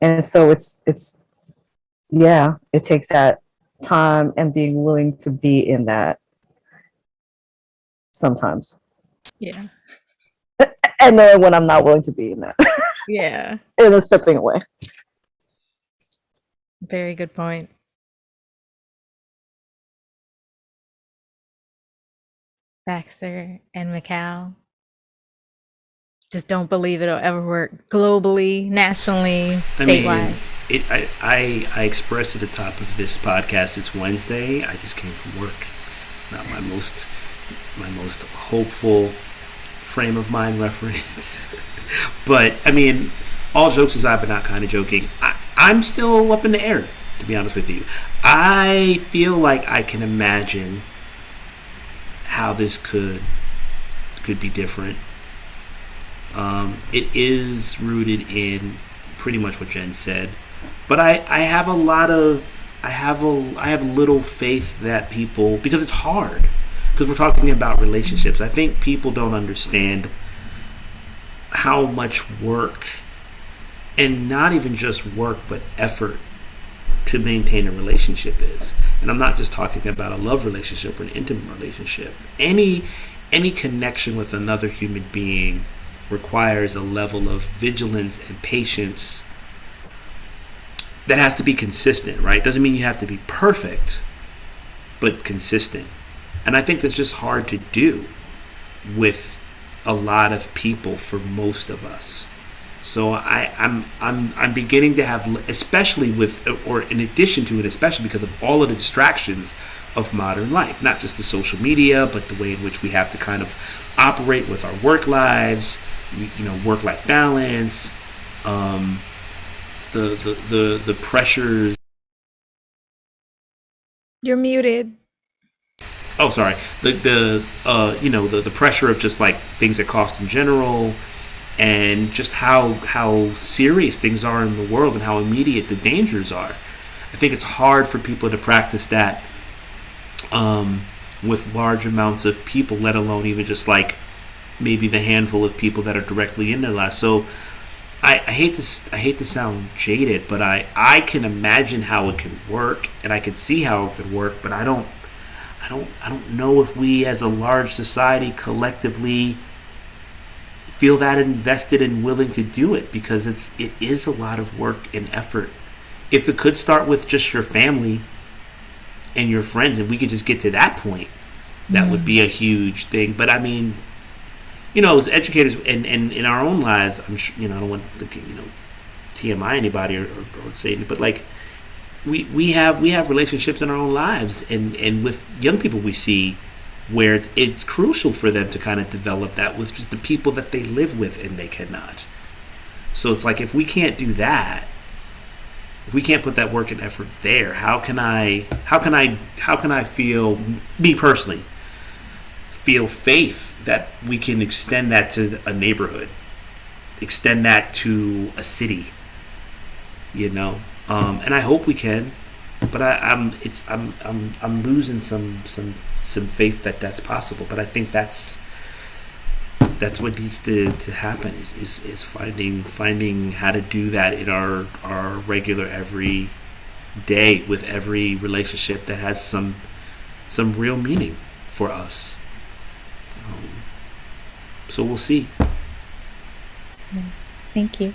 And so it's it takes that time and being willing to be in that sometimes. Yeah. And then when I'm not willing to be in that. Yeah. And then stepping away. Very good points. Baxter and McCall. Just don't believe it'll ever work globally, nationally, statewide. I expressed at the top of this podcast, it's Wednesday. I just came from work. It's not my most hopeful frame of mind reference. But I mean, all jokes aside, but not kind of joking, I'm still up in the air, to be honest with you. I feel like I can imagine how this could be different. It is rooted in pretty much what Jen said, but I have little faith that people, because it's hard, because we're talking about relationships. I think people don't understand how much work, and not even just work, but effort to maintain a relationship is. And I'm not just talking about a love relationship or an intimate relationship. Any connection with another human being requires a level of vigilance and patience that has to be consistent, right? Doesn't mean you have to be perfect, but consistent. And I think that's just hard to do with a lot of people for most of us. So I'm beginning to have, especially with, or in addition to it, especially because of all of the distractions of modern life, not just the social media, but the way in which we have to kind of operate with our work lives, work-life balance, the pressures. You're muted. Oh, sorry. The pressure of just like things that cost in general, and just how serious things are in the world and how immediate the dangers are. I think it's hard for people to practice that with large amounts of people, let alone even just like maybe the handful of people that are directly in their lives. So I hate to sound jaded, but I can imagine how it could work, and I can see how it could work, but I don't know if we as a large society collectively feel that invested and willing to do it, because it is a lot of work and effort. If it could start with just your family and your friends, and we could just get to that point, that would be a huge thing. But I mean, as educators and in our own lives, I'm sure, I don't want to, TMI anybody or say anything, but like we have relationships in our own lives and with young people we see where it's crucial for them to kind of develop that with just the people that they live with, and they cannot. So it's like, if we can't do that, if we can't put that work and effort there, how can I feel, me personally, feel faith that we can extend that to a neighborhood, extend that to a city, and I hope we can, but I'm losing some faith that that's possible. But I think that's what needs to happen is finding how to do that in our regular every day with every relationship that has some real meaning for us. So we'll see. Thank you.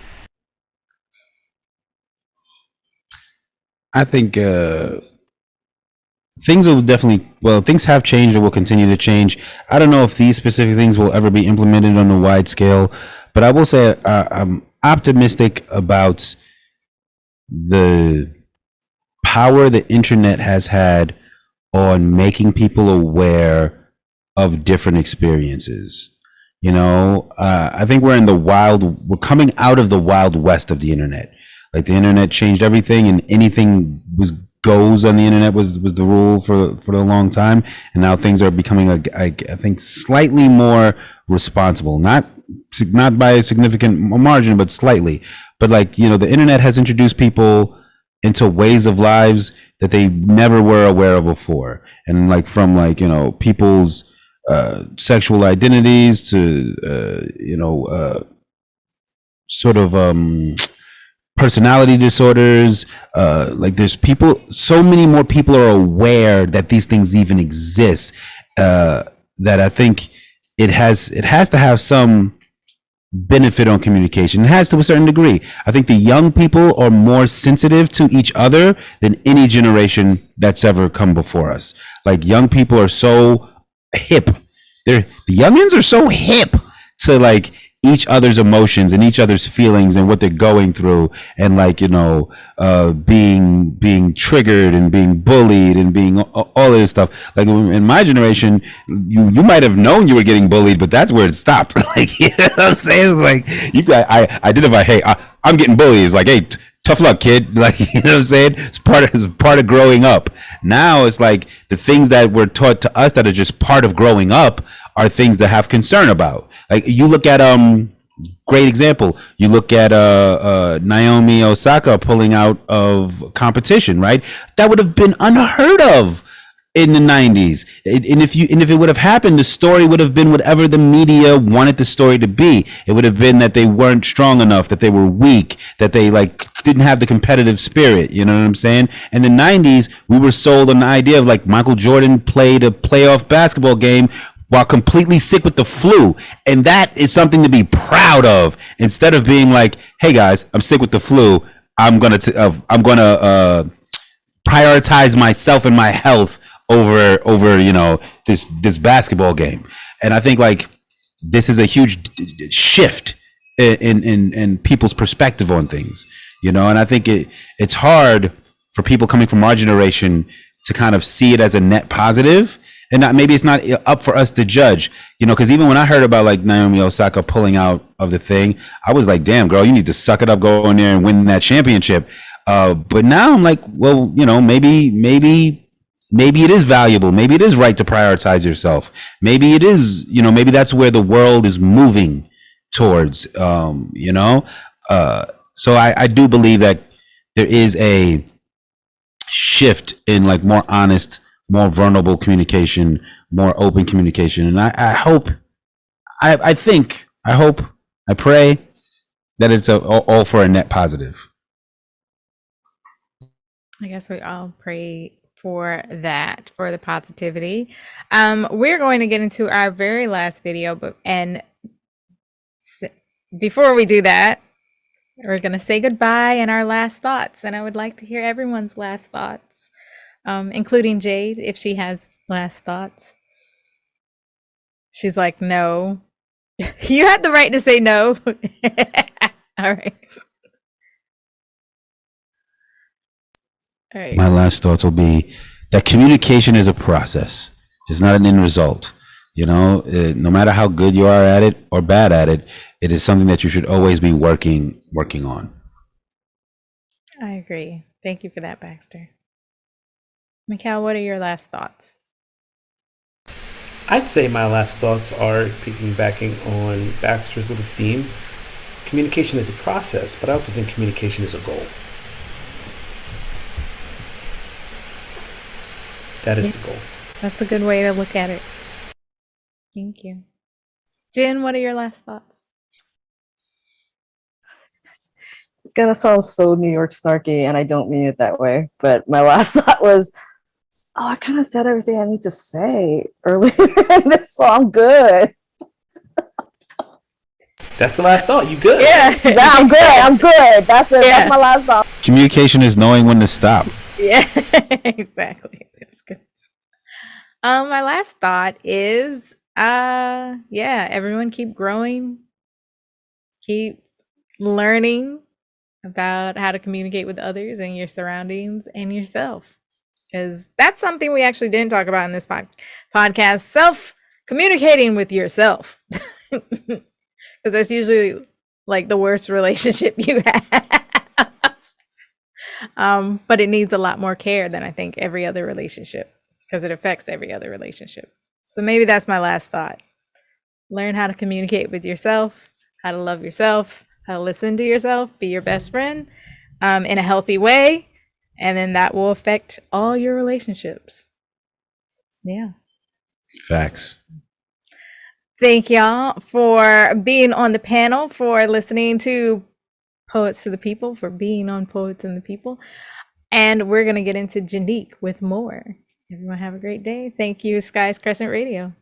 I think things have changed and will continue to change. I don't know if these specific things will ever be implemented on a wide scale, but I will say I'm optimistic about the power the internet has had on making people aware of different experiences. I think we're coming out of the wild west of the internet. Like, the internet changed everything, and anything goes on the internet was the rule for a long time. And now things are becoming, I think, slightly more responsible, not by a significant margin, but slightly. But the internet has introduced people into ways of lives that they never were aware of before. And from people's sexual identities to personality disorders, there's so many more people are aware that these things even exist, that I think it has to have some benefit on communication. It has to a certain degree. I think the young people are more sensitive to each other than any generation that's ever come before us. Young people are so hip. The youngins are so hip to each other's emotions and each other's feelings and what they're going through, and being triggered and being bullied and being all of this stuff. In my generation, you might have known you were getting bullied, but that's where it stopped. You know what I'm saying? It's I identify, hey, I'm getting bullied. It's hey, tough luck, kid. You know what I'm saying? It's part of growing up. Now it's the things that were taught to us that are just part of growing up are things to have concern about. You look at great example. You look at Naomi Osaka pulling out of competition, right? That would have been unheard of in the 90s. And if it would have happened, the story would have been whatever the media wanted the story to be. It would have been that they weren't strong enough, that they were weak, that they didn't have the competitive spirit. You know what I'm saying? In the 90s, we were sold on the idea of Michael Jordan played a playoff basketball game while completely sick with the flu. And that is something to be proud of, instead of being like, hey guys, I'm sick with the flu. I'm gonna prioritize myself and my health over this basketball game. And I think like this is a huge shift in people's perspective on things, and I think it's hard for people coming from our generation to kind of see it as a net positive, and maybe it's not up for us to judge, because even when I heard about like Naomi Osaka pulling out of the thing, I was like, damn girl, you need to suck it up, go in there and win that championship. But now I'm like, well, maybe it is valuable. Maybe it is right to prioritize yourself. Maybe it is, maybe that's where the world is moving towards, so I do believe that there is a shift in like more honest, more vulnerable communication, more open communication. And I hope, I pray that it's all for a net positive. I guess we all pray for that, for the positivity. We're going to get into our very last video, and before we do that, we're going to say goodbye and our last thoughts. And I would like to hear everyone's last thoughts, including Jade, if she has last thoughts. She's like, no. You had the right to say no. All right. All right. My last thoughts will be that communication is a process. It's not an end result. No matter how good you are at it or bad at it, it is something that you should always be working on. I agree. Thank you for that, Baxter. Mikhail, what are your last thoughts? I'd say my last thoughts are piggybacking on Baxter's little theme. Communication is a process, but I also think communication is a goal. That is the goal. That's a good way to look at it. Thank you. Jen, what are your last thoughts? It's gonna sound so New York snarky, and I don't mean it that way. But my last thought was, I kind of said everything I need to say earlier in this, so I'm good. That's the last thought. You good? Yeah, I'm good. That's it. Yeah. That's my last thought. Communication is knowing when to stop. Yeah, exactly. That's good. My last thought is, everyone keep growing, keep learning about how to communicate with others and your surroundings and yourself, because that's something we actually didn't talk about in this podcast. Communicating with yourself, because that's usually like the worst relationship you have. But it needs a lot more care than I think every other relationship, because it affects every other relationship. So maybe that's my last thought. Learn how to communicate with yourself, how to love yourself, how to listen to yourself, be your best friend in a healthy way. And then that will affect all your relationships. Yeah. Facts. Thank y'all for being on the panel, for listening to Poets to the People, for being on Poets and the People. And we're going to get into Janique with more. Everyone have a great day. Thank you, Skies Crescent Radio.